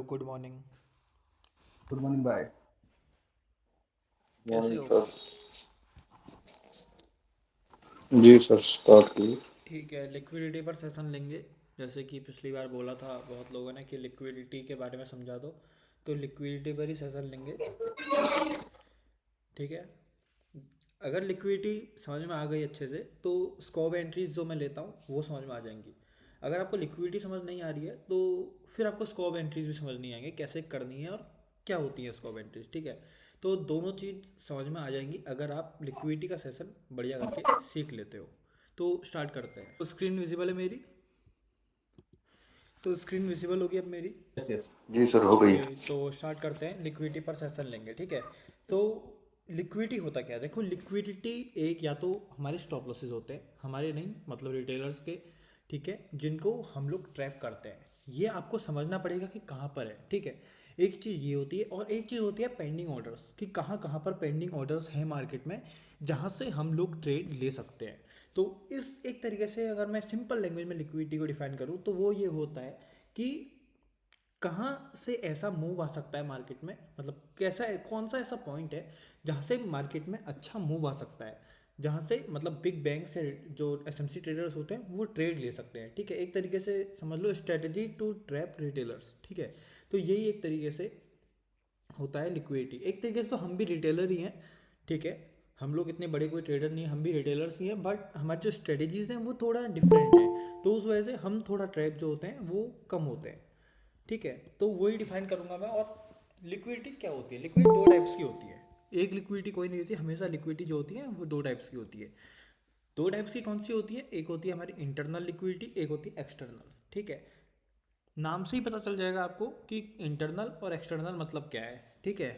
Good morning. Good morning भाई। कैसे morning हो? सर। जी सर, स्टार्ट कीजिए। ठीक है, लिक्विडिटी पर सेशन लेंगे। जैसे कि पिछली बार बोला था बहुत लोगों ने कि लिक्विडिटी के बारे में समझा दो, तो लिक्विडिटी पर ही सेशन लेंगे। ठीक है। अगर लिक्विडिटी समझ में आ गई अच्छे से तो स्कॉप एंट्रीज जो मैं लेता हूँ वो समझ में आ जाएंगी। अगर आपको लिक्विडिटी समझ नहीं आ रही है तो फिर आपको स्कॉप एंट्रीज भी समझ नहीं आएंगे कैसे करनी है और क्या होती है स्कॉप एंट्रीज। ठीक है। तो दोनों चीज़ समझ में आ जाएंगी अगर आप लिक्विडिटी का सेशन बढ़िया करके सीख लेते हो। तो स्टार्ट करते हैं। तो स्क्रीन विजिबल है मेरी? तो स्क्रीन विजिबल होगी अब मेरी? Yes yes. जी सर, हो गई। ओके, तो स्टार्ट करते हैं। लिक्विडिटी पर सेशन लेंगे। ठीक है। तो लिक्विडिटी होता क्या है? देखो, लिक्विडिटी एक या तो हमारे स्टॉप लॉसेस होते हैं, हमारे नहीं मतलब रिटेलर्स के। ठीक है, जिनको हम लोग ट्रैप करते हैं। ये आपको समझना पड़ेगा कि कहाँ पर है। ठीक है। एक चीज़ ये होती है और एक चीज़ होती है पेंडिंग ऑर्डर्स, कि कहाँ कहाँ पर पेंडिंग ऑर्डर्स हैं मार्केट में जहाँ से हम लोग ट्रेड ले सकते हैं। तो इस एक तरीके से अगर मैं सिंपल लैंग्वेज में लिक्विडिटी को डिफाइन करूँ तो वो ये होता है कि कहाँ से ऐसा मूव आ सकता है मार्केट में, मतलब कैसा है, कौन सा ऐसा पॉइंट है जहाँ से मार्केट में अच्छा मूव आ सकता है, जहाँ से मतलब बिग बैंक से जो एसएमसी ट्रेडर्स होते हैं वो ट्रेड ले सकते हैं। ठीक है, एक तरीके से समझ लो स्ट्रेटजी टू ट्रैप रिटेलर्स। ठीक है। तो यही एक तरीके से होता है लिक्विडिटी। एक तरीके से तो हम भी रिटेलर ही हैं। ठीक है। हम लोग इतने बड़े कोई ट्रेडर नहीं हैं, हम भी रिटेलर्स ही हैं, बट हमारी जो स्ट्रेटजीज हैं वो थोड़ा डिफरेंट है। तो उस वजह से हम थोड़ा ट्रैप जो होते हैं वो कम होते हैं। ठीक है। तो वही डिफाइन करूंगा मैं। और लिक्विडिटी क्या होती है? लिक्विडिटी दो टाइप्स की होती है। एक लिक्विडिटी कोई नहीं होती, हमेशा लिक्विडिटी जो होती है वो दो टाइप्स की होती है। दो टाइप्स की कौन सी होती है? एक होती है हमारी इंटरनल लिक्विडिटी, एक होती है एक्सटर्नल। ठीक है। नाम से ही पता चल जाएगा आपको कि इंटरनल और एक्सटर्नल मतलब क्या है। ठीक है।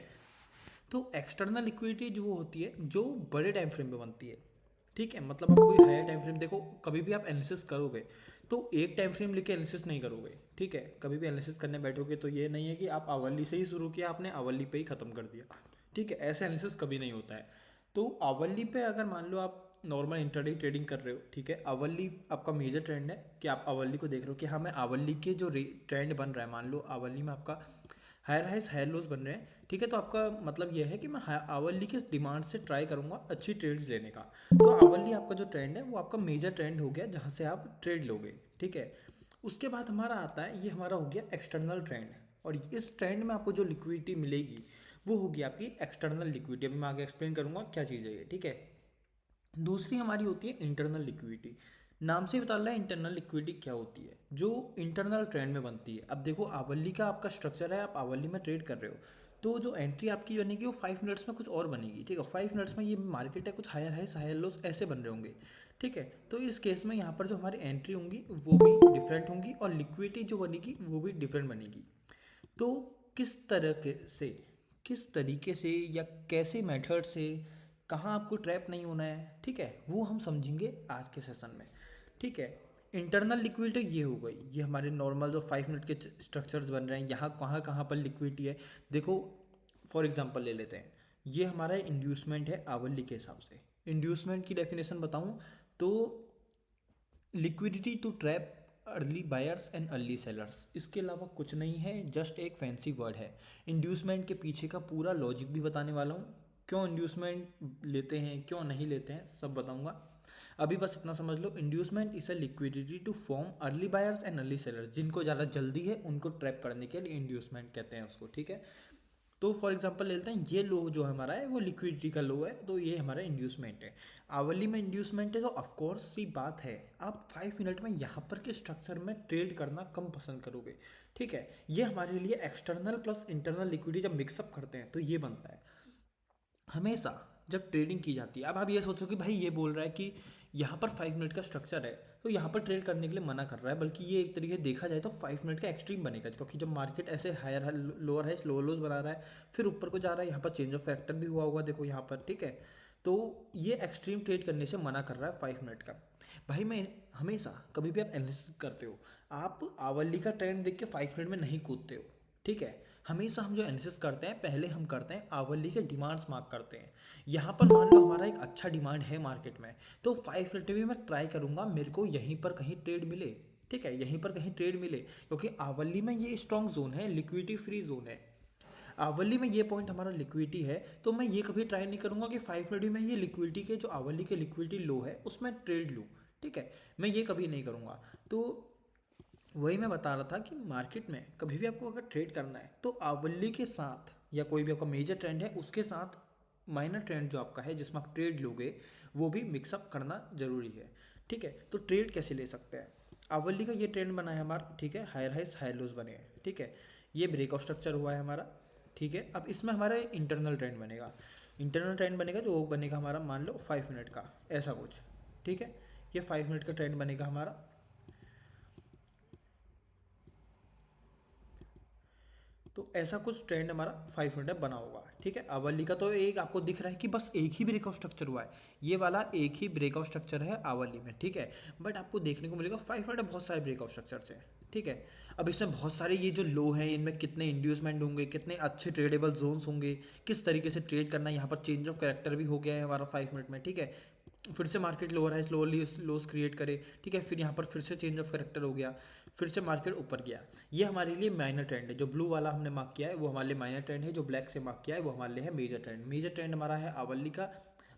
तो एक्सटर्नल लिक्विडिटी जो वो होती है जो बड़े टाइम फ्रेम में बनती है। ठीक है, मतलब आप कोई हायर टाइम फ्रेम देखो, कभी भी आप एनालिसिस करोगे तो एक टाइम फ्रेम लेके एनालिसिस नहीं करोगे। ठीक है, कभी भी एनालिसिस करने बैठोगे तो ये नहीं है कि आप आवली से ही शुरू किया, आपने आवली पे ही ख़त्म कर दिया। ठीक है, ऐसे एनालिसिस कभी नहीं होता है। तो आवली पे अगर मान लो आप नॉर्मल इंटरडे ट्रेडिंग कर रहे हो, ठीक है, आवली आपका मेजर ट्रेंड है कि आप आवली को देख रहे हो कि हाँ मैं आवली के जो ट्रेंड बन रहा है, मान लो आवली में आपका हायर हाइस हायर लोज बन रहे हैं। ठीक है, तो आपका मतलब यह है कि मैं आवली के डिमांड से ट्राई करूंगा अच्छी ट्रेड्स लेने का। तो आवली आपका जो ट्रेंड है वो आपका मेजर ट्रेंड हो गया जहाँ से आप ट्रेड लोगे। ठीक है। उसके बाद हमारा आता है, ये हमारा हो गया एक्सटर्नल ट्रेंड। और इस ट्रेंड में आपको जो लिक्विडिटी मिलेगी वो होगी आपकी एक्सटर्नल लिक्विडिटी। अभी मैं आगे एक्सप्लेन करूंगा क्या चीज़ है ये। ठीक है। दूसरी हमारी होती है इंटरनल लिक्विडिटी। नाम से ही बता रहा है इंटरनल लिक्विडिटी क्या होती है, जो इंटरनल ट्रेंड में बनती है। अब देखो, आवली का आपका स्ट्रक्चर है, आप आवली में ट्रेड कर रहे हो, तो जो एंट्री आपकी बनेगी वो 5 मिनट्स में कुछ और बनेगी। ठीक है, 5 मिनट्स में ये मार्केट है, कुछ हायर हाइस हायर लोस ऐसे बन रहे होंगे। ठीक है। तो इस केस में यहाँ पर जो हमारी एंट्री होंगी वो भी डिफरेंट होंगी और लिक्विडिटी जो बनेगी वो भी डिफरेंट बनेगी। तो किस तरह के से, किस तरीके से या कैसे मेथड से, कहाँ आपको ट्रैप नहीं होना है, ठीक है, वो हम समझेंगे आज के सेशन में। ठीक है। इंटरनल लिक्विडिटी ये हो गई, ये हमारे नॉर्मल जो 5 मिनट के स्ट्रक्चर्स बन रहे हैं, यहाँ कहाँ कहाँ पर लिक्विडिटी है। देखो, फॉर एग्जांपल ले लेते हैं, ये हमारा इंड्यूसमेंट है आवली के हिसाब से। इंड्यूसमेंट की डेफिनेशन बताऊँ तो liquidity to trap early buyers and early sellers, इसके अलावा कुछ नहीं है, जस्ट एक फैंसी वर्ड है। इंड्यूसमेंट के पीछे का पूरा लॉजिक भी बताने वाला हूँ, क्यों इंड्यूसमेंट लेते हैं क्यों नहीं लेते हैं सब बताऊंगा। अभी बस इतना समझ लो, inducement is a liquidity to form early buyers and early sellers, जिनको ज़्यादा जल्दी है उनको ट्रैप करने के लिए इंड्यूसमेंट कहते हैं उसको। ठीक है। तो फॉर एग्जांपल ले लेते हैं, ये लो जो हमारा है वो लिक्विडिटी का लो है, तो ये हमारा इंड्यूसमेंट है। आवली में इंड्यूसमेंट है तो ऑफकोर्स सी बात है आप 5 मिनट में यहाँ पर के स्ट्रक्चर में ट्रेड करना कम पसंद करोगे। ठीक है। ये हमारे लिए एक्सटर्नल प्लस इंटरनल लिक्विडिटी जब मिक्सअप करते हैं तो ये बनता है हमेशा जब ट्रेडिंग की जाती है। अब आप ये सोचो कि भाई ये बोल रहा है कि यहाँ पर 5 मिनट का स्ट्रक्चर है तो यहाँ पर ट्रेड करने के लिए मना कर रहा है, बल्कि ये एक तरीके से देखा जाए तो 5 मिनट का एक्सट्रीम बनेगा, क्योंकि जब मार्केट ऐसे हायर लोअर है लोअर लोज बना रहा है फिर ऊपर को जा रहा है, यहाँ पर चेंज ऑफ कैरेक्टर भी हुआ होगा देखो यहाँ पर। ठीक है। तो ये एक्सट्रीम ट्रेड करने से मना कर रहा है 5 मिनट का। भाई मैं हमेशा कभी भी आप एनालिसिस करते हो, आप आवली का ट्रेंड देख के 5 मिनट में नहीं कूदते हो। ठीक है। हमेशा हम जो एनालिसिस करते हैं पहले हम करते हैं आवली के डिमांड्स मार्क करते हैं। यहाँ पर मान लो हमारा एक अच्छा डिमांड है मार्केट में, तो 5 मिनट में मैं ट्राई करूंगा मेरे को यहीं पर कहीं ट्रेड मिले। ठीक है, यहीं पर कहीं ट्रेड मिले, क्योंकि आवली में ये स्ट्रॉन्ग जोन है, लिक्विडिटी फ्री जोन है। आवली में ये पॉइंट हमारा लिक्विडिटी है, तो मैं ये कभी ट्राई नहीं करूंगा कि 5 मिनट में ये लिक्विडिटी के जो आवली के लिक्विडिटी लो है उसमें ट्रेड लूँ, ठीक है, मैं ये कभी नहीं करूँगा। तो वही मैं बता रहा था कि मार्केट में कभी भी आपको अगर ट्रेड करना है तो आवली के साथ या कोई भी आपका मेजर ट्रेंड है उसके साथ माइनर ट्रेंड जो आपका है जिसमें आप ट्रेड लोगे वो भी मिक्सअप करना जरूरी है, ठीक है। तो ट्रेड कैसे ले सकते हैं, आवली का ये ट्रेंड बना है हमारा, ठीक है, हायर हाइस हायर लोज बने हैं, ठीक है, ये ब्रेकआउट स्ट्रक्चर हुआ है हमारा, ठीक है। अब इसमें हमारा इंटरनल ट्रेंड बनेगा, इंटरनल ट्रेंड बनेगा जो वो बनेगा हमारा मान लो 5 मिनट का, ऐसा कुछ, ठीक है, ये 5 मिनट का ट्रेंड बनेगा हमारा। तो ऐसा कुछ ट्रेंड हमारा 5 मिनट में बना होगा, ठीक है। आवली का तो एक आपको दिख रहा है कि बस एक ही ब्रेकआउट स्ट्रक्चर हुआ है, ये वाला एक ही ब्रेकआउट स्ट्रक्चर है आवली में, ठीक है, बट आपको देखने को मिलेगा 5 मिनट में बहुत सारे ब्रेकआउट स्ट्रक्चर्स हैं, ठीक है। अब इसमें बहुत सारे ये जो लो हैं इनमें कितने इंड्यूसमेंट होंगे, कितने अच्छे ट्रेडेबल जोन्स होंगे, किस तरीके से ट्रेड करना है, यहाँ पर चेंज ऑफ कैरेक्टर भी हो गया है हमारा 5 मिनट में, ठीक है। फिर से मार्केट लोअर है, स्लोली लोस क्रिएट करे, ठीक है, फिर यहाँ पर फिर से चेंज ऑफ कैरेक्टर हो गया, फिर से मार्केट ऊपर गया। ये हमारे लिए माइनर ट्रेंड है, जो ब्लू वाला हमने मार्क किया है वो हमारे लिए माइनर ट्रेंड है, जो ब्लैक से मार्क किया है वो हमारे लिए है मेजर ट्रेंड। मेजर ट्रेंड हमारा है आवली का,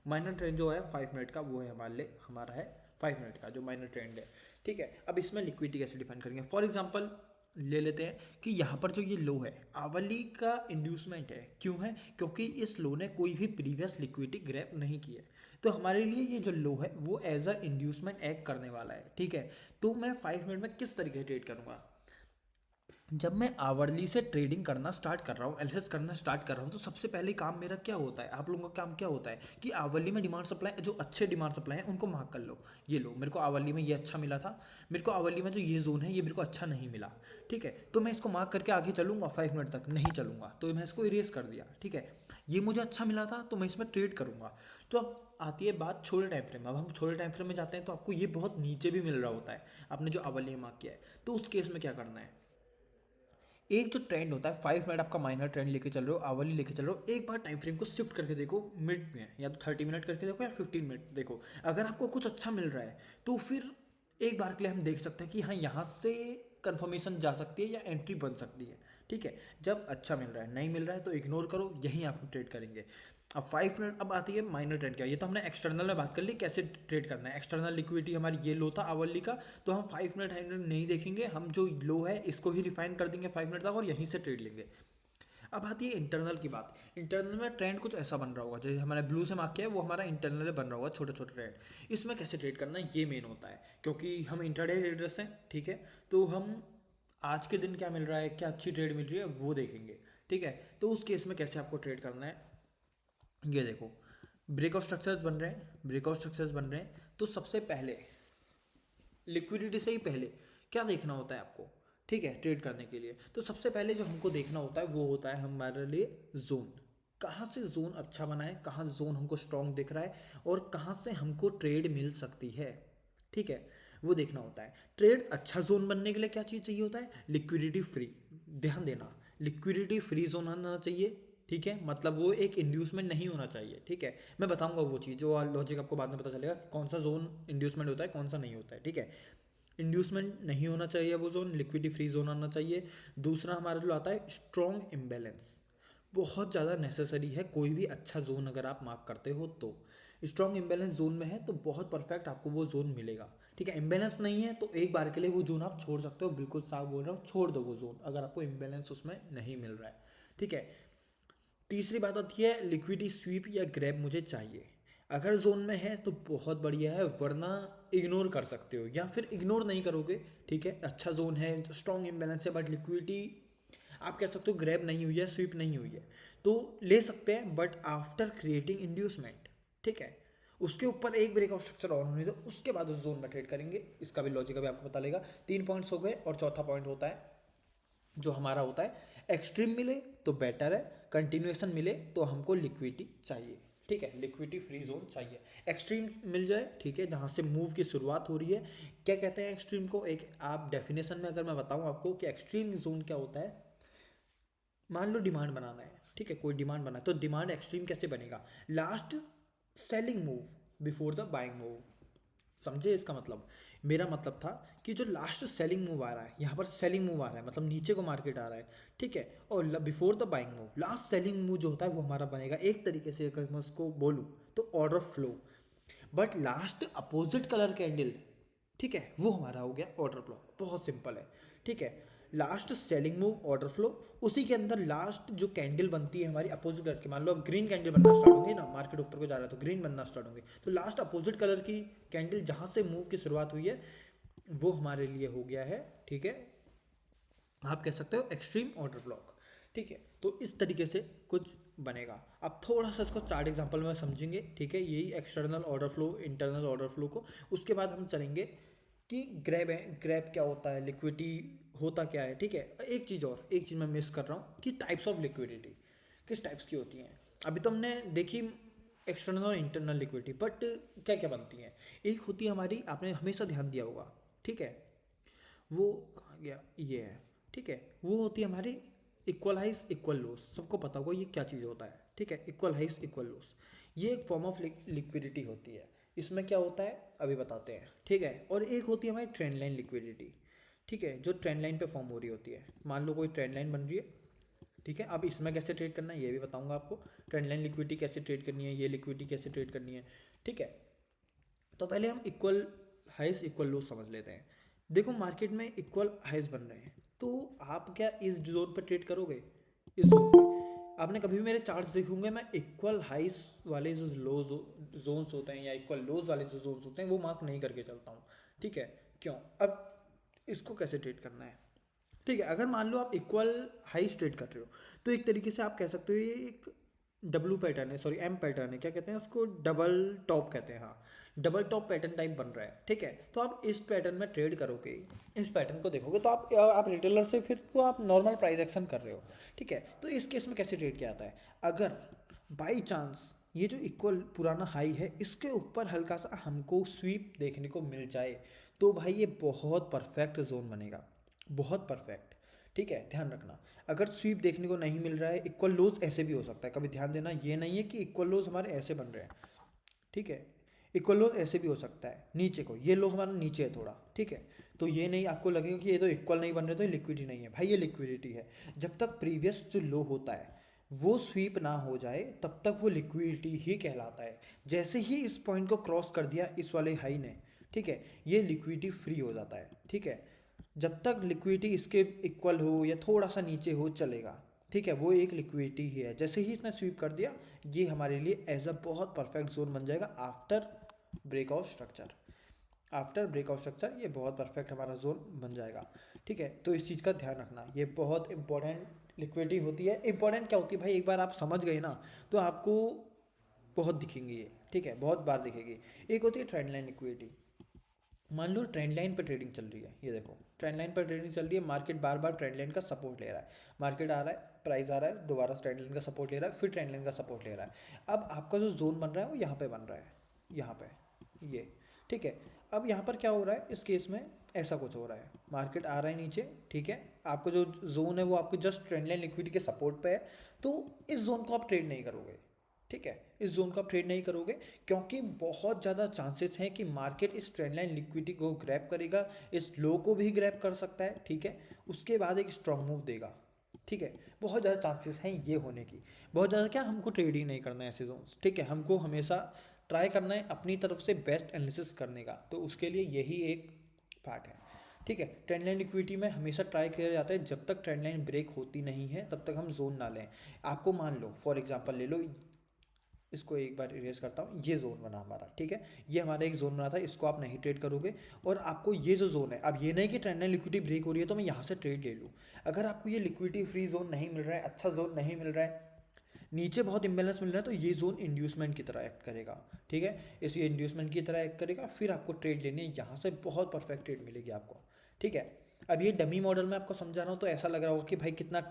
माइनर ट्रेंड जो है 5 मिनट का वो है हमारे लिए हमारा है 5 मिनट का जो माइनर ट्रेंड है, ठीक है। अब इसमें लिक्विडिटी कैसे डिफाइन करेंगे, फॉर एग्जाम्पल ले लेते हैं कि यहाँ पर जो ये लो है आवली का इंड्यूसमेंट है, क्यों है, क्योंकि इस लो ने कोई भी प्रीवियस लिक्विडिटी ग्रैब नहीं की है, तो हमारे लिए ये जो लो है वो एज अ इंड्यूसमेंट एक्ट करने वाला है, ठीक है। तो मैं 5 मिनट में किस तरीके से ट्रेड करूँगा, जब मैं आवरली से ट्रेडिंग करना स्टार्ट कर रहा हूँ, एनालिसिस करना स्टार्ट कर रहा हूँ, तो सबसे पहले काम मेरा क्या होता है, आप लोगों का काम क्या होता है कि आवरली में डिमांड सप्लाई, जो अच्छे डिमांड सप्लाई है उनको मार्क कर लो, ये लो मेरे को आवरली में ये अच्छा मिला था, मेरे को आवरली में जो ये जोन है ये मेरे को अच्छा नहीं मिला, ठीक है, तो मैं इसको मार्क करके आगे चलूँगा, 5 मिनट तक नहीं चलूँगा, तो मैं इसको इरेज कर दिया, ठीक है। ये मुझे अच्छा मिला था तो मैं इसमें ट्रेड करूँगा। तो अब आती है बात छोटे टाइम फ्रेम, अब हम छोटे टाइम फ्रेम में जाते हैं तो आपको ये बहुत नीचे भी मिल रहा होता है, आपने जो आवरली में मार्क किया है, तो उस केस में क्या करना है, एक जो ट्रेंड होता है 5 मिनट आपका माइनर ट्रेंड लेके चल रहे हो, आवली लेके चल रहे हो, एक बार टाइम फ्रेम को शिफ्ट करके देखो मिनट में, या तो 30 मिनट करके देखो या 15 मिनट देखो, अगर आपको कुछ अच्छा मिल रहा है तो फिर एक बार के लिए हम देख सकते हैं कि हाँ यहाँ से कंफर्मेशन जा सकती है या एंट्री बन सकती है, ठीक है। जब अच्छा मिल रहा है, नहीं मिल रहा है तो इग्नोर करो, यहीं आप ट्रेड करेंगे। अब 5 मिनट, अब आती है माइनर ट्रेंड, क्या, ये तो हमने एक्सटर्नल में बात कर ली कैसे ट्रेड करना है, एक्सटर्नल लिक्विडिटी हमारी ये लो था आवली का, तो हम 5 मिनट नहीं देखेंगे, हम जो लो है इसको ही रिफाइन कर देंगे 5 मिनट तक और यहीं से ट्रेड लेंगे। अब आती है इंटरनल की बात, इंटरनल में ट्रेंड कुछ ऐसा बन रहा होगा, जैसे हमारे ब्लू से मार्क किया है वो हमारा इंटरनल में बन रहा होगा छोटे छोटे ट्रेंड, इसमें कैसे ट्रेड करना है ये मेन होता है, क्योंकि हम इंटरडे ट्रेडर्स हैं, ठीक है, तो हम आज के दिन क्या मिल रहा है, क्या अच्छी ट्रेड मिल रही है वो देखेंगे, ठीक है। तो उस केस में कैसे आपको ट्रेड करना है, ये देखो ब्रेकआउट स्ट्रक्चर्स बन रहे हैं, ब्रेकआउट स्ट्रक्चर्स बन रहे हैं, तो सबसे पहले लिक्विडिटी से ही पहले क्या देखना होता है आपको, ठीक है, ट्रेड करने के लिए, तो सबसे पहले जो हमको देखना होता है वो होता है हमारे लिए जोन, कहाँ से जोन अच्छा बना है, कहाँ जोन हमको स्ट्रॉन्ग दिख रहा है और कहाँ से हमको ट्रेड मिल सकती है, ठीक है, वो देखना होता है। ट्रेड अच्छा जोन बनने के लिए क्या चीज़ चाहिए होता है, लिक्विडिटी फ्री, ध्यान देना लिक्विडिटी फ्री जोन होना चाहिए, ठीक है, मतलब वो एक इंड्यूसमेंट नहीं होना चाहिए, ठीक है, मैं बताऊंगा वो चीज़, वो लॉजिक आपको बाद में पता चलेगा कि कौन सा जोन इंड्यूसमेंट होता है कौन सा नहीं होता है, ठीक है। इंड्यूसमेंट नहीं होना चाहिए वो जोन, लिक्विडिटी फ्री जोन आना चाहिए। दूसरा हमारे लिए आता है स्ट्रॉन्ग इम्बैलेंस, बहुत ज़्यादा नेसेसरी है, कोई भी अच्छा जोन अगर आप मार्क करते हो तो स्ट्रॉन्ग इम्बैलेंस जोन में है तो बहुत परफेक्ट आपको वो जोन मिलेगा, ठीक है। इम्बैलेंस नहीं है तो एक बार के लिए वो जोन आप छोड़ सकते हो, बिल्कुल साफ बोल रहा हूँ, छोड़ दो वो जोन अगर आपको इम्बैलेंस उसमें नहीं मिल रहा है, ठीक है। तीसरी बात आती है लिक्विडिटी स्वीप या ग्रैब मुझे चाहिए, अगर जोन में है तो बहुत बढ़िया है, वरना इग्नोर कर सकते हो या फिर इग्नोर नहीं करोगे, ठीक है, अच्छा जोन है, स्ट्रॉन्ग इम्बैलेंस है, बट लिक्विडिटी आप कह सकते हो ग्रैब नहीं हुई है, स्वीप नहीं हुई है, तो ले सकते हैं बट आफ्टर क्रिएटिंग इंड्यूसमेंट, ठीक है, उसके ऊपर एक ब्रेकआउट स्ट्रक्चर और होने दो, उसके बाद उस जोन में ट्रेड करेंगे, इसका भी लॉजिक अभी आपको पता लगेगा। 3 पॉइंट्स हो गए और चौथा पॉइंट होता है जो हमारा होता है एक्सट्रीम मिले तो बेटर है, कंटिन्यूएशन मिले तो हमको लिक्विडिटी चाहिए, ठीक है, लिक्विडिटी फ्री जोन चाहिए, एक्सट्रीम मिल जाए, ठीक है, जहाँ से मूव की शुरुआत हो रही है। क्या कहते हैं एक्सट्रीम को, एक आप डेफिनेशन में अगर मैं बताऊँ आपको कि एक्सट्रीम जोन क्या होता है, मान लो डिमांड बनाना है, ठीक है, कोई डिमांड बना है तो डिमांड एक्सट्रीम कैसे बनेगा, last selling move before the buying move, समझे इसका मतलब, मेरा मतलब था कि जो लास्ट सेलिंग मूव आ रहा है, यहाँ पर सेलिंग मूव आ रहा है मतलब नीचे को मार्केट आ रहा है, ठीक है, और before the buying move last selling move जो होता है वो हमारा बनेगा एक तरीके से, अगर मैं उसको बोलूँ तो order flow. But last opposite colour candle, ठीक है, वो हमारा हो गया ऑर्डर ब्लॉक। बहुत सिंपल है, ठीक है। Last selling move order flow, उसी के अंदर लास्ट जो कैंडल बनती है हमारी अपोजिट कलर की, मान लो अब ग्रीन कैंडल बनना स्टार्ट होंगे ना, मार्केट ऊपर को जा रहा है तो ग्रीन बनना स्टार्ट होंगे, तो लास्ट अपोजिट कलर की कैंडल जहाँ से मूव की शुरुआत हुई है वो हमारे लिए हो गया है, ठीक है, आप कह सकते हो एक्सट्रीम ऑर्डर ब्लॉक, ठीक है। तो इस तरीके से कुछ बनेगा। अब थोड़ा सा इसको चार्ट एग्जांपल में समझेंगे, ठीक है, यही external order flow internal order flow को। उसके बाद हम चलेंगे कि ग्रैब है, ग्रैब क्या होता है, लिक्विडिटी होता क्या है, ठीक है। एक चीज़ मैं मिस कर रहा हूँ कि टाइप्स ऑफ लिक्विडिटी किस टाइप्स की होती हैं। अभी तो हमने देखी एक्सटर्नल और इंटरनल लिक्विडिटी, बट क्या क्या बनती हैं। एक होती है हमारी, आपने हमेशा ध्यान दिया होगा, ठीक है, वो कहाँ गया, ये है, ठीक है, वो होती है हमारी इक्वल हाइस इक्वल लोस। सबको पता होगा ये क्या चीज़ होता है, ठीक है, इक्वल हाइस इक्वल लोस। ये एक फॉर्म ऑफ लिक्विडिटी होती है। इसमें क्या होता है अभी बताते हैं, ठीक है। और एक होती है हमारी ट्रेंड लाइन लिक्विडिटी, ठीक है, जो ट्रेंड लाइन पे फॉर्म हो रही होती है। मान लो कोई ट्रेंड लाइन बन रही है, ठीक है। अब इसमें कैसे ट्रेड करना है ये भी बताऊंगा आपको, ट्रेंड लाइन लिक्विडिटी कैसे ट्रेड करनी है, ये लिक्विडिटी कैसे ट्रेड करनी है, ठीक है। तो पहले हम इक्वल हाइस इक्वल लोस समझ लेते हैं। देखो मार्केट में इक्वल हाइस बन रहे हैं, तो आप क्या इस जोन पर ट्रेड करोगे, इस जोन पे। आपने कभी भी मेरे चार्ट्स देखे होंगे, मैं इक्वल हाइस वाले जो लो जोन्स होते हैं या इक्वल लोज वाले जो जोन्स होते हैं वो मार्क नहीं करके चलता हूँ, ठीक है। क्यों, अब इसको कैसे ट्रेड करना है, ठीक है। अगर मान लो आप इक्वल हाइस ट्रेड कर रहे हो तो एक तरीके से आप कह सकते हो ये एक डब्लू पैटर्न है, सॉरी एम पैटर्न है, क्या कहते हैं उसको, डबल टॉप कहते हैं, हाँ, डबल टॉप पैटर्न टाइप बन रहा है, ठीक है। तो आप इस पैटर्न में ट्रेड करोगे, इस पैटर्न को देखोगे तो आप रिटेलर से फिर तो आप नॉर्मल प्राइस एक्शन कर रहे हो, ठीक है। तो इस केस में कैसे ट्रेड किया जाता है, अगर बाई चांस ये जो इक्वल पुराना हाई है इसके ऊपर हल्का सा हमको स्वीप देखने को मिल जाए तो भाई ये बहुत परफेक्ट जोन बनेगा, बहुत परफेक्ट, ठीक है। ध्यान रखना, अगर स्वीप देखने को नहीं मिल रहा है, इक्वल लोज ऐसे भी हो सकता है, कभी ध्यान देना, ये नहीं है कि इक्वल लोज हमारे ऐसे बन रहे हैं, ठीक है। इक्वल लो ऐसे भी हो सकता है, नीचे को ये लो हमारा नीचे है थोड़ा, ठीक है। तो ये नहीं आपको लगेगा कि ये तो इक्वल नहीं बन रहे तो ये लिक्विडिटी नहीं है, भाई ये लिक्विडिटी है। जब तक प्रीवियस जो लो होता है वो स्वीप ना हो जाए तब तक वो लिक्विडिटी ही कहलाता है। जैसे ही इस पॉइंट को क्रॉस कर दिया इस वाले हाई ने, ठीक है, ये लिक्विडिटी फ्री हो जाता है, ठीक है। जब तक लिक्विडिटी इसके इक्वल हो या थोड़ा सा नीचे हो चलेगा, ठीक है, वो एक लिक्विडिटी ही है। जैसे ही इसने स्वीप कर दिया ये हमारे लिए एज अ बहुत परफेक्ट जोन बन जाएगा after breakout structure. After breakout structure ये बहुत परफेक्ट हमारा जोन बन जाएगा, ठीक है। तो इस चीज़ का ध्यान रखना, ये बहुत इंपॉर्टेंट लिक्विडिटी होती है। इंपॉर्टेंट क्या होती है भाई, एक बार आप समझ गए ना तो आपको बहुत दिखेंगी ये, ठीक है, बहुत बार दिखेगी। एक होती है ट्रेंड लाइन लिक्विडिटी। मान लो ट्रेंड लाइन पर ट्रेडिंग चल रही है, ये देखो ट्रेंड लाइन पर ट्रेडिंग चल रही है, मार्केट बार बार ट्रेंड लाइन का सपोर्ट ले रहा है, मार्केट आ रहा है, प्राइस आ रहा है, दोबारा ट्रेंड लाइन का सपोर्ट ले रहा है, फिर ट्रेंड लाइन का सपोर्ट ले रहा है। अब आपका जो जोन बन रहा है वो यहाँ पे बन रहा है, यहाँ पे ये, ठीक है। अब यहाँ पर क्या हो रहा है, इस केस में ऐसा कुछ हो रहा है, मार्केट आ रहा है नीचे, ठीक है, आपका जो जोन है वो आपको जस्ट ट्रेंड लाइन लिक्विडिटी के सपोर्ट पे है, तो इस जोन को आप ट्रेड नहीं करोगे, ठीक है, इस जोन को आप ट्रेड नहीं करोगे, क्योंकि बहुत ज़्यादा चांसेस हैं कि मार्केट इस ट्रेंड लाइन लिक्विडिटी को ग्रैब करेगा, इस लो को भी ग्रैब कर सकता है, ठीक है, उसके बाद एक स्ट्रॉन्ग मूव देगा, ठीक है। बहुत ज़्यादा चांसेस हैं ये होने की, बहुत ज़्यादा क्या, हमको ट्रेड ही नहीं करना है ऐसे जोन्स, ठीक है, हमको हमेशा ट्राई करना है अपनी तरफ से बेस्ट एनालिसिस करने का, तो उसके लिए यही एक पार्ट है, ठीक है। ट्रेंड लाइन लिक्विडिटी में हमेशा ट्राई किया जाता है जब तक ट्रेंड लाइन ब्रेक होती नहीं है तब तक हम जोन ना लें। आपको मान लो फॉर एग्जांपल ले लो, इसको एक बार इरेज करता हूँ, ये जोन बना हमारा, ठीक है, ये हमारा एक जोन बना था, इसको आप नहीं ट्रेड करोगे। और आपको ये जो जोन है, अब ये नहीं कि ट्रेंड लाइन लिक्विडिटी ब्रेक हो रही है तो मैं यहाँ से ट्रेड ले लूँ। अगर आपको ये लिक्विडिटी फ्री जोन नहीं मिल रहा है, अच्छा जोन नहीं मिल रहा है, नीचे बहुत इम्बेलेंस मिल रहा है, तो ये जोन इंड्यूसमेंट की तरह एक्ट करेगा, ठीक है, इस ये इंड्यूसमेंट की तरह एक्ट करेगा, फिर आपको ट्रेड लेनी है, यहाँ से बहुत परफेक्ट ट्रेड मिलेगी आपको, ठीक है। अब ये डमी मॉडल में आपको समझा रहा हूँ तो ऐसा लग रहा होगा कि भाई कितना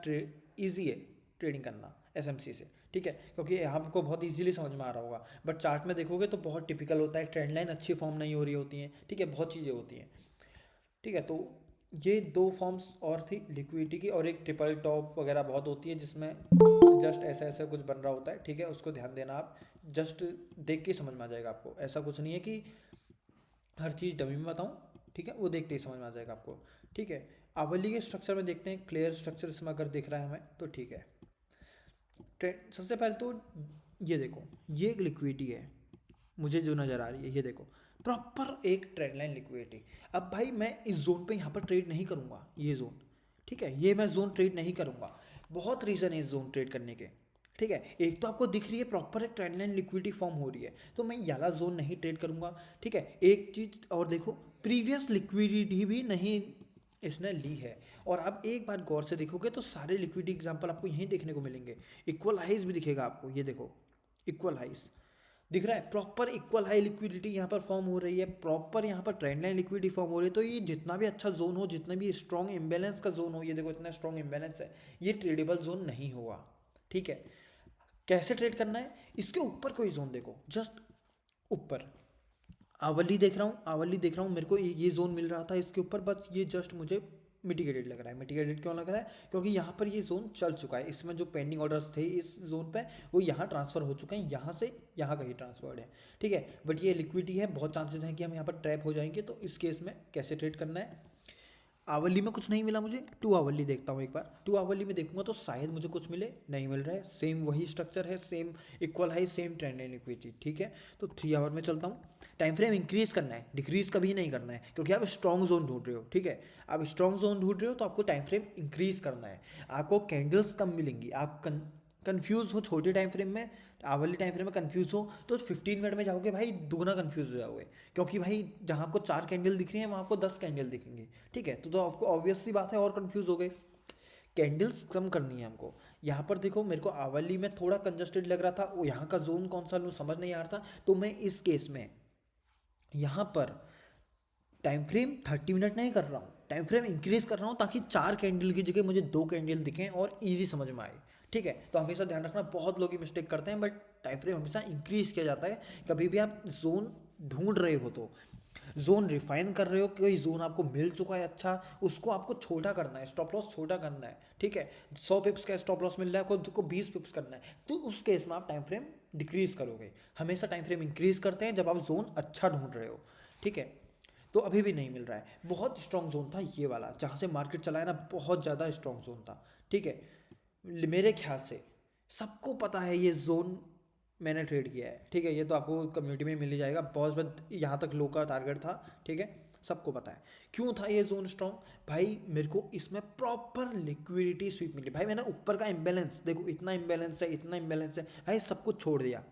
ईजी है ट्रेडिंग करना एसएमसी से, ठीक है, क्योंकि यहाँ आपको बहुत इजीली समझ में आ रहा होगा, बट चार्ट में देखोगे तो बहुत टिपिकल होता है, ट्रेंड लाइन अच्छी फॉर्म नहीं हो रही होती है, ठीक है, बहुत चीज़ें होती हैं, ठीक है। तो ये दो फॉर्म्स और थी लिक्विडिटी की, और एक ट्रिपल टॉप वगैरह बहुत होती है जिसमें जस्ट ऐसा ऐसा कुछ बन रहा होता है, ठीक है, उसको ध्यान देना, आप जस्ट देख के समझ में आ जाएगा आपको, ऐसा कुछ नहीं है कि हर चीज़ डमी में बताऊँ, ठीक है, वो देखते ही समझ में आ जाएगा आपको। ठीक है, आवली के स्ट्रक्चर में देखते हैं, क्लियर स्ट्रक्चर इसमें अगर दिख रहा है हमें तो ठीक है। सबसे पहले तो ये देखो, ये एक लिक्विडिटी है मुझे जो नज़र आ रही है, ये देखो प्रॉपर एक ट्रेंड लाइन लिक्विडिटी। अब भाई मैं इस जोन पे यहाँ पर ट्रेड नहीं करूँगा, ये जोन, ठीक है, ये मैं जोन ट्रेड नहीं करूँगा। बहुत रीज़न है इस जोन ट्रेड करने के, ठीक है। एक तो आपको दिख रही है प्रॉपर एक ट्रेंड लाइन लिक्विडिटी फॉर्म हो रही है, तो मैं ये वाला जोन नहीं ट्रेड करूँगा, ठीक है। एक चीज़ और देखो, प्रीवियस लिक्विडिटी भी नहीं इसने ली है। और आप एक बार गौर से देखोगे तो सारे लिक्विडिटी एग्जांपल आपको यहीं देखने को मिलेंगे। इक्वल हाइज भी दिखेगा आपको, ये देखो इक्वल हाइज दिख रहा है, प्रॉपर इक्वल हाई लिक्विडिटी यहाँ पर फॉर्म हो रही है, प्रॉपर यहाँ पर ट्रेंड लाइन लिक्विडिटी फॉर्म हो रही है। तो ये जितना भी अच्छा जोन हो, जितना भी स्ट्रॉन्ग इम्बैलेंस का जोन हो, ये देखो इतना स्ट्रॉन्ग इम्बैलेंस है, ये ट्रेडेबल जोन नहीं होगा, ठीक है। कैसे ट्रेड करना है, इसके ऊपर कोई जोन देखो, जस्ट ऊपर आवली देख रहा हूँ, आवली देख रहा हूँ, मेरे को ये जोन मिल रहा था इसके ऊपर, बस ये जस्ट मुझे मिटिगेटेड लग रहा है। मिटिगेटेड क्यों लग रहा है, क्योंकि यहाँ पर ये जोन चल चुका है, इसमें जो पेंडिंग ऑर्डर्स थे इस जोन पे वो यहाँ ट्रांसफर हो चुके हैं, यहाँ से यहाँ कहीं ट्रांसफर्ड है, ठीक है। बट ये लिक्विडिटी है, बहुत चांसेस हैं कि हम यहाँ पर ट्रैप हो जाएंगे। तो इस केस में कैसे ट्रेड करना है, आवली में कुछ नहीं मिला मुझे, 2 आवली देखता हूँ एक बार, 2 आवली में देखूंगा तो शायद मुझे कुछ मिले, नहीं मिल रहा है, सेम वही स्ट्रक्चर है, same equal high, same trend and equity, ठीक है। तो 3 आवर में चलता हूँ। टाइम फ्रेम इंक्रीज करना है, डिक्रीज कभी नहीं करना है, क्योंकि आप स्ट्रॉन्ग जोन ढूंढ रहे हो, ठीक है। आप स्ट्रॉन्ग जोन ढूंढ रहे हो तो आपको टाइम फ्रेम इंक्रीज करना है। आपको कैंडल्स कम मिलेंगी, आप कन्फ्यूज़ हो छोटे टाइम फ्रेम में, आवली टाइम फ्रेम में कन्फ्यूज़ हो तो 15 मिनट में जाओगे भाई दुगना कन्फ्यूज़ हो जाओगे, क्योंकि भाई जहाँ आपको 4 कैंडल दिख रही हैं वहाँ आपको 10 कैंडल दिखेंगे, ठीक है। तो आपको ऑब्वियस सी बात है और कन्फ्यूज़ हो गए। कैंडल्स कम करनी है हमको। यहाँ पर देखो मेरे को आवली में थोड़ा कंजस्टेड लग रहा था, वो यहाँ का जोन कौन सा लूँ समझ नहीं आ रहा था, तो मैं इस केस में यहाँ पर टाइम फ्रेम 30 मिनट नहीं कर रहा हूँ, टाइम फ्रेम इंक्रीज कर रहा हूँ, ताकि 4 कैंडल की जगह मुझे 2 कैंडल दिखें और इजी समझ में आए, ठीक है। तो हमेशा ध्यान रखना, बहुत लोग ही मिस्टेक करते हैं, बट टाइम फ्रेम हमेशा इंक्रीज किया जाता है। कभी भी आप जोन ढूंढ रहे हो तो जोन रिफाइन कर रहे हो, कोई जोन आपको मिल चुका है अच्छा, उसको आपको छोटा करना है, स्टॉप लॉस छोटा करना है, ठीक है। 100 पिप्स का स्टॉप लॉस मिल रहा है, खुद को 20 पिप्स करना है, तो उस केस में आप टाइम फ्रेम डिक्रीज करोगे। हमेशा टाइम फ्रेम इंक्रीज करते हैं जब आप जोन अच्छा ढूंढ रहे हो, ठीक है। तो अभी भी नहीं मिल रहा है, बहुत स्ट्रॉन्ग जोन था ये वाला, जहाँ से मार्केट चला है ना, बहुत ज़्यादा स्ट्रॉन्ग जोन था, ठीक है। मेरे ख्याल से सबको पता है ये जोन मैंने ट्रेड किया है, ठीक है। ये तो आपको कम्युनिटी में मिल ही जाएगा, बहुत यहाँ तक लो का टारगेट था, ठीक है, सबको पता है क्यों था ये जोन स्ट्रॉन्ग। भाई मेरे को इसमें प्रॉपर लिक्विडिटी स्वीप मिली, भाई मैंने ऊपर का इम्बैलेंस देखो, इतना इम्बैलेंस है, इतना इम्बैलेंस है, भाई सब कुछ छोड़ दिया,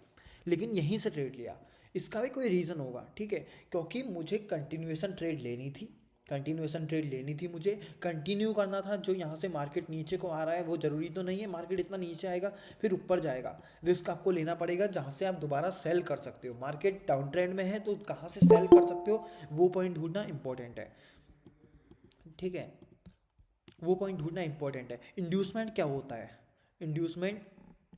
लेकिन यहीं से ट्रेड लिया। इसका भी कोई रीज़न होगा, ठीक है, क्योंकि मुझे कंटिन्यूएशन ट्रेड लेनी थी, कंटिन्यूएशन ट्रेड लेनी थी, मुझे कंटिन्यू करना था। जो यहाँ से मार्केट नीचे को आ रहा है वो ज़रूरी तो नहीं है मार्केट इतना नीचे आएगा फिर ऊपर जाएगा, रिस्क आपको लेना पड़ेगा जहाँ से आप दोबारा सेल कर सकते हो। मार्केट डाउन ट्रेंड में है तो कहाँ से सेल कर सकते हो, वो पॉइंट ढूंढना इंपॉर्टेंट है, ठीक है, वो पॉइंट ढूंढना इंपॉर्टेंट है। इंड्यूसमेंट क्या होता है, इंड्यूसमेंट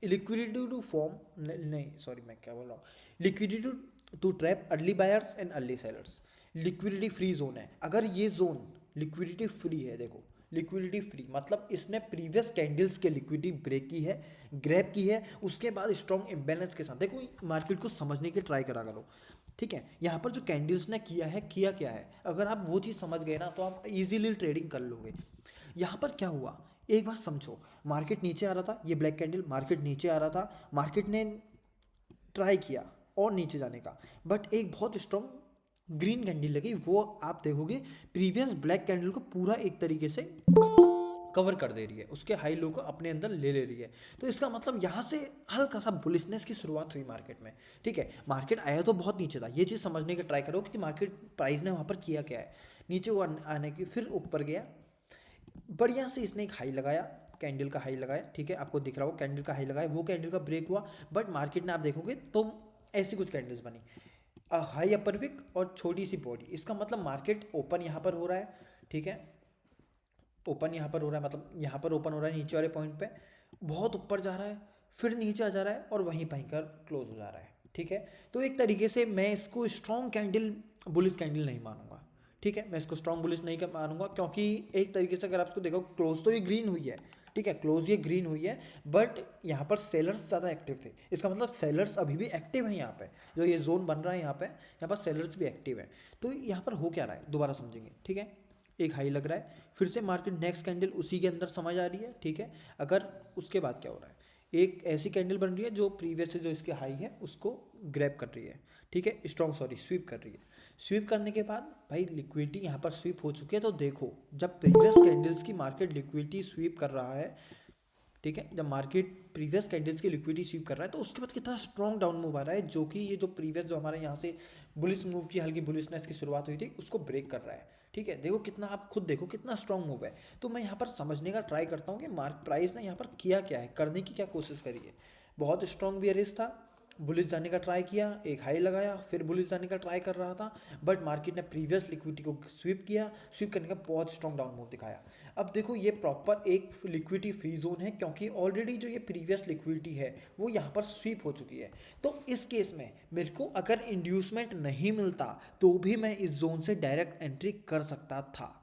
लिक्विडिटी टू फॉर्म, नहीं सॉरी मैं क्या बोल रहा हूँ, liquidity to trap early buyers and early sellers. Liquidity free zone है, अगर ये जोन लिक्विडिटी फ्री है, देखो लिक्विडिटी फ्री मतलब इसने प्रीवियस कैंडल्स के लिक्विडिटी ब्रेक की है, ग्रैब की है, उसके बाद स्ट्रॉन्ग इम्बैलेंस के साथ, देखो मार्केट को समझने की ट्राई करा करो, ठीक है। यहाँ पर जो कैंडल्स ने किया है, किया क्या है, अगर आप वो चीज़ समझ गए ना तो आप इजीली ट्रेडिंग कर लोगे। यहाँ पर क्या हुआ एक बार समझो, मार्केट नीचे आ रहा था, ये ब्लैक कैंडल मार्केट नीचे आ रहा था, मार्केट ने ट्राई किया और नीचे जाने का, बट एक बहुत स्ट्रॉन्ग ग्रीन कैंडल लगी, वो आप देखोगे प्रीवियस ब्लैक कैंडल को पूरा एक तरीके से कवर कर दे रही है, उसके हाई लो को अपने अंदर ले ले रही है। तो इसका मतलब यहाँ से हल्का सा बुलिशनेस की शुरुआत हुई मार्केट में, ठीक है। मार्केट आया तो बहुत नीचे था, ये चीज़ समझने की ट्राई करो कि मार्केट प्राइस ने वहाँ पर किया क्या है, नीचे वो आने की फिर ऊपर गया, बढ़िया से इसने एक हाई लगाया, कैंडल का हाई लगाया, ठीक है, आपको दिख रहा हो कैंडल का हाई लगाया, वो कैंडल का ब्रेक हुआ, बट मार्केट ने आप देखोगे तो ऐसी कुछ कैंडल्स बनी, हाई अपर विक और छोटी सी बॉडी। इसका मतलब मार्केट ओपन यहाँ पर हो रहा है, ठीक है, ओपन यहाँ पर हो रहा है, मतलब यहाँ पर ओपन हो रहा है नीचे वाले पॉइंट पे, बहुत ऊपर जा रहा है, फिर नीचे आ जा रहा है और वहीं कर क्लोज हो जा रहा है, ठीक है। तो एक तरीके से मैं इसको स्ट्रॉन्ग कैंडल बुलिश कैंडल नहीं मानूंगा, ठीक है, मैं इसको स्ट्रॉन्ग बुलिश नहीं मानूंगा, क्योंकि एक तरीके से अगर आप इसको देखो क्लोज तो ये ग्रीन हुई है, ठीक है, क्लोज ये ग्रीन हुई है, बट यहाँ पर सेलर्स ज़्यादा एक्टिव थे। इसका मतलब सेलर्स अभी भी एक्टिव हैं यहाँ पे, जो ये जोन बन रहा है यहाँ पर सेलर्स भी एक्टिव है। तो यहाँ पर हो क्या रहा है दोबारा समझेंगे, ठीक है। एक हाई लग रहा है, फिर से मार्केट नेक्स्ट कैंडल उसी के अंदर समझ आ रही है, ठीक है। अगर उसके बाद क्या हो रहा है, एक ऐसी कैंडल बन रही है जो प्रीवियस से जो इसके हाई है उसको ग्रैब कर रही है, ठीक है, स्विप कर रही है। स्वीप करने के बाद भाई लिक्विडिटी यहाँ पर स्वीप हो चुकी है। तो देखो जब प्रीवियस कैंडल्स की मार्केट लिक्विडिटी स्वीप कर रहा है, ठीक है, जब मार्केट प्रीवियस कैंडल्स की लिक्विडिटी स्वीप कर रहा है तो उसके बाद कितना स्ट्रॉन्ग डाउन मूव आ रहा है, जो कि ये जो प्रीवियस जो हमारे यहाँ से बुलिश मूव की हल्की बुलिशनेस की शुरुआत हुई थी उसको ब्रेक कर रहा है, ठीक है। देखो कितना, आप खुद देखो कितना स्ट्रॉन्ग मूव है। तो मैं यहाँ पर समझने का ट्राई करता हूँ कि मार्क प्राइस ने यहाँ पर किया क्या है, करने की क्या कोशिश करी है। बहुत स्ट्रॉन्ग बियरिश था, बुलिश जाने का ट्राई किया, एक हाई लगाया, फिर बुलिश जाने का ट्राई कर रहा था, बट मार्केट ने प्रीवियस लिक्विडिटी को स्वीप किया, स्वीप करने का बहुत स्ट्रॉन्ग डाउन मूव दिखाया। अब देखो ये प्रॉपर एक लिक्विडिटी फ्री जोन है, क्योंकि ऑलरेडी जो ये प्रीवियस लिक्विडिटी है वो यहाँ पर स्वीप हो चुकी है। तो इस केस में मेरे को अगर इंड्यूसमेंट नहीं मिलता तो भी मैं इस जोन से डायरेक्ट एंट्री कर सकता था।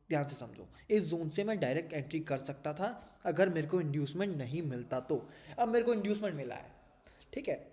ध्यान से समझो, इस जोन से मैं डायरेक्ट एंट्री कर सकता था अगर मेरे को इंड्यूसमेंट नहीं मिलता तो। अब मेरे को इंड्यूसमेंट मिला है, ठीक है,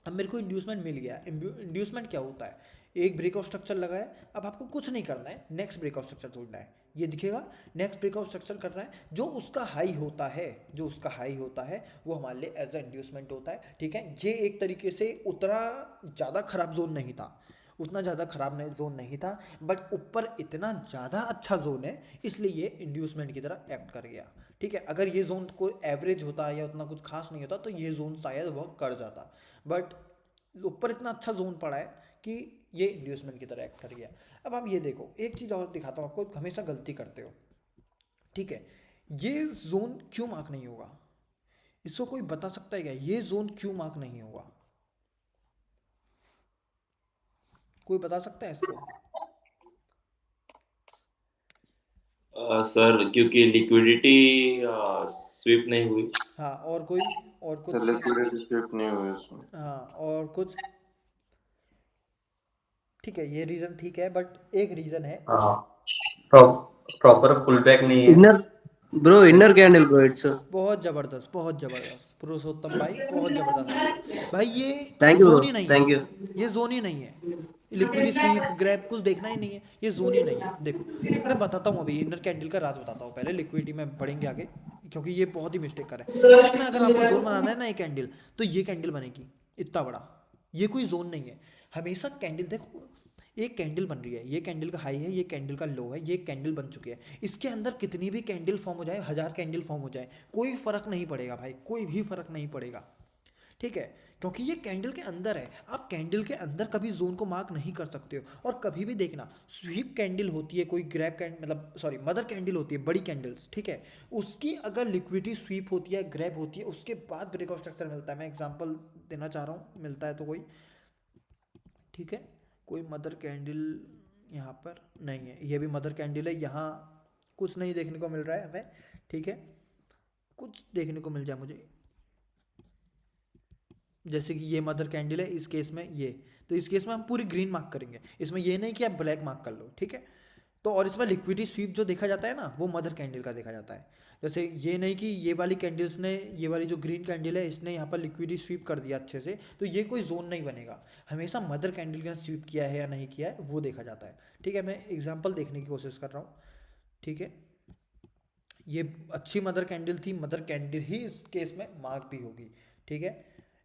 अब मेरे को इंड्यूसमेंट मिल गया। इंड्यूसमेंट क्या होता है, एक ब्रेकआउट स्ट्रक्चर लगा है, अब आपको कुछ नहीं करना है, नेक्स्ट ब्रेकआउट स्ट्रक्चर ढूंढना है। ये दिखेगा नेक्स्ट ब्रेकआउट स्ट्रक्चर कर रहा है, जो उसका हाई होता है, जो उसका हाई होता है वो हमारे लिए एज अ इंड्यूसमेंट होता है, ठीक है। ये एक तरीके से उतना ज़्यादा खराब जोन नहीं था, उतना ज़्यादा खराब जोन नहीं था, बट ऊपर इतना ज़्यादा अच्छा जोन है इसलिए ये इंड्यूसमेंट की तरह एक्ट कर गया, ठीक है। अगर ये जोन कोई एवरेज होता या उतना कुछ खास नहीं होता तो ये जोन शायद वर्क कर जाता, बट ऊपर इतना अच्छा जोन पड़ा है कि ये इंड्यूसमेंट की तरह एक्ट कर गया। अब आप ये देखो, एक चीज़ और दिखाता हूँ आपको, हमेशा गलती करते हो, ठीक है। ये जोन क्यों मार्क नहीं होगा, इसको कोई बता सकता है क्या, ये जोन क्यों मार्क नहीं होगा, कोई बता सकता है इसको? सर क्योंकि लिक्विडिटी स्वीप नहीं हुई। हाँ, और कोई, और कुछ? लिक्विडिटी स्वीप नहीं हुई उसमें। हाँ, और कुछ? ठीक है, ये रीज़न ठीक है, बट एक रीज़न है। हाँ, प्रॉपर पुल बैक नहीं है। इनर कैंडल ब्रो, इट्स बहुत ज़बरदस्त, बहुत ज़बरदस्त पुरुषोत्तम भाई, बहुत ज़बरदस्त आंसर भाई। ये थैंक यू जोन ब्रो, ही नहीं थैंक है, यू। ये जोन ही नहीं है, लिक्विडिटी स्वीप ग्रैब कुछ देखना ही नहीं है, ये जोन ही नहीं है। देखो मैं बताता हूँ, अभी इनर कैंडल का राज बताता हूँ, पहले लिक्विडिटी में बढ़ेंगे आगे, क्योंकि ये बहुत ही मिस्टेक कर है इसमें। अगर आपको जोन बनाना है ना ये कैंडल, तो ये कैंडल बनेगी इतना बड़ा, ये कोई जोन नहीं है। हमेशा कैंडल देखो, एक कैंडल बन रही है, ये कैंडल का हाई है, ये कैंडल का लो है, ये कैंडल बन चुकी है, इसके अंदर कितनी भी कैंडल फॉर्म हो जाए, 1000 कैंडल फॉर्म हो जाए, कोई फर्क नहीं पड़ेगा भाई, कोई भी फर्क नहीं पड़ेगा, ठीक है, क्योंकि ये कैंडल के अंदर है। आप कैंडल के अंदर कभी जोन को मार्क नहीं कर सकते हो। और कभी भी देखना, स्वीप कैंडल होती है, कोई ग्रैब कैंडल, मतलब सॉरी मदर कैंडल होती है, बड़ी कैंडल्स, ठीक है, उसकी अगर लिक्विडिटी स्वीप होती है, ग्रैब होती है, उसके बाद ब्रेकआउट स्ट्रक्चर मिलता है। मैं एग्जांपल देना चाह रहा हूँ, मिलता है तो कोई, ठीक है, कोई मदर कैंडल यहाँ पर नहीं है, ये भी मदर कैंडल है, यहाँ कुछ नहीं देखने को मिल रहा है हमें, ठीक है, कुछ देखने को मिल जाए मुझे, जैसे कि ये मदर कैंडल है, इस केस में ये, तो इस केस में हम पूरी ग्रीन मार्क करेंगे, इसमें ये नहीं कि आप ब्लैक मार्क कर लो, ठीक है। तो और इसमें लिक्विडिटी स्वीप जो देखा जाता है ना, वो मदर कैंडल का देखा जाता है। जैसे ये नहीं कि ये वाली कैंडल्स ने, ये वाली जो ग्रीन कैंडल है इसने यहाँ पर लिक्विडिटी स्वीप कर दिया अच्छे से, तो ये कोई जोन नहीं बनेगा। हमेशा मदर कैंडल का स्वीप किया है या नहीं किया है वो देखा जाता है, ठीक है। मैं एग्जाम्पल देखने की कोशिश कर रहा हूँ, ठीक है। ये अच्छी मदर कैंडल थी, मदर कैंडल ही इस केस में मार्क भी होगी, ठीक है।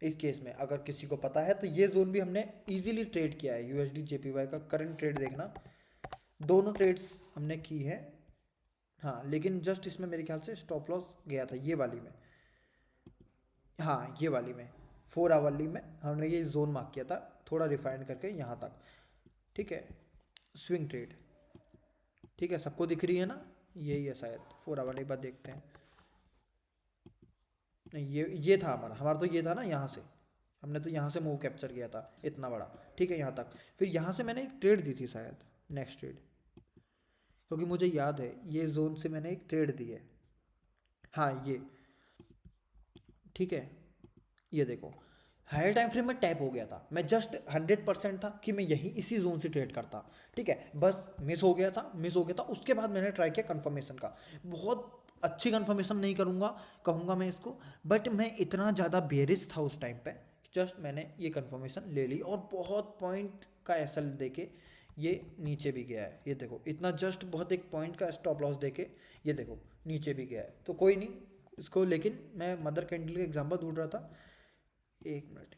इस केस में अगर किसी को पता है तो ये जोन भी हमने इजीली ट्रेड किया है। यूएसडी जेपीवाई का करंट ट्रेड देखना, दोनों ट्रेड्स हमने की है, हाँ, लेकिन जस्ट इसमें मेरे ख्याल से स्टॉप लॉस गया था ये वाली में, हाँ ये वाली में 4 आवरली में हमने ये जोन मार्क किया था, थोड़ा रिफाइन करके यहाँ तक, ठीक है। स्विंग ट्रेड, ठीक है, सबको दिख रही है ना, यही है शायद। 4 आवर एक बार देखते हैं, नहीं ये था हमारा तो ये था ना, यहाँ से हमने तो यहाँ से मूव कैप्चर किया था इतना बड़ा, ठीक है, यहाँ तक। फिर यहाँ से मैंने एक ट्रेड दी थी शायद, नेक्स्ट ट्रेड, क्योंकि मुझे याद है ये जोन से मैंने एक ट्रेड दी है, हाँ ये, ठीक है। ये देखो हायर टाइम फ्रेम में टैप हो गया था, मैं जस्ट 100% था कि मैं यही इसी जोन से ट्रेड करता, ठीक है, बस मिस हो गया था। उसके बाद मैंने ट्राई किया कंफर्मेशन का, बहुत अच्छी कंफर्मेशन नहीं कहूँगा मैं इसको, बट मैं इतना ज़्यादा बेरिश था उस टाइम पे, जस्ट मैंने ये कंफर्मेशन ले ली और बहुत पॉइंट का एसएल देके ये नीचे भी गया है। ये देखो इतना जस्ट बहुत एक पॉइंट का स्टॉप लॉस देके ये देखो नीचे भी गया है। तो कोई नहीं इसको, लेकिन मैं मदर कैंडल का एग्जांपल ढूंढ रहा था। एक मिनट,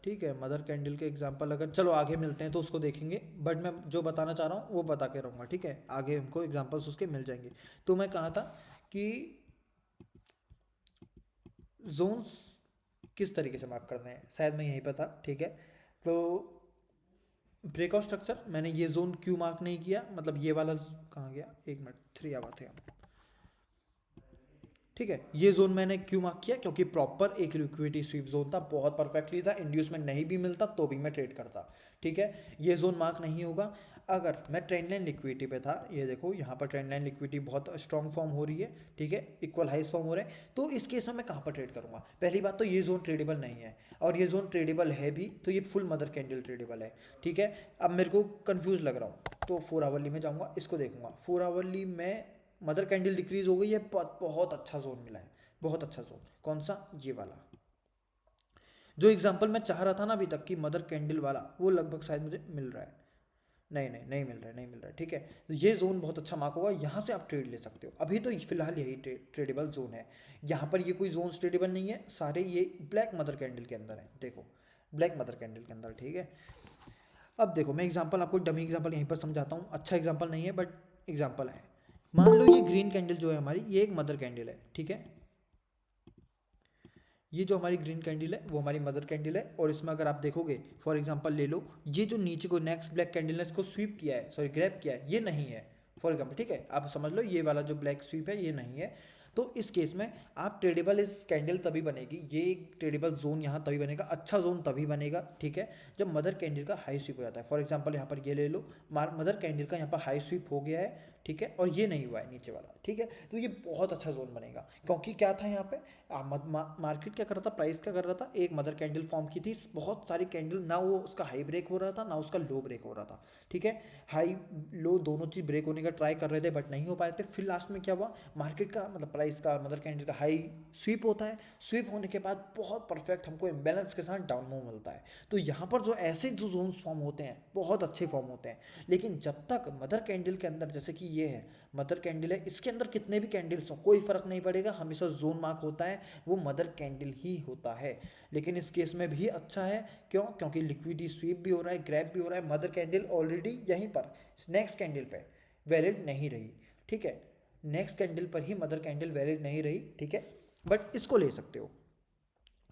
ठीक है, मदर कैंडल के एग्जांपल अगर चलो आगे मिलते हैं तो उसको देखेंगे, बट मैं जो बताना चाह रहा हूँ वो बता के रहूँगा, ठीक है, आगे हमको एग्जांपल्स उसके मिल जाएंगे। तो मैं कहा था कि जोन्स किस तरीके से मार्क करते हैं, शायद मैं यहीं पर था, ठीक है। तो ब्रेकआउट स्ट्रक्चर मैंने ये जोन क्यों मार्क नहीं किया, मतलब ये वाला कहाँ गया, एक मिनट, 3 आवर थे हम, ठीक है। ये जोन मैंने क्यों मार्क किया, क्योंकि प्रॉपर एक लिक्विडिटी स्वीप जोन था, बहुत परफेक्टली था, इंड्यूसमेंट नहीं भी मिलता तो भी मैं ट्रेड करता, ठीक है। ये जोन मार्क नहीं होगा अगर मैं ट्रेंड लाइन लिक्विडिटी पे था। ये देखो यहाँ पर ट्रेंड लाइन लिक्विडिटी बहुत स्ट्रॉन्ग फॉर्म हो रही है, ठीक है, इक्वल हाइस फॉर्म हो रहे हैं। तो इस केस में मैं कहाँ पर ट्रेड करूँगा, पहली बात तो ये जोन ट्रेडेबल नहीं है, और ये जोन ट्रेडेबल है भी तो ये फुल मदर कैंडल ट्रेडेबल है, ठीक है। अब मेरे को कन्फ्यूज लग रहा हूँ तो 4 आवरली में जाऊँगा, इसको देखूंगा। 4 आवरली में मदर कैंडल डिक्रीज हो गई है, बहुत अच्छा जोन मिला है, बहुत अच्छा जोन। कौन सा, ये वाला जो एग्जांपल मैं चाह रहा था ना अभी तक कि मदर कैंडल वाला, वो लगभग शायद मुझे मिल रहा है। नहीं मिल रहा है, ठीक है। तो ये जोन बहुत अच्छा मार्क होगा, यहाँ से आप ट्रेड ले सकते हो। अभी तो फिलहाल यही ट्रेडेबल जोन है, यहाँ पर ये कोई जोन ट्रेडेबल नहीं है, सारे ये ब्लैक मदर कैंडल के अंदर है, देखो ब्लैक मदर कैंडल के अंदर, ठीक है। अब देखो मैं एग्जांपल आपको डमी एग्जांपल यहीं पर समझाता हूँ, अच्छा एग्जांपल नहीं है बट एग्जांपल है। मान लो ये ग्रीन कैंडल जो है हमारी, ये एक मदर कैंडल है, ठीक है। ये जो हमारी ग्रीन कैंडल है वो हमारी मदर कैंडल है, और इसमें अगर आप देखोगे फॉर एग्जांपल ले लो, ये जो नीचे को नेक्स्ट ब्लैक कैंडल ने इसको स्वीप किया है, सॉरी ग्रैब किया है, ये नहीं है फॉर एग्जांपल, ठीक है। आप समझ लो ये वाला जो ब्लैक स्वीप है ये नहीं है। तो इस केस में आप ट्रेडेबल इस कैंडल तभी बनेगी, ये एक ट्रेडेबल जोन यहाँ तभी बनेगा, अच्छा जोन तभी बनेगा, ठीक है, जब मदर कैंडल का हाई स्वीप हो जाता है। फॉर एग्जांपल यहाँ पर ये ले लो, मदर कैंडल का यहाँ पर हाई स्वीप हो गया है, ठीक है, और ये नहीं हुआ है नीचे वाला, ठीक है। तो ये बहुत अच्छा जोन बनेगा, क्योंकि क्या था यहाँ पे मार्केट क्या कर रहा था, प्राइस क्या कर रहा था, एक मदर कैंडल फॉर्म की थी, बहुत सारी कैंडल, ना वो उसका हाई ब्रेक हो रहा था ना उसका लो ब्रेक हो रहा था, ठीक है। हाई लो दोनों चीज़ ब्रेक होने का ट्राई कर रहे थे बट नहीं हो पा रहे थे। फिर लास्ट में क्या हुआ, मार्केट का मतलब प्राइस का मदर कैंडल का हाई स्वीप होता है, स्वीप होने के बाद बहुत परफेक्ट हमको इम्बैलेंस के साथ डाउन मूव मिलता है। तो यहाँ पर जो ऐसे जो जोन्स फॉर्म होते हैं बहुत अच्छे फॉर्म होते हैं, लेकिन जब तक मदर कैंडल के अंदर, जैसे कि ये है मदर कैंडल है, इसके अंदर कितने भी कैंडल्स हो कोई फर्क नहीं पड़ेगा, हमेशा जोन मार्क होता है वो मदर कैंडल ही होता है। लेकिन इस केस में भी अच्छा है, क्यों, क्योंकि लिक्विडिटी स्वीप भी हो रहा है, ग्रैब भी हो रहा है, मदर कैंडल ऑलरेडी यहीं पर नेक्स्ट कैंडल पे वैलिड नहीं रही, ठीक है, नेक्स्ट कैंडल पर ही मदर कैंडल वैलिड नहीं रही, ठीक है। बट इसको ले सकते हो,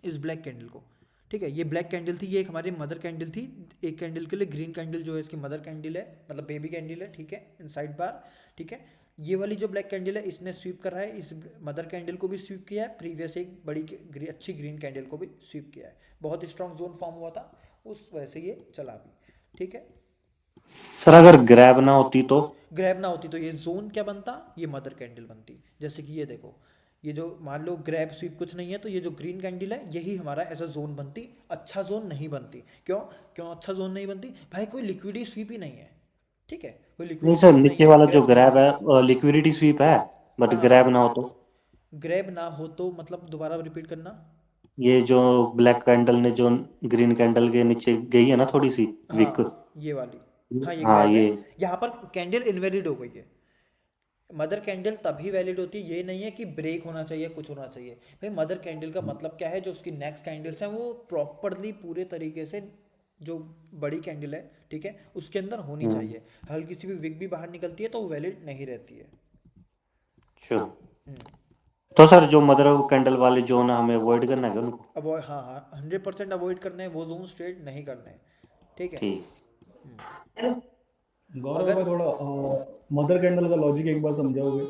इस ब्लैक कैंडल को, ठीक है। ये ब्लैक कैंडल थी, ये एक हमारी मदर कैंडल थी, एक कैंडल के लिए ग्रीन कैंडल जो है इसकी मदर कैंडल है, मतलब बेबी कैंडल है, ठीक है, इनसाइड बार, ठीक है। ये वाली जो ब्लैक कैंडल है इसने स्वीप कर रहा है, इस मदर कैंडल को भी स्वीप किया है, प्रीवियस एक बड़ी अच्छी ग्रीन कैंडल को भी स्वीप किया है, बहुत स्ट्रॉन्ग जोन फॉर्म हुआ था, उस वजह से ये चला भी, ठीक है। सर अगर ग्रैब ना होती तो? ग्रैब ना होती तो ये जोन क्या बनता, ये मदर कैंडल बनती। जैसे कि ये देखो, ये जो मान लो ग्रैब स्वीप कुछ नहीं है तो ये जो ग्रीन कैंडल है यही हमारा ऐसा जोन बनती, अच्छा जोन नहीं बनती। क्यों, क्यों अच्छा जोन नहीं बनती भाई, कोई लिक्विडिटी स्वीप ही नहीं है, ठीक है, कोई नहीं लिक्विडिटी सर, स्वीप नहीं नीचे है, वाला जो ग्रैब नहीं ग्रैब है। है लिक्विडिटी स्वीप है, बट हाँ, ग्रैब ना हो तो? ग्रैब ना हो तो मतलब दोबारा रिपीट करना। ये जो ब्लैक कैंडल ने जो ग्रीन कैंडल के नीचे गई है ना थोड़ी सी विक, हाँ ये वाली, हाँ ये हाँ ग्रैब है, ये। यहाँ पर कैंडल इनवैलिड हो गई है। मदर कैंडल तभी वैलिड होती है, ये नहीं है कि ब्रेक होना चाहिए कुछ होना चाहिए भाई। मदर कैंडल का मतलब क्या है, जो उसकी नेक्स्ट कैंडल्स हैं वो प्रॉपरली पूरे तरीके से जो बड़ी कैंडल है, ठीक है, उसके अंदर होनी हम्म, चाहिए। हल्की सी भी विक भी बाहर निकलती है तो वो वैलिड नहीं रहती है। अच्छा। हम्म। तो सर जो मदर कैंडल वाले जोन है हमें अवॉइड करना है क्या उनको? अवॉइड, हाँ हाँ 100% अवॉइड करने हैं, वो जोन स्ट्रेट नहीं करने हैं, ठीक है। ठीक। गौरव अगर भाई थोड़ा मदर कैंडल का लॉजिक एक बार समझाओगे?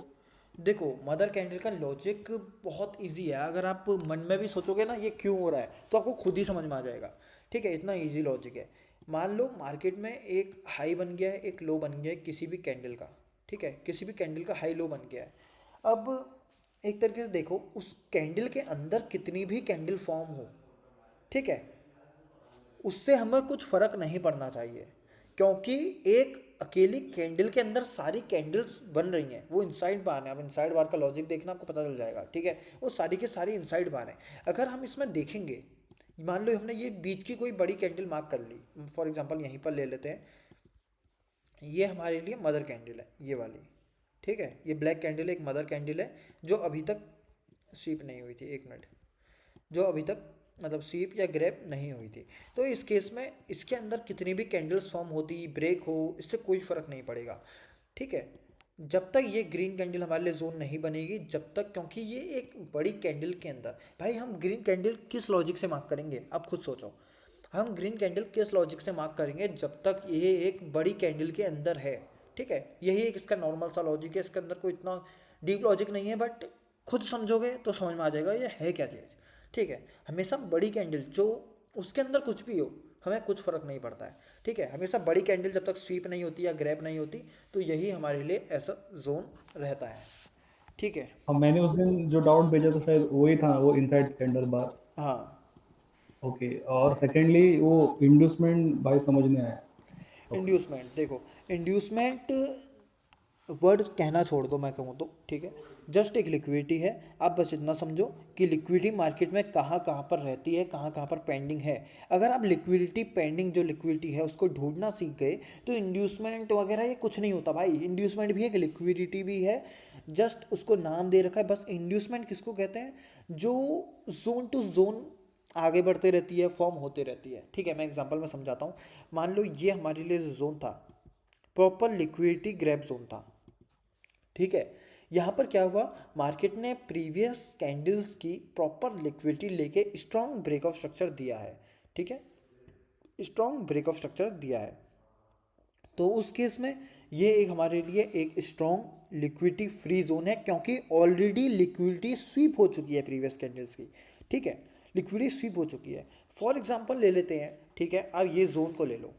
देखो मदर कैंडल का लॉजिक बहुत इजी है, अगर आप मन में भी सोचोगे ना ये क्यों हो रहा है तो आपको खुद ही समझ में आ जाएगा, ठीक है, इतना इजी लॉजिक है। मान लो मार्केट में एक हाई बन गया है, एक लो बन गया है किसी भी कैंडल का, ठीक है, किसी भी कैंडल का हाई लो बन गया है। अब एक तरीके से देखो उस कैंडल के अंदर कितनी भी कैंडल फॉर्म हो, ठीक है, उससे हमें कुछ फ़र्क नहीं पड़ना चाहिए, क्योंकि एक अकेली कैंडल के अंदर सारी कैंडल्स बन रही हैं, वो इनसाइड बार है। अब इनसाइड बार का लॉजिक देखना, आपको पता चल जाएगा, ठीक है। वो सारी के सारी इनसाइड बार हैं। अगर हम इसमें देखेंगे, मान लो हमने ये बीच की कोई बड़ी कैंडल मार्क कर ली, फॉर एग्जांपल यहीं पर ले लेते हैं, ये हमारे लिए मदर कैंडल है, ये वाली, ठीक है। ये ब्लैक कैंडल एक मदर कैंडल है जो अभी तक स्वीप नहीं हुई थी, एक मिनट, जो अभी तक मतलब स्वीप या ग्रैब नहीं हुई थी। तो इस केस में इसके अंदर कितनी भी कैंडल्स फॉर्म होती, ब्रेक हो, इससे कोई फ़र्क नहीं पड़ेगा, ठीक है, जब तक ये ग्रीन कैंडल हमारे लिए जोन नहीं बनेगी, जब तक, क्योंकि ये एक बड़ी कैंडल के अंदर, भाई हम ग्रीन कैंडल किस लॉजिक से मार्क करेंगे, आप खुद सोचो, हम ग्रीन कैंडल किस लॉजिक से मार्क करेंगे, जब तक ये एक बड़ी कैंडल के अंदर है, ठीक है। यही एक इसका नॉर्मल सा लॉजिक है, इसके अंदर कोई इतना डीप लॉजिक नहीं है, बट खुद समझोगे तो समझ में आ जाएगा ये है क्या चीज़, ठीक है। हमेशा बड़ी कैंडल जो उसके अंदर कुछ भी हो, हमें कुछ फ़र्क नहीं पड़ता है, ठीक है। हमेशा बड़ी कैंडल जब तक स्वीप नहीं होती या ग्रैब नहीं होती, तो यही हमारे लिए ऐसा जोन रहता है, ठीक है। अब मैंने उस दिन जो डाउट भेजा था शायद वही था, वो इनसाइड कैंडल बार। हाँ, ओके, और सेकेंडली वो इंड्यूसमेंट भाई समझ में आया। ओके। इंड्यूसमेंट, देखो इंड्यूसमेंट वर्ड कहना छोड़ दो, मैं कहूँ तो, ठीक है, जस्ट एक लिक्विडिटी है। आप बस इतना समझो कि लिक्विडिटी मार्केट में कहाँ कहाँ पर रहती है, कहाँ कहाँ पर पेंडिंग है। अगर आप लिक्विडिटी पेंडिंग जो लिक्विडिटी है उसको ढूंढना सीख गए, तो इंड्यूसमेंट वगैरह ये कुछ नहीं होता भाई। इंड्यूसमेंट भी एक लिक्विडिटी भी है, जस्ट उसको नाम दे रखा है बस। इंड्यूसमेंट किसको कहते हैं, जो जोन टू जोन आगे बढ़ते रहती है, फॉर्म होते रहती है, ठीक है। मैं एग्जांपल में समझाता हूँ। मान लो ये हमारे लिए जोन था, प्रॉपर लिक्विडिटी ग्रैब जोन था, ठीक है। यहाँ पर क्या हुआ, मार्केट ने प्रीवियस कैंडल्स की प्रॉपर लिक्विडिटी लेके स्ट्रॉन्ग ब्रेक ऑफ स्ट्रक्चर दिया है, ठीक है, स्ट्रॉन्ग ब्रेक ऑफ स्ट्रक्चर दिया है। तो उस केस में ये एक हमारे लिए एक स्ट्रॉन्ग लिक्विडिटी फ्री जोन है, क्योंकि ऑलरेडी लिक्विडिटी स्वीप हो चुकी है प्रीवियस कैंडल्स की, ठीक है, लिक्विडिटी स्वीप हो चुकी है। फॉर एग्जांपल ले लेते हैं, ठीक है, अब ये जोन को ले लो,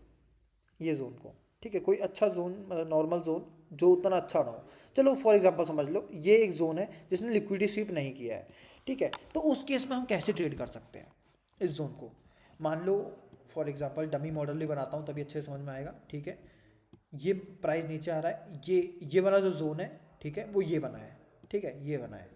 ये जोन को, ठीक है, कोई अच्छा जोन, मतलब नॉर्मल जोन जो उतना अच्छा ना हो, चलो फॉर एग्जांपल समझ लो ये एक जोन है जिसने लिक्विडिटी स्वीप नहीं किया है, ठीक है। तो उस केस में हम कैसे ट्रेड कर सकते हैं इस जोन को। मान लो फॉर एग्जांपल डमी मॉडल भी बनाता हूँ तभी अच्छे से समझ में आएगा, ठीक है। ये प्राइस नीचे आ रहा है, ये वाला जो जोन है, ठीक है, वो ये बना है, ठीक है, ये बना है।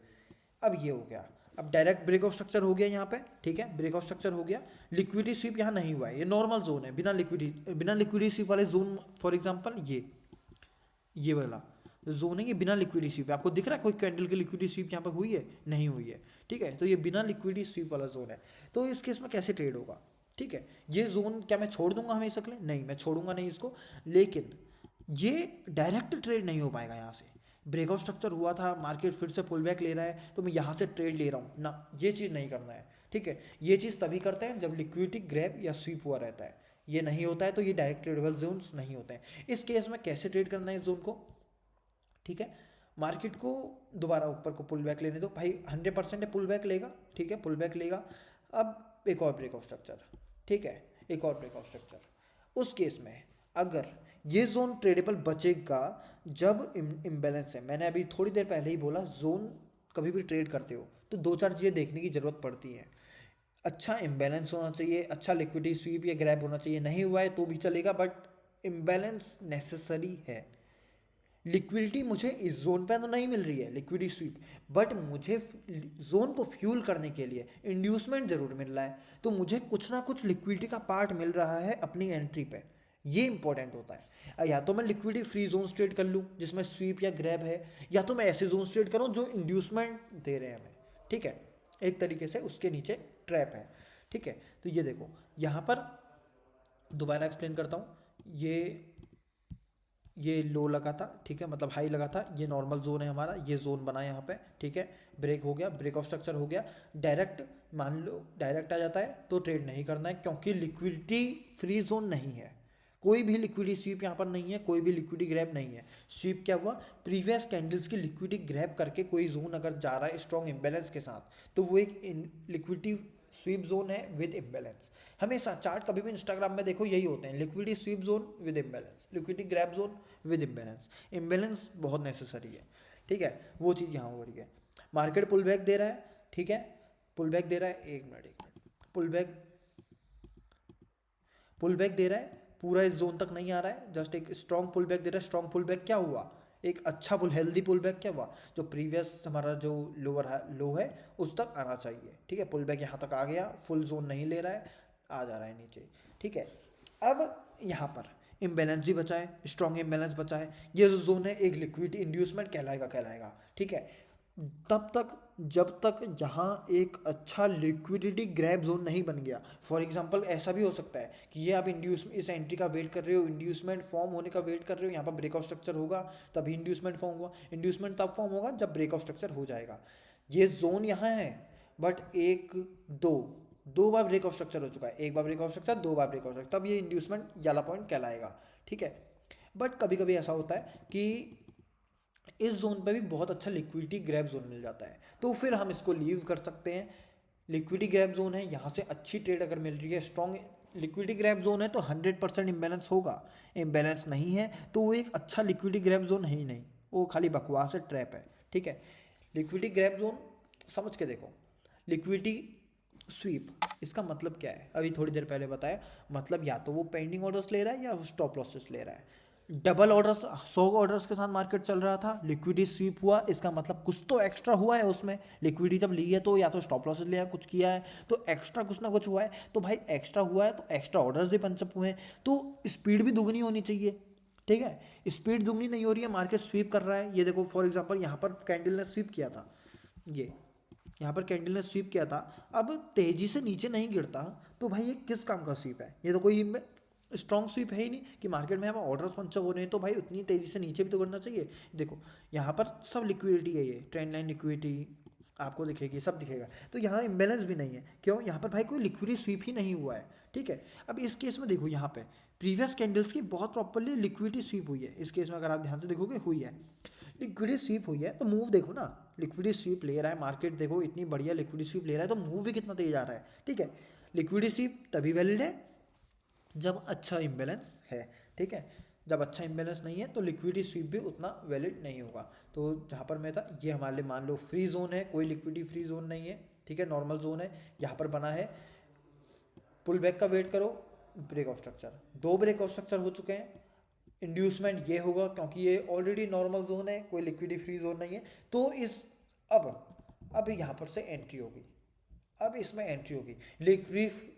अब ये हो गया, अब डायरेक्ट ब्रेक ऑफ स्ट्रक्चर हो गया यहाँ पे, ठीक है, ब्रेक ऑफ स्ट्रक्चर हो गया। लिक्विडिटी स्वीप यहाँ नहीं हुआ है, ये नॉर्मल जोन है, बिना लिक्विडिटी स्वीप वाले जोन। फॉर एग्जांपल ये वाला जोन है, ये बिना लिक्विडिटी स्वीप, आपको दिख रहा है कोई कैंडल की लिक्विडिटी स्वीप यहाँ पे हुई है, नहीं हुई है, ठीक है। तो ये बिना लिक्विडिटी स्वीप वाला जोन है। तो इस केस में कैसे ट्रेड होगा, ठीक है। ये जोन क्या मैं छोड़ दूंगा हमेशा के लिए, नहीं मैं छोड़ूंगा नहीं इसको, लेकिन ये डायरेक्ट ट्रेड नहीं हो पाएगा। यहाँ से ब्रेक ऑफ स्ट्रक्चर हुआ था, मार्केट फिर से पुल बैक ले रहा है, तो मैं यहाँ से ट्रेड ले रहा हूँ ना, ये चीज़ नहीं करना है, ठीक है। ये चीज़ तभी करते हैं जब लिक्विडिटी ग्रैब या स्वीप हुआ रहता है, ये नहीं होता है तो ये डायरेक्ट ट्रेडेबल जोन्स नहीं होते हैं। इस केस में कैसे ट्रेड करना है इस जोन को, ठीक है। मार्केट को दोबारा ऊपर को पुल बैक लेने दो भाई, 100% है पुल बैक लेगा, ठीक है, पुल बैक लेगा। अब एक और ब्रेक ऑफ स्ट्रक्चर, ठीक है, एक और ब्रेक ऑफ स्ट्रक्चर। उस केस में अगर ये जोन ट्रेडेबल बचेगा जब इम्बैलेंस है। मैंने अभी थोड़ी देर पहले ही बोला, जोन कभी भी ट्रेड करते हो तो दो चार चीज़ें देखने की ज़रूरत पड़ती है। अच्छा इम्बैलेंस होना चाहिए, अच्छा लिक्विडिटी स्वीप या ग्रैब होना चाहिए, नहीं हुआ है तो भी चलेगा, बट इम्बैलेंस नेसेसरी है। लिक्विडिटी मुझे इस जोन पे तो नहीं मिल रही है लिक्विडिटी स्वीप, बट मुझे जोन को फ्यूल करने के लिए इंड्यूसमेंट जरूर मिल रहा है, तो मुझे कुछ ना कुछ लिक्विडिटी का पार्ट मिल रहा है अपनी एंट्री पे, ये इंपॉर्टेंट होता है। या तो मैं लिक्विडिटी फ्री जोन ट्रेड कर लूँ जिसमें स्वीप या ग्रैब है, या तो मैं ऐसे जोन ट्रेड करूँ जो इंड्यूसमेंट दे रहे हैं हमें, ठीक है, एक तरीके से उसके नीचे ट्रैप है, ठीक है। तो ये देखो यहाँ पर दोबारा एक्सप्लेन करता हूँ, ये लो लगा था, ठीक है, मतलब हाई लगा था, ये नॉर्मल जोन है हमारा, ये जोन बना यहाँ पे, ठीक है, ब्रेक हो गया, ब्रेक ऑफ स्ट्रक्चर हो गया, डायरेक्ट मान लो डायरेक्ट आ जाता है तो ट्रेड नहीं करना है, क्योंकि लिक्विडिटी फ्री जोन नहीं है, कोई भी लिक्विडिटी स्वीप यहाँ पर नहीं है, कोई भी लिक्विडिटी ग्रैब नहीं है। स्वीप क्या हुआ, प्रीवियस कैंडल्स की लिक्विडिटी ग्रैब करके कोई जोन अगर जा रहा है स्ट्रॉन्ग इम्बैलेंस के साथ, तो वो एक लिक्विडिटी स्वीप जोन है विद इम्बैलेंस। हमेशा चार्ट कभी भी इंस्टाग्राम में देखो यही होते हैं, liquidity SVEEP zone with imbalance, liquidity grab zone with imbalance. Imbalance बहुत नेसेसरी है, ठीक है, वो चीज़ यहाँ हो रही है। मार्केट पुल बैक दे रहा है, ठीक है, पुल बैक दे रहा है, एक मिनट, पुल बैक दे रहा है, पूरा इस जोन तक नहीं आ रहा है, जस्ट एक स्ट्रॉन्ग पुल बैक दे रहा है। स्ट्रॉन्ग पुल बैक क्या हुआ, एक अच्छा पुल, हेल्दी पुल बैक क्या हुआ, जो प्रीवियस हमारा जो लोअर लो है उस तक आना चाहिए, ठीक है। पुल बैक यहाँ तक आ गया, फुल जोन नहीं ले रहा है, आ जा रहा है नीचे, ठीक है। अब यहाँ पर इम्बैलेंस भी बचा है, स्ट्रॉन्ग इम्बैलेंस बचा है। ये जो जोन है एक लिक्विडिटी इंड्यूसमेंट कहलाएगा, ठीक है। तब तक जब तक यहाँ एक अच्छा लिक्विडिटी ग्रैब जोन नहीं बन गया। फॉर एग्जांपल ऐसा भी हो सकता है कि ये आप इस एंट्री का वेट कर रहे हो, इंड्यूसमेंट फॉर्म होने का वेट कर रहे हो, यहाँ पर ब्रेकआउट स्ट्रक्चर होगा तभी इंड्यूसमेंट फॉर्म होगा। इंड्यूसमेंट तब फॉर्म होगा जब ब्रेकआउट स्ट्रक्चर हो जाएगा। ये जोन यहाँ है, बट एक दो बार ब्रेकआउट स्ट्रक्चर हो चुका है, एक बार ब्रेकआउट स्ट्रक्चर, दो बार ब्रेकआउट स्ट्रक्चर, तब ये इंड्यूसमेंट वाला पॉइंट कहलाएगा, ठीक है। बट कभी कभी ऐसा होता है कि इस जोन पे भी बहुत अच्छा लिक्विडिटी ग्रैब जोन मिल जाता है, तो फिर हम इसको लीव कर सकते हैं। लिक्विडिटी ग्रैब जोन है, यहाँ से अच्छी ट्रेड अगर मिल रही है, स्ट्रॉन्ग लिक्विडिटी ग्रैब जोन है तो 100% इम्बैलेंस होगा। इम्बैलेंस नहीं है तो वो एक अच्छा लिक्विडिटी ग्रैब जोन है ही नहीं, वो खाली बकवास है, ट्रैप है, ठीक है। लिक्विडिटी ग्रैब जोन समझ के देखो। लिक्विडिटी स्वीप इसका मतलब क्या है, अभी थोड़ी देर पहले बताया। मतलब या तो वो पेंडिंग ऑर्डर्स ले रहा है या स्टॉप लॉसेस ले रहा है। डबल ऑर्डर्स, 100 ऑर्डर्स के साथ मार्केट चल रहा था, लिक्विडिटी स्वीप हुआ, इसका मतलब कुछ तो एक्स्ट्रा हुआ है उसमें। लिक्विडिटी जब ली है तो या तो स्टॉप लॉसेस लिया, कुछ किया है तो एक्स्ट्रा कुछ ना कुछ हुआ है। तो भाई एक्स्ट्रा हुआ है तो एक्स्ट्रा ऑर्डर्स भी पंचअप हुए हैं, तो स्पीड भी दुगनी होनी चाहिए, ठीक है। स्पीड दुगनी नहीं हो रही है, मार्केट स्वीप कर रहा है। ये देखो फॉर एग्जाम्पल यहाँ पर कैंडल ने स्वीप किया था, ये यहाँ पर कैंडल ने स्वीप किया था, अब तेजी से नीचे नहीं गिरता तो भाई ये किस काम का स्वीप है, ये तो कोई स्ट्रॉन्ग स्वीप है ही नहीं कि मार्केट में हमें ऑर्डर्स पंचअप हो रहे हैं तो भाई उतनी तेजी से नीचे भी तो गिरना चाहिए। देखो यहाँ पर सब लिक्विडिटी है, ये ट्रेंड लाइन लिक्विडिटी आपको दिखेगी, सब दिखेगा। तो यहाँ इम्बैलेंस भी नहीं है, क्यों, यहाँ पर भाई कोई लिक्विडिटी स्वीप ही नहीं हुआ है, ठीक है। अब इस केस में देखो, यहाँ पे प्रीवियस कैंडल्स की बहुत प्रॉपरली लिक्विडिटी स्वीप हुई है। इस केस में अगर आप ध्यान से देखोगे हुई है, लिक्विडिटी स्वीप हुई है तो मूव देखो ना, लिक्विडिटी स्वीप ले रहा है मार्केट, देखो इतनी बढ़िया लिक्विडिटी स्वीप ले रहा है तो मूव भी कितना तेज आ रहा है, ठीक है। लिक्विडिटी स्वीप तभी वैलिड है जब अच्छा इम्बैलेंस है, ठीक है। जब अच्छा इम्बैलेंस नहीं है तो लिक्विडिटी स्वीप भी उतना वैलिड नहीं होगा। तो जहाँ पर मैं था, ये हमारे लिए मान लो फ्री जोन है, कोई लिक्विडिटी फ्री जोन नहीं है, ठीक है, नॉर्मल जोन है। यहाँ पर बना है, पुल बैक का वेट करो, ब्रेकआउट स्ट्रक्चर, 2 ब्रेकआउट स्ट्रक्चर हो चुके हैं। इंड्यूसमेंट ये होगा क्योंकि ये ऑलरेडी नॉर्मल जोन है, कोई लिक्विडिटी फ्री जोन नहीं है। तो इस अब यहाँ पर से एंट्री होगी, अब इसमें एंट्री होगी। लिक्विडिटी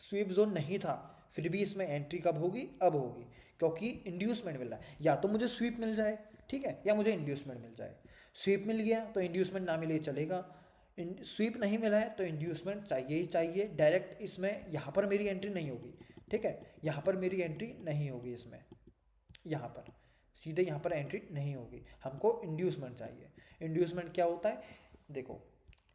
स्वीप जोन नहीं था, फिर भी इसमें एंट्री कब होगी, अब होगी, क्योंकि इंड्यूसमेंट मिल रहा है। या तो मुझे स्वीप मिल जाए, ठीक है, या मुझे इंड्यूसमेंट मिल जाए। स्वीप मिल गया तो इंड्यूसमेंट ना मिले चलेगा, स्वीप नहीं मिला है तो इंड्यूसमेंट चाहिए ही चाहिए। डायरेक्ट इसमें यहाँ पर मेरी एंट्री नहीं होगी, ठीक है, यहाँ पर मेरी एंट्री नहीं होगी, इसमें यहाँ पर सीधे यहाँ पर एंट्री नहीं होगी, हमको इंड्यूसमेंट चाहिए। इंड्यूसमेंट क्या होता है, देखो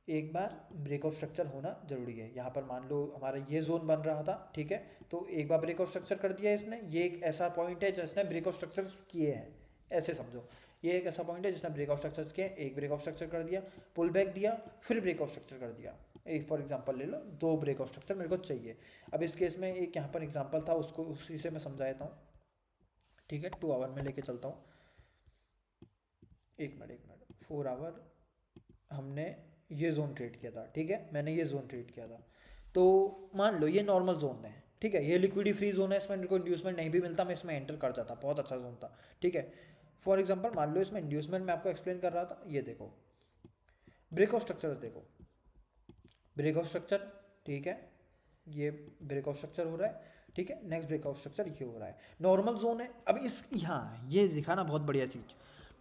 एक बार ब्रेकआउट स्ट्रक्चर होना जरूरी है। यहाँ पर मान लो हमारा ये जोन बन रहा था, ठीक है, तो एक बार ब्रेकआउट स्ट्रक्चर कर दिया इसने, ये एक ऐसा पॉइंट है जिसने ब्रेकआउट स्ट्रक्चर किए हैं, ऐसे समझो, ये एक ऐसा पॉइंट है जिसने ब्रेकआउट स्ट्रक्चर किए हैं। एक ब्रेकआउट स्ट्रक्चर कर दिया, पुल बैक दिया, फिर ब्रेकआउट स्ट्रक्चर कर दिया। एक फॉर एग्जांपल ले लो, 2 ब्रेकआउट स्ट्रक्चर मेरे को चाहिए। अब इस केस में एक यहाँ पर एग्जांपल था, उसको उसी से मैं समझा देता हूँ, ठीक है। 2 आवर में लेके चलता हूँ, एक मिनट 4 आवर हमने ये जोन ट्रेड किया था, ठीक है, मैंने ये जोन ट्रेड किया था। तो मान लो ये नॉर्मल जोन है, ठीक है, ये लिक्विडिटी फ्री जोन है, इसमें मेरे को इंड्यूसमेंट नहीं भी मिलता, मैं इसमें एंटर कर जाता, बहुत अच्छा जोन था, ठीक है। फॉर एग्जांपल मान लो इसमें इंड्यूसमेंट मैं आपको एक्सप्लेन कर रहा था, ये देखो ब्रेकआउट स्ट्रक्चर, देखो ब्रेकआउट स्ट्रक्चर, ठीक है, ये ब्रेकआउट स्ट्रक्चर हो रहा है, ठीक है, नेक्स्ट ब्रेकआउट स्ट्रक्चर ये हो रहा है, नॉर्मल जोन है। अब इस यहाँ ये दिखाना बहुत बढ़िया चीज़,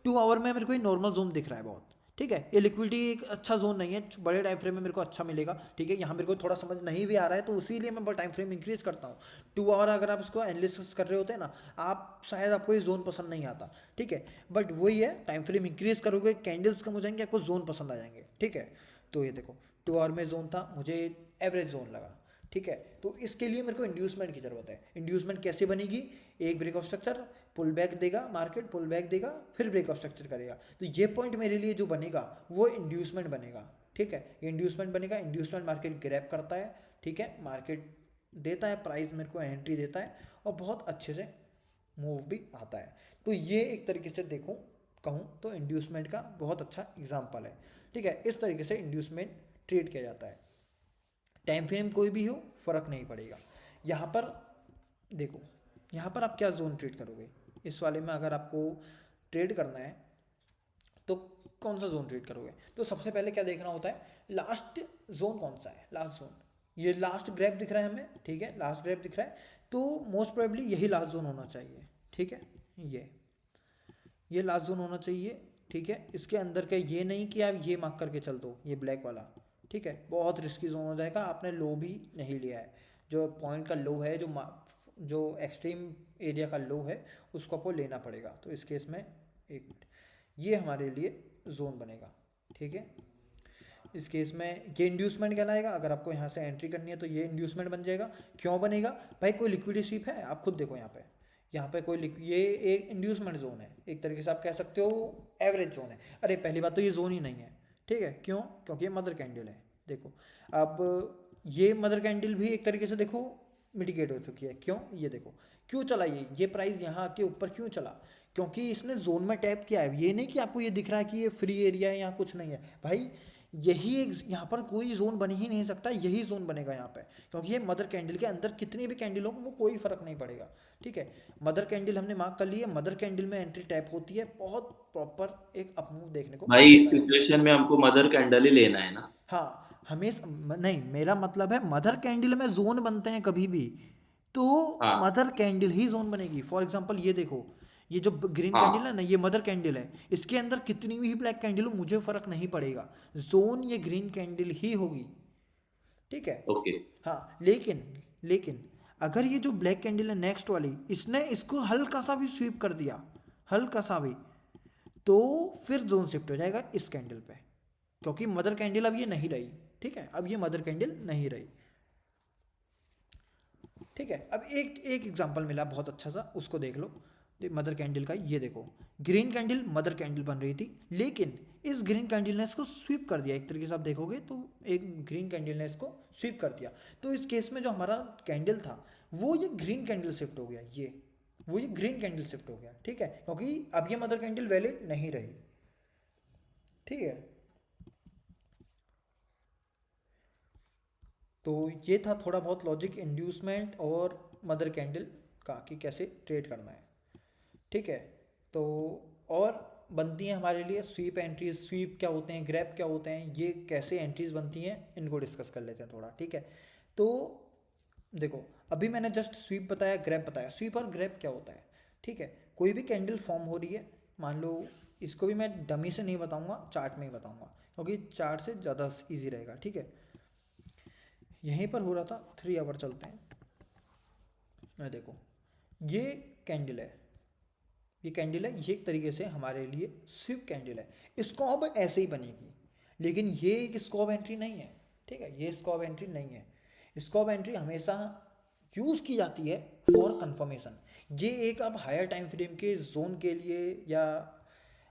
2 आवर में मेरे को ये नॉर्मल जोन दिख रहा है बहुत, ठीक है। ये लिक्विडिटी एक अच्छा जोन नहीं है, बड़े टाइम फ्रेम में मेरे को अच्छा मिलेगा, ठीक है। यहाँ मेरे को थोड़ा समझ नहीं भी आ रहा है तो इसीलिए मैं टाइम फ्रेम इंक्रीज करता हूँ। 2 आवर अगर आप इसको एनालिसिस कर रहे होते हैं ना, आप शायद आपको ये जोन पसंद नहीं आता, ठीक है, बट वही है, टाइम फ्रेम इंक्रीज करोगे, कैंडल्स कम हो जाएंगे, आपको जोन पसंद आ जाएंगे, ठीक है। तो ये देखो 2 आवर में जोन था, मुझे एवरेज जोन लगा, ठीक है। तो इसके लिए मेरे को इंड्यूसमेंट की जरूरत है। इंड्यूसमेंट कैसे बनेगी, एक ब्रेकआउट स्ट्रक्चर, पुल बैक देगा मार्केट, पुल बैक देगा, फिर ब्रेकआउट स्ट्रक्चर करेगा, तो ये पॉइंट मेरे लिए जो बनेगा वो इंड्यूसमेंट बनेगा, ठीक है। ये इंड्यूसमेंट बनेगा, इंड्यूसमेंट मार्केट ग्रैब करता है, ठीक है, मार्केट देता है प्राइस, मेरे को एंट्री देता है और बहुत अच्छे से मूव भी आता है। तो ये एक तरीके से देखूँ कहूँ तो इंड्यूसमेंट का बहुत अच्छा एग्जाम्पल है, ठीक है। इस तरीके से इंड्यूसमेंट ट्रेड किया जाता है। टाइम फ्रेम कोई भी हो, फर्क नहीं पड़ेगा। यहाँ पर देखो यहाँ पर आप क्या जोन ट्रेड करोगे इस वाले में? अगर आपको ट्रेड करना है तो कौन सा जोन ट्रेड करोगे? तो सबसे पहले क्या देखना होता है, लास्ट जोन कौन सा है, लास्ट जोन। ये लास्ट ग्रैप दिख रहा है हमें, ठीक है, लास्ट ग्रैप दिख रहा है, तो मोस्ट प्रोबेबली यही लास्ट जोन होना चाहिए, ठीक है, ये लास्ट जोन होना चाहिए, ठीक है। इसके अंदर का ये नहीं कि आप ये मार्क करके चल दो, ये ब्लैक वाला, ठीक है, बहुत रिस्की जोन हो जाएगा। आपने लो भी नहीं लिया है, जो पॉइंट का लो है, जो एक्सट्रीम एरिया का लो है, उसको आपको लेना पड़ेगा। तो इस केस में एक ये हमारे लिए जोन बनेगा, ठीक है। इस केस में ये इंड्यूसमेंट कहलाएगा। अगर आपको यहाँ से एंट्री करनी है तो ये इंड्यूसमेंट बन जाएगा। क्यों बनेगा भाई? कोई लिक्विडिटी स्वीप है, आप खुद देखो यहाँ पे कोई ये एक इंड्यूसमेंट जोन है, एक तरीके से आप कह सकते हो एवरेज जोन है। अरे पहली बात तो ये जोन ही नहीं है, ठीक है, क्यों? क्योंकि ये मदर कैंडल है। देखो अब ये मदर कैंडल भी एक तरीके से देखो मिटिगेट हो चुकी है। क्यों? ये देखो क्यों चला ये प्राइस यहाँ के ऊपर क्यों चला? क्योंकि इसने जोन में टैप किया है। ये नहीं कि आपको ये दिख रहा है कि ये फ्री एरिया है, यहाँ कुछ नहीं है भाई, यही एक, यहाँ पर कोई जोन बन ही नहीं सकता, यही जोन बनेगा यहाँ पे, क्योंकि ये मदर कैंडल के अंदर कितनी भी कैंडल हो वो कोई फर्क नहीं पड़ेगा, ठीक है। मदर कैंडल हमने मार्क कर ली है, मदर कैंडल में एंट्री टैप होती है, बहुत प्रॉपर एक अपमूव देखने को भाई इस मिलता है। सिचुएशन में हमको मदर कैंडल ही लेना है ना? हाँ हमेशा नहीं, मेरा मतलब है मदर कैंडल में जोन बनते हैं कभी भी, तो हाँ मदर कैंडल ही जोन बनेगी। फॉर एग्जांपल ये देखो, ये जो ग्रीन कैंडल हाँ है ना, ये मदर कैंडल है, इसके अंदर कितनी भी ब्लैक कैंडल हो मुझे फर्क नहीं पड़ेगा, जोन ये ग्रीन कैंडल ही होगी, ठीक है। ओके। हाँ लेकिन अगर ये जो ब्लैक कैंडल है नेक्स्ट वाली, इसने इसको हल्का सा भी स्वीप कर दिया, हल्का सा भी, तो फिर जोन शिफ्ट हो जाएगा इस कैंडल पे, क्योंकि मदर कैंडल अब ये नहीं रही, ठीक है, अब ये मदर कैंडल नहीं रही, ठीक है। अब एक एग्जांपल मिला बहुत अच्छा सा, उसको देख लो मदर कैंडल का। ये देखो ग्रीन कैंडल मदर कैंडल बन रही थी, लेकिन इस ग्रीन कैंडल ने इसको स्वीप कर दिया। एक तरीके से आप देखोगे तो एक ग्रीन कैंडल ने इसको स्वीप कर दिया, तो इस केस में जो हमारा कैंडल था वो ये ग्रीन कैंडल शिफ्ट हो गया, ये ग्रीन कैंडल शिफ्ट हो गया, ठीक है, क्योंकि अब ये मदर कैंडल वैलिड नहीं रही, ठीक है। तो ये था थोड़ा बहुत लॉजिक इंड्यूसमेंट और मदर कैंडल का कि कैसे ट्रेड करना है, ठीक है। तो और बनती हैं हमारे लिए स्वीप एंट्रीज, स्वीप क्या होते हैं, ग्रैप क्या होते हैं, ये कैसे एंट्रीज बनती हैं, इनको डिस्कस कर लेते हैं थोड़ा, ठीक है। तो देखो अभी मैंने जस्ट स्वीप बताया, ग्रैप बताया। स्वीप और ग्रैप क्या होता है, ठीक है, कोई भी कैंडल फॉर्म हो रही है, मान लो, इसको भी मैं डमी से नहीं बताऊंगा, चार्ट में ही बताऊंगा, क्योंकि चार्ट से ज़्यादा ईजी रहेगा, ठीक है। यहीं पर हो रहा था, 3 आवर चलते हैं। मैं देखो ये कैंडल है, ये कैंडल है, ये एक तरीके से हमारे लिए स्विप कैंडल है। स्कॉब ऐसे ही बनेगी, लेकिन ये एक स्कॉब एंट्री नहीं है, ठीक है, ये स्कॉब एंट्री नहीं है। स्कॉब एंट्री हमेशा यूज़ की जाती है फॉर कंफर्मेशन। ये एक अब हायर टाइम फ्रेम के जोन के लिए या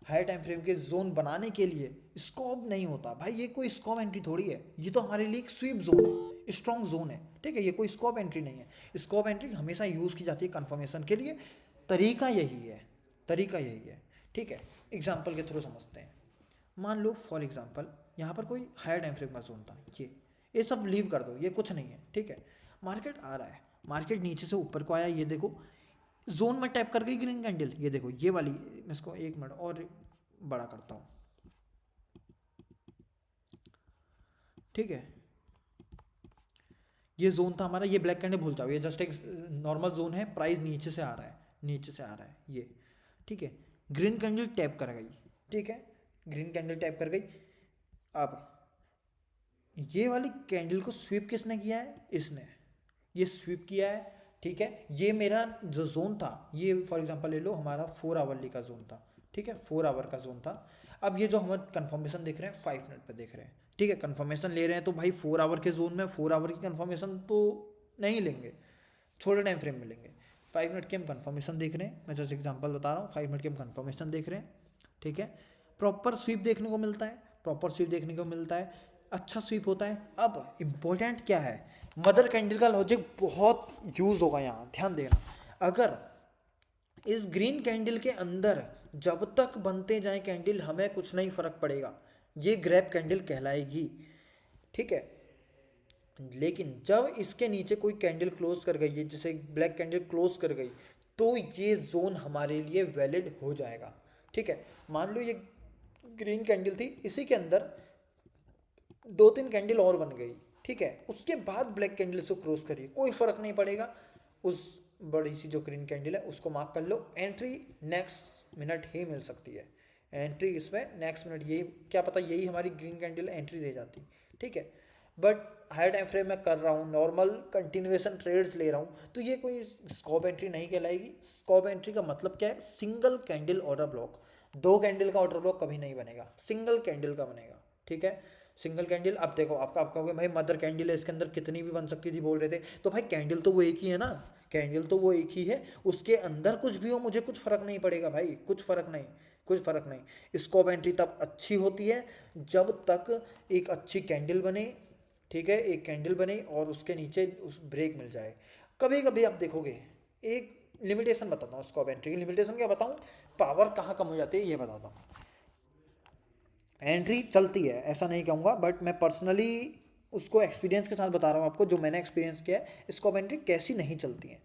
हायर टाइम फ्रेम के जोन बनाने के लिए स्कॉब नहीं होता भाई, ये कोई स्कॉब एंट्री थोड़ी है, ये तो हमारे लिए एक स्वीप जोन है, स्ट्रॉन्ग जोन है, ठीक है, ये कोई स्कॉब एंट्री नहीं है। स्कॉब एंट्री हमेशा यूज़ की जाती है कंफर्मेशन के लिए, तरीका यही है, ठीक है। एग्जाम्पल के थ्रू समझते हैं। मान लो फॉर एग्जाम्पल यहाँ पर कोई हायर टाइम फ्रेम का जोन था, ये सब लीव कर दो, ये कुछ नहीं है, ठीक है। मार्केट आ रहा है, मार्केट नीचे से ऊपर को आया, ये देखो जोन में टैप कर गई ग्रीन कैंडल, ये देखो ये वाली, मैं इसको 1 मिनट और बड़ा करता हूँ, ठीक है। ये जोन था हमारा, ये ब्लैक कैंडल भूल जाओ, ये जस्ट एक नॉर्मल जोन है, प्राइस नीचे से आ रहा है, ये, ठीक है। ग्रीन कैंडल टैप कर गई, ठीक है, ग्रीन कैंडल टैप कर गई। अब ये वाली कैंडल को स्वीप किसने किया है? इसने, ये स्वीप किया है, ठीक है। ये मेरा जो जोन था, ये फॉर एग्जांपल ले लो, हमारा 4 आवर का जोन था, ठीक है, 4 आवर का जोन था। अब ये जो हम कंफर्मेशन देख रहे हैं 5 मिनट पे देख रहे हैं, ठीक है, कंफर्मेशन ले रहे हैं, तो भाई 4 आवर के जोन में 4 आवर की कंफर्मेशन तो नहीं लेंगे, छोटे टाइम फ्रेम में लेंगे। 5 मिनट की हम कंफर्मेशन देख रहे हैं, मैं जस्ट एग्जांपल बता रहा हूँ, 5 मिनट की हम कंफर्मेशन देख रहे हैं, ठीक है। प्रॉपर स्वीप देखने को मिलता है, अच्छा स्वीप होता है। अब इम्पोर्टेंट क्या है, मदर कैंडल का लॉजिक बहुत यूज होगा यहाँ, ध्यान देना। अगर इस ग्रीन कैंडल के अंदर जब तक बनते जाए कैंडल, हमें कुछ नहीं फर्क पड़ेगा, ये ग्रैप कैंडल कहलाएगी, ठीक है। लेकिन जब इसके नीचे कोई कैंडल क्लोज कर गई है, जैसे ब्लैक कैंडल क्लोज कर गई, तो ये जोन हमारे लिए वैलिड हो जाएगा। ठीक है, मान लो ये ग्रीन कैंडल थी, इसी के अंदर 2-3 कैंडल और बन गई, ठीक है, उसके बाद ब्लैक कैंडल से क्रॉस करिए, कोई फर्क नहीं पड़ेगा, उस बड़ी सी जो ग्रीन कैंडल है उसको मार्क कर लो, एंट्री नेक्स्ट मिनट ही मिल सकती है, एंट्री इसमें नेक्स्ट मिनट, यही क्या पता यही हमारी ग्रीन कैंडल एंट्री दे जाती, ठीक है। बट हायर टाइम फ्रेम में कर रहा हूँ, नॉर्मल कंटिन्यूएशन ट्रेड्स ले रहा हूँ, तो ये कोई स्कॉप एंट्री नहीं कहलाएगी। स्कॉप एंट्री का मतलब क्या है, single candle order block, 2 candle का ऑर्डर ब्लॉक कभी नहीं बनेगा, सिंगल कैंडल का बनेगा, ठीक है, सिंगल कैंडल। अब देखो आप कहोगे भाई मदर कैंडल है, इसके अंदर कितनी भी बन सकती थी बोल रहे थे, तो भाई कैंडल तो वो एक ही है ना, कैंडल तो वो एक ही है, उसके अंदर कुछ भी हो मुझे कुछ फर्क नहीं पड़ेगा भाई, कुछ फर्क नहीं। स्कॉप एंट्री तब अच्छी होती है जब तक एक अच्छी कैंडल बने, ठीक है, एक कैंडल बने और उसके नीचे उस ब्रेक मिल जाए। कभी कभी आप देखोगे, एक लिमिटेशन बताता हूँ स्कॉप एंट्री की, लिमिटेशन क्या बताऊँ, पावर कहाँ कम हो जाती है ये बताता हूँ। एंट्री चलती है ऐसा नहीं कहूँगा, बट मैं पर्सनली उसको एक्सपीरियंस के साथ बता रहा हूँ आपको, जो मैंने एक्सपीरियंस किया है, स्कॉप एंट्री कैसी नहीं चलती है।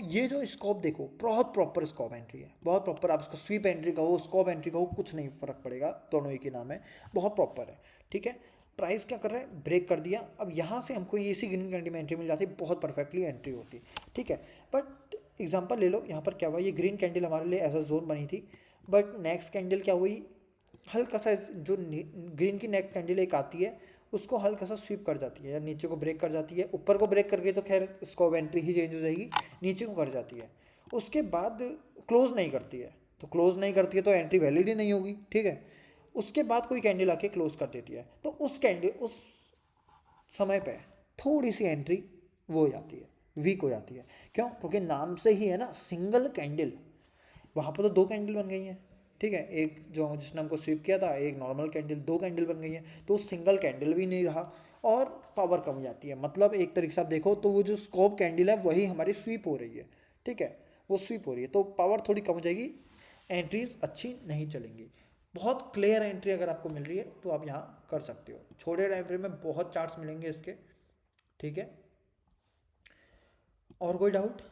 ये जो स्कॉप देखो बहुत प्रॉपर स्कॉप एंट्री है, बहुत प्रॉपर, आप उसको स्वीप एंट्री कहो स्कॉप एंट्री कहो कुछ नहीं फर्क पड़ेगा, दोनों एक ही नाम है, बहुत प्रॉपर है, ठीक है। प्राइस क्या कर रहे हैं, ब्रेक कर दिया, अब यहाँ से हमको ये इसी ग्रीन कैंडल में एंट्री मिल जाती है, बहुत परफेक्टली एंट्री होती है, ठीक है। बट एग्जांपल ले लो, यहाँ पर क्या हुआ, ये ग्रीन कैंडल हमारे लिए एज अ जोन बनी थी, बट नेक्स्ट कैंडल क्या हुई, हल्का सा जो ग्रीन की नेक्स्ट कैंडल एक आती है उसको हल्का सा स्वीप कर जाती है, या नीचे को ब्रेक कर जाती है, ऊपर को ब्रेक करके तो खैर स्कॉप एंट्री ही चेंज हो जाएगी, नीचे को कर जाती है, उसके बाद क्लोज नहीं करती है, तो एंट्री वैलिड ही नहीं होगी, ठीक है। उसके बाद कोई कैंडल आके क्लोज कर देती है, तो उस समय पे थोड़ी सी एंट्री वो हो जाती है, वीक हो जाती है। क्यों, क्योंकि नाम से ही है ना सिंगल कैंडल, वहाँ पर तो 2 कैंडल बन गई हैं, ठीक है, एक जो जिसने हमको स्वीप किया था, एक नॉर्मल कैंडल, 2 कैंडल बन गई है, तो सिंगल कैंडल भी नहीं रहा और पावर कम हो जाती है। मतलब एक तरीके से आप देखो तो वो जो स्कॉप कैंडल है वही हमारी स्वीप हो रही है, ठीक है, वो स्वीप हो रही है, तो पावर थोड़ी कम हो जाएगी, एंट्रीज अच्छी नहीं चलेंगी। बहुत क्लियर एंट्री अगर आपको मिल रही है तो आप यहाँ कर सकते हो, छोटे टाइम फ्रेम में बहुत चार्ट्स मिलेंगे इसके, ठीक है। और कोई डाउट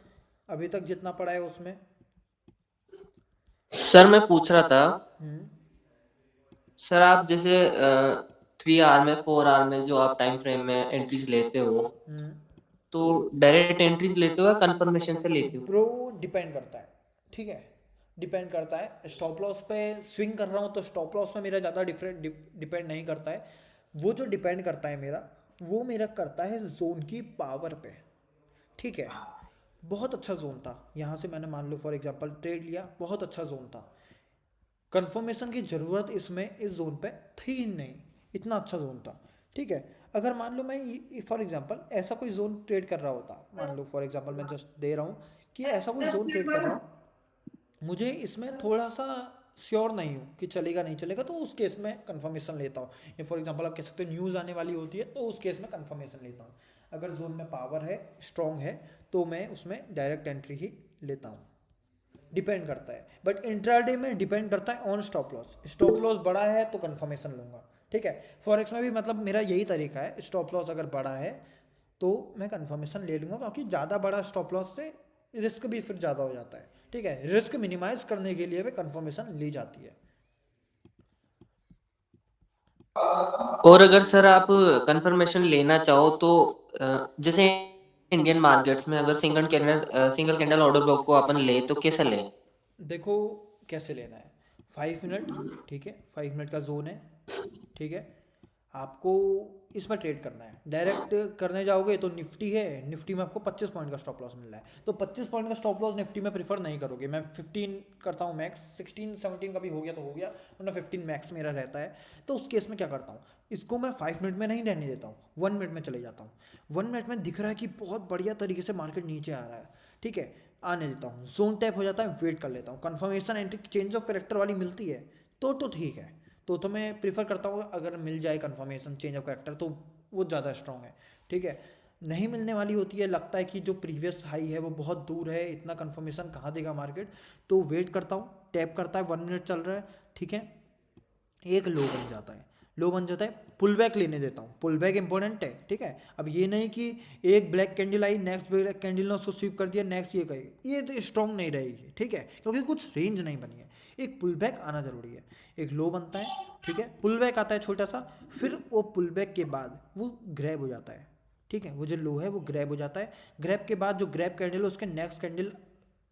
अभी तक जितना पड़ा है उसमें? सर मैं पूछ रहा था, हम्म, सर आप जैसे 3 आवर में 4 आवर में जो आप टाइम फ्रेम में एंट्रीज लेते हो, हम्म। तो डायरेक्ट एंट्रीज लेते हो या कंफर्मेशन से लेते हो? ब्रो डिपेंड करता है, ठीक है, डिपेंड करता है। स्टॉप लॉस पे स्विंग कर रहा हूँ तो स्टॉप लॉस पे मेरा ज़्यादा डिपेंड नहीं करता है, वो जो डिपेंड करता है मेरा, वो मेरा करता है जोन की पावर पे, ठीक है। बहुत अच्छा जोन था, यहाँ से मैंने मान लो फॉर एग्जांपल ट्रेड लिया, बहुत अच्छा जोन था, कंफर्मेशन की ज़रूरत इसमें इस जोन पे थी ही नहीं, इतना अच्छा जोन था, ठीक है। अगर मान लो मैं फॉर एग्जांपल ऐसा कोई जोन ट्रेड कर रहा होता, मान लो फॉर एग्जांपल मैं जस्ट दे रहा हूँ कि ऐसा कोई जोन ट्रेड कर रहा हूँ, मुझे इसमें थोड़ा सा श्योर नहीं हूँ कि चलेगा नहीं चलेगा, तो उस केस में कंफर्मेशन लेता हूँ, या फॉर एग्जांपल आप कह सकते हो न्यूज़ आने वाली होती है तो उस केस में कंफर्मेशन लेता हूँ। अगर जोन में पावर है, स्ट्रॉन्ग है, तो मैं उसमें डायरेक्ट एंट्री ही लेता हूँ, डिपेंड करता है। बट इंट्राडे में डिपेंड करता है ऑन स्टॉप लॉस बड़ा है तो कंफर्मेशन लूँगा, ठीक है। फॉरेक्स में भी मतलब मेरा यही तरीका है, स्टॉप लॉस अगर बड़ा है तो मैं कंफर्मेशन ले लूँगा, क्योंकि ज़्यादा बड़ा स्टॉप लॉस से रिस्क भी फिर ज़्यादा हो जाता है, ठीक है। रिस्क मिनिमाइज करने के लिए भी कंफर्मेशन ली जाती है। और अगर सर आप कंफर्मेशन लेना चाहो तो जैसे इंडियन मार्केट्स में अगर सिंगल कैंडल ऑर्डर ब्लॉक को अपन ले तो कैसे ले? देखो कैसे लेना है, 5 मिनट, ठीक है, 5 मिनट का जोन है, ठीक है, आपको इसमें ट्रेड करना है। डायरेक्ट करने जाओगे तो निफ्टी है, निफ्टी में आपको 25 पॉइंट का स्टॉप लॉस मिल रहा है, तो 25 पॉइंट का स्टॉप लॉस निफ्टी में प्रीफर नहीं करोगे। मैं 15 करता हूँ मैक्स, 16-17 का भी हो गया तो हो गया, वरना 15 मैक्स मेरा रहता है। तो उस केस में क्या करता हूँ, इसको मैं 5 मिनट में नहीं रहने देता हूँ, 1 मिनट में चले जाता हूँ। 1 मिनट में दिख रहा है कि बहुत बढ़िया तरीके से मार्केट नीचे आ रहा है, ठीक है, आने देता हूँ, जोन टैप हो जाता है, वेट कर लेता हूँ, confirmation entry change of character वाली मिलती है तो ठीक है, तो मैं प्रीफर करता हूँ अगर मिल जाए कन्फर्मेशन चेंज ऑफ कैरेक्टर तो वो ज़्यादा स्ट्रॉन्ग है, ठीक है। नहीं मिलने वाली होती है, लगता है कि जो प्रीवियस हाई है वो बहुत दूर है, इतना कन्फर्मेशन कहाँ देगा मार्केट, तो वेट करता हूँ, टैप करता है, 1 मिनट चल रहा है, ठीक है, एक लो बन जाता है, लो बन जाता है, पुल बैक लेने देता हूँ, पुल बैक इंपॉर्टेंट है, ठीक है। अब ये नहीं कि एक ब्लैक कैंडल आई, नेक्स्ट ब्लैक कैंडल ने उसको स्वीप कर दिया, नेक्स्ट ये कहेगी, ये तो स्ट्रॉन्ग नहीं रहेगी, ठीक है, क्योंकि कुछ रेंज नहीं बनी है। एक पुल बैक आना जरूरी है, एक लो बनता है, ठीक है, पुल बैक आता है छोटा सा, फिर वो पुल बैक के बाद वो ग्रैब हो जाता है, ठीक है, वो जो लो है वो ग्रैब हो जाता है। ग्रैब के बाद जो ग्रैब कैंडल है उसके नेक्स्ट कैंडल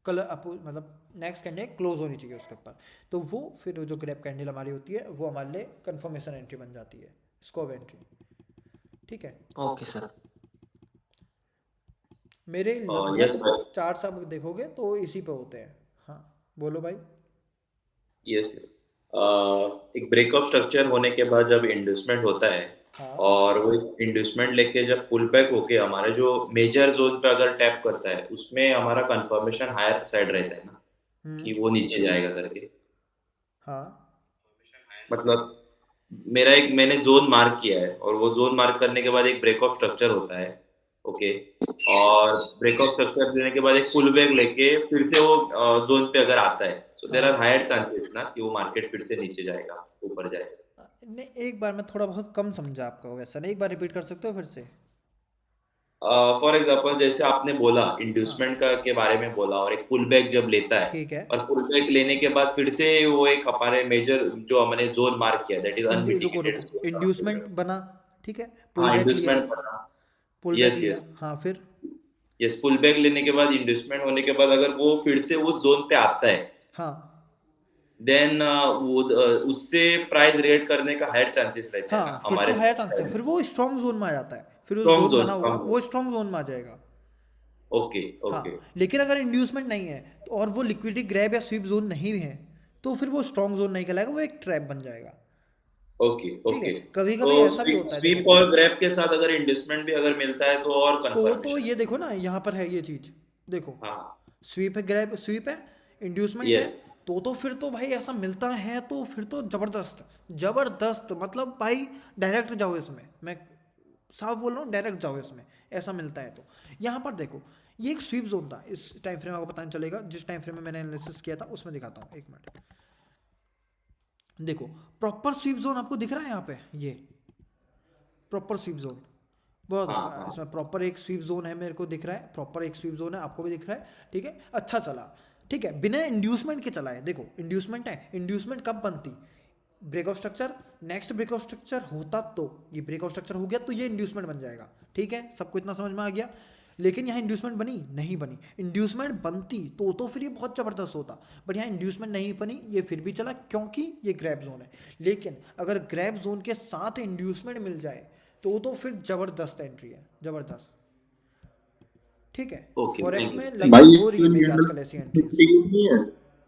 कलर मतलब नेक्स्ट कैंडल क्लोज होनी चाहिए उसके ऊपर, तो वो फिर जो ग्रैब कैंडल हमारी होती है वो हमारे लिए कंफर्मेशन एंट्री बन जाती है, स्कोप एंट्री, ठीक है। Okay sir. मेरे yes, लगभग sir. चार सब देखोगे तो इसी पे होते हैं। हाँ बोलो भाई। यस, एक ब्रेक ऑफ स्ट्रक्चर होने के बाद जब इंड्यूसमेंट होता है हाँ और वो इंड्यूसमेंट लेके जब पुल बैक होके हमारे जो मेजर जोन पे अगर टैप करता है उसमें हमारा कंफर्मेशन हायर साइड रहता है ना कि वो नीचे जाएगा करके। हाँ मतलब मैंने जोन मार्क किया है और वो जोन मार्क करने के बाद एक ब्रेक ऑफ स्ट्रक्चर होता है, ओके, और ब्रेक ऑफ स्ट्रक्चर देने के बाद एक पुल बैक लेके फिर से वो जोन पे अगर आता है, so there are higher chances ना कि वो मार्केट फिर से नीचे जाएगा, ऊपर जाएगा। नहीं, एक बार मैं थोड़ा बहुत कम समझा आपका, वैसा नहीं, एक बार रिपीट कर सकते हो फिर से। फॉर एग्जांपल जैसे आपने बोला इंड्यूसमेंट का के बारे में बोला और एक पुल बैक जब लेता है ठीक है, और पुल बैक लेने के बाद फिर से वो एक हमारे मेजर जो हमने जोन मार्क किया दैट इज रुको अनमिटिगेटेड। रुको, इंड्यूसमेंट बना, ठीक है, पुल हाँ, बैक लिया, इंड्यूसमेंट बना। पुल बैक यस लिया, यस हाँ फिर यस, पुल बैक लेने के बाद इंड्यूसमेंट होने के बाद अगर वो फिर से उस जोन पे आता है हाँ देन उससे प्राइस रेट करने का हायर चांसेस रहते हैं हाँ, ना फिर हमारे तो है चांस है, फिर वो स्ट्रॉन्ग जोन में आ जाता है, फिर वो स्ट्रॉन्ग जोन जोन बना होगा स्ट्रॉन्ग वो जोन। स्ट्रॉन्ग जोन में आ जाएगा। ओके हाँ, ओके लेकिन अगर इंड्यूसमेंट नहीं है तो और वो लिक्विडिटी ग्रैब या स्वीप जोन नहीं है तो फिर वो स्ट्रॉन्ग जोन नहीं कहलाएगा, वो एक ट्रैप बन जाएगा, ओके ठीक है। ओके। कभी तो कभी ऐसा भी होता है, स्वीप देखो और ग्रैब के साथ अगर इंडस्टमेंट भी अगर मिलता है तो और तो कंफर्मेशन। ये देखो ना, यहाँ पर है ये चीज, देखो हाँ स्वीप है, ग्रैब स्वीप है, इंड्यूसमेंट है, यस तो फिर तो भाई ऐसा मिलता है तो फिर तो जबरदस्त जबरदस्त, मतलब भाई डायरेक्ट जाओ इसमें, मैं साफ बोल रहा हूँ, डायरेक्ट जाओ इसमें, ऐसा मिलता है तो। यहाँ पर देखो ये एक स्वीप जोन था, इस टाइम फ्रेम आपको पता नहीं चलेगा, जिस टाइम फ्रेम में मैंने एनालिसिस किया था उसमें दिखाता हूँ, एक मिनट। देखो प्रॉपर स्वीप जोन आपको दिख रहा है यहाँ पे, ये प्रॉपर स्वीप जोन बहुत हाँ होता है हाँ इसमें, प्रॉपर एक स्वीप जोन है, मेरे को दिख रहा है, प्रॉपर एक स्वीप जोन है, आपको भी दिख रहा है, ठीक है, अच्छा चला, ठीक है, बिना इंड्यूसमेंट के चला है। देखो इंड्यूसमेंट है, इंड्यूसमेंट कब बनती, break of structure, next break of structure होता तो ये ब्रेक ऑफ स्ट्रक्चर हो गया तो ये इंड्यूसमेंट बन जाएगा, ठीक है, सबको इतना समझ में आ गया। लेकिन यहाँ इंड्यूसमेंट बनी नहीं बनी, इंड्यूसमेंट बनती तो फिर ये बहुत ज़बरदस्त होता, बट यहाँ इंड्यूसमेंट नहीं बनी, ये फिर भी चला क्योंकि ये ग्रैब जोन है। लेकिन अगर ग्रैब जोन के साथ इंड्यूसमेंट मिल जाए तो फिर ज़बरदस्त एंट्री है, ज़बरदस्त, ठीक है। ओके फॉरेक्स थैंक में यू। लगभग हो रही है मेरी आजकल ऐसी एंट्रीज। नहीं है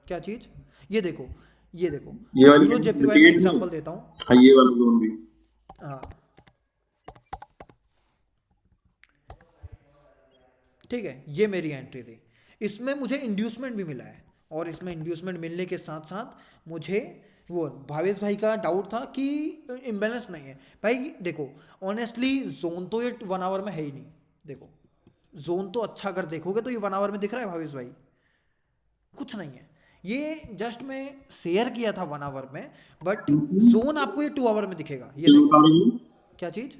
क्या चीज़, ये देखो ये देखो, ये वाली यूरो जेपीवाई में मिटिगेट नहीं एग्जांपल है। देता हूँ, हाँ ये वाला जोन भी हाँ ठीक है, ये मेरी एंट्री थी, इसमें मुझे इंड्यूसमेंट भी मिला है, और इसमें इंड्यूसमेंट मिलने के साथ साथ मुझे वो भावेश भाई का डाउट था कि इम्बैलेंस नहीं है। भाई देखो ऑनेस्टली जोन तो ये 1 आवर में है ही नहीं, देखो जोन तो अच्छा अगर देखोगे तो ये 1 आवर में दिख रहा है भावेश भाई, कुछ नहीं है, ये जस्ट मैं शेयर किया था 1 आवर में, बट जोन आपको ये 2 आवर में दिखेगा, ये क्यों देखो। बता रही हूँ? क्या चीज,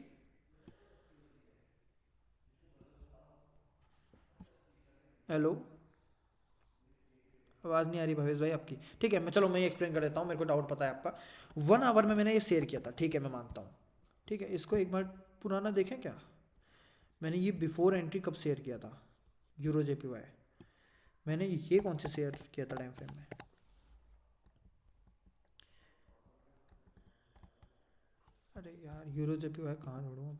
हेलो, आवाज़ नहीं आ रही भवेश भाई आपकी, ठीक है, मैं एक्सप्लेन कर देता हूँ, मेरे को डाउट पता है आपका। 1 आवर में मैंने ये शेयर किया था, ठीक है, मैं मानता हूँ, ठीक है, इसको एक बार पुराना देखें क्या, मैंने ये बिफोर एंट्री कब शेयर किया था, यूरो जेपीवाई, मैंने ये कौन से शेयर किया था टाइम फ्रेम में, अरे यार यूरो जेपीवाई कहाँ ढूंढूं,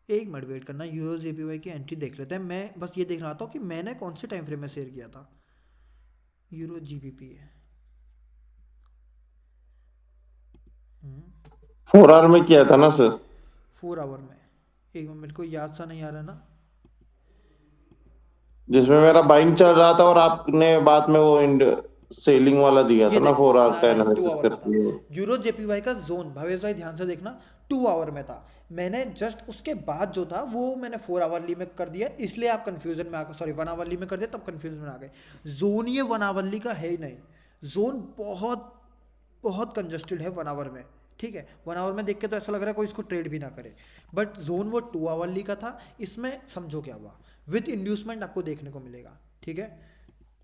एक मिनट वेट करना, यूरो जेपीवाई की एंट्री देख लेते हैं, मैं बस ये देख रहा था कि मैंने कौन से टाइम फ्रेम में शेयर किया था, यूरो जीबीपी है, 4 आवर में किया था ना सर? 4 आवर में, एक मिनट मेरे को याद सा नहीं आ रहा ना, जिसमें मेरा बाइंग चल रहा था और आपने बाद में वो सेलिंग वाला दिया ये था ना, देखो 4 आवर ना का 2 एनालिसिस आवर में था, करके। यूरो जेपीवाई का जोन भावेश भाई ध्यान से देखना 2 आवर में था, मैंने जस्ट उसके बाद जो था वो मैंने 4 आवरली में कर दिया, इसलिए आप कंफ्यूजन में आ गए, सॉरी 1 आवरली में कर दिया तब कंफ्यूजन में आ गए, जोन ये 1 आवरली का है ही नहीं, जोन बहुत बहुत कंजस्टेड है 1 आवर में, ठीक है। 1 आवर में देख के तो ऐसा लग रहा है कोई इसको ट्रेड भी ना करे, बट जोन वो 2 आवरली का था। इसमें समझो क्या हुआ, विद इंड्यूसमेंट आपको देखने को मिलेगा, ठीक है।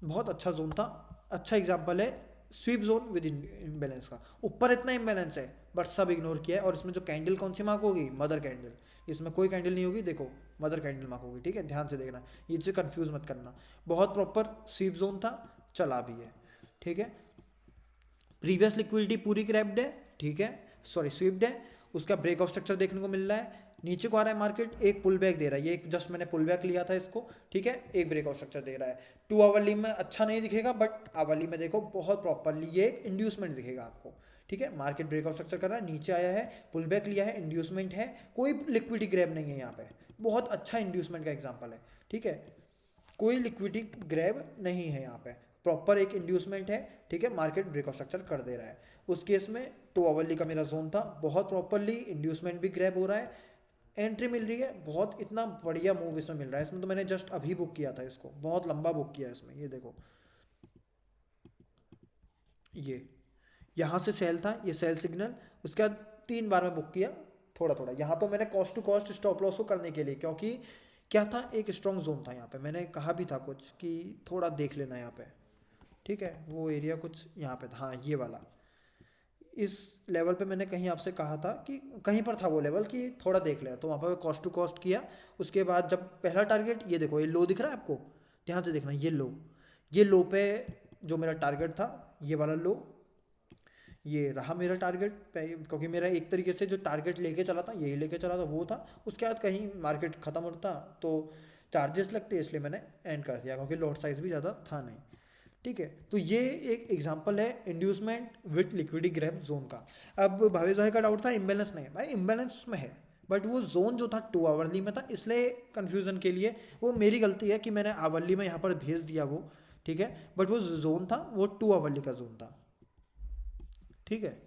बहुत अच्छा जोन था, अच्छा एग्जांपल है स्वीप जोन विद इम्बैलेंस का। ऊपर इतना इम्बैलेंस है बट सब इग्नोर किया है, और इसमें जो कैंडल कौन सी मार्क होगी, मदर कैंडल। इसमें कोई कैंडल नहीं होगी, देखो मदर कैंडल मार्क होगी, ठीक है, ध्यान से देखना, इससे कंफ्यूज मत करना। बहुत प्रॉपर स्वीप जोन था, चला भी है, ठीक है। प्रीवियस लिक्विडिटी पूरी क्रैप्ड है, ठीक है, सॉरी स्वीप्ड है। उसका ब्रेक ऑफ स्ट्रक्चर देखने को मिल रहा है, नीचे को आ रहा है मार्केट, एक पुल बैक दे रहा है, ये जस्ट मैंने पुल बैक लिया था इसको, ठीक है, एक ब्रेक ऑफ स्ट्रक्चर दे रहा है। 2 आवरली में अच्छा नहीं दिखेगा, बट आवरली में देखो बहुत प्रॉपरली ये एक इंड्यूसमेंट दिखेगा आपको, ठीक है। मार्केट ब्रेक ऑफ स्ट्रक्चर कर रहा है, नीचे आया है, पुल बैक लिया है, इंड्यूसमेंट है, कोई लिक्विडिटी ग्रैब नहीं है यहाँ पे, बहुत अच्छा इंड्यूसमेंट का एग्जाम्पल है, ठीक है। कोई लिक्विडिटी ग्रैब नहीं है यहाँ पे, प्रॉपर एक इंड्यूसमेंट है, ठीक है। मार्केट ब्रेक ऑफ स्ट्रक्चर कर दे रहा है। उस केस में 2 आवरली का मेरा जोन था, बहुत प्रॉपरली इंड्यूसमेंट भी ग्रैब हो रहा है, एंट्री मिल रही है, बहुत इतना बढ़िया मूव इसमें मिल रहा है। इसमें तो मैंने जस्ट अभी बुक किया था इसको, बहुत लंबा बुक किया है इसमें, ये देखो, ये यहाँ से सेल था, ये सेल सिग्नल, उसके बाद 3 बार में बुक किया थोड़ा थोड़ा। यहाँ तो मैंने cost to cost stop loss को करने के लिए, क्योंकि क्या था, एक स्ट्रॉन्ग जोन था यहाँ पे, मैंने कहा भी था कुछ कि थोड़ा देख लेना यहाँ पे, ठीक है। वो एरिया कुछ यहाँ पे था, हाँ ये वाला, इस लेवल पे मैंने कहीं आपसे कहा था कि कहीं पर था वो लेवल कि थोड़ा देख लेना, तो वहाँ पर कॉस्ट टू कॉस्ट किया। उसके बाद जब पहला टारगेट, ये देखो ये लो दिख रहा है आपको, ध्यान से देखना, ये लो पे जो मेरा टारगेट था, ये वाला लो, ये रहा मेरा टारगेट, क्योंकि मेरा एक तरीके से जो टारगेट लेके चला था, यही लेके चला था, वो था। उसके बाद कहीं मार्केट ख़त्म होता तो चार्जेस लगते, इसलिए मैंने एंड कर दिया, क्योंकि लॉट साइज भी ज़्यादा था नहीं, ठीक है। तो ये एक एग्जांपल है inducement with liquidity grab zone का। अब भावेश भाई का डाउट था इम्बैलेंस नहीं है, भाई इम्बैलेंस उसमें है, बट वो जोन जो था 2 आवरली में था, इसलिए कन्फ्यूज़न के लिए वो मेरी गलती है कि मैंने आवरली में यहाँ पर भेज दिया वो, ठीक है। बट वो जोन था, वो 2 आवरली का जोन था, ठीक है।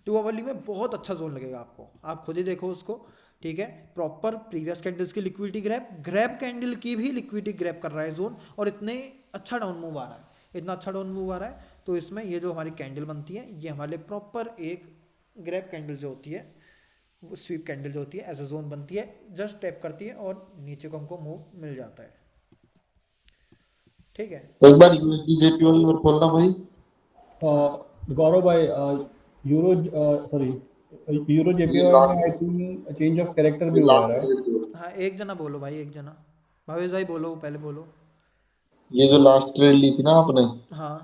2 आवरली में बहुत अच्छा जोन लगेगा आपको, आप खुद ही देखो उसको, ठीक है। प्रॉपर प्रीवियस कैंडल्स की लिक्विडिटी ग्रैब कैंडल की भी लिक्विडिटी ग्रैब कर रहा है जोन, और इतने अच्छा डाउन मूव आ रहा है, इतना अच्छा डाउन मूव आ रहा है। तो इसमें ये जो हमारी कैंडल बनती है, ये हमारे प्रॉपर एक ग्रैब कैंडल जो होती है, वो स्वीप कैंडल जो होती है, एज अ जोन बनती है, जस्ट टैप करती है और नीचे को हमको मूव मिल जाता है, ठीक है। एक बार यूएसडी जेपीवाई और खोलना भाई। गौरव भाई, यूरो सॉरी यूरो ये जेपीवाई में I last think change of character भी ये हुआ लास्ट है। ट्रेड जो हाँ एक जना बोलो भाई, एक जना, भावेश भाई बोलो, पहले बोलो। ये जो लास्ट ट्रेड ली थी ना आपने, हाँ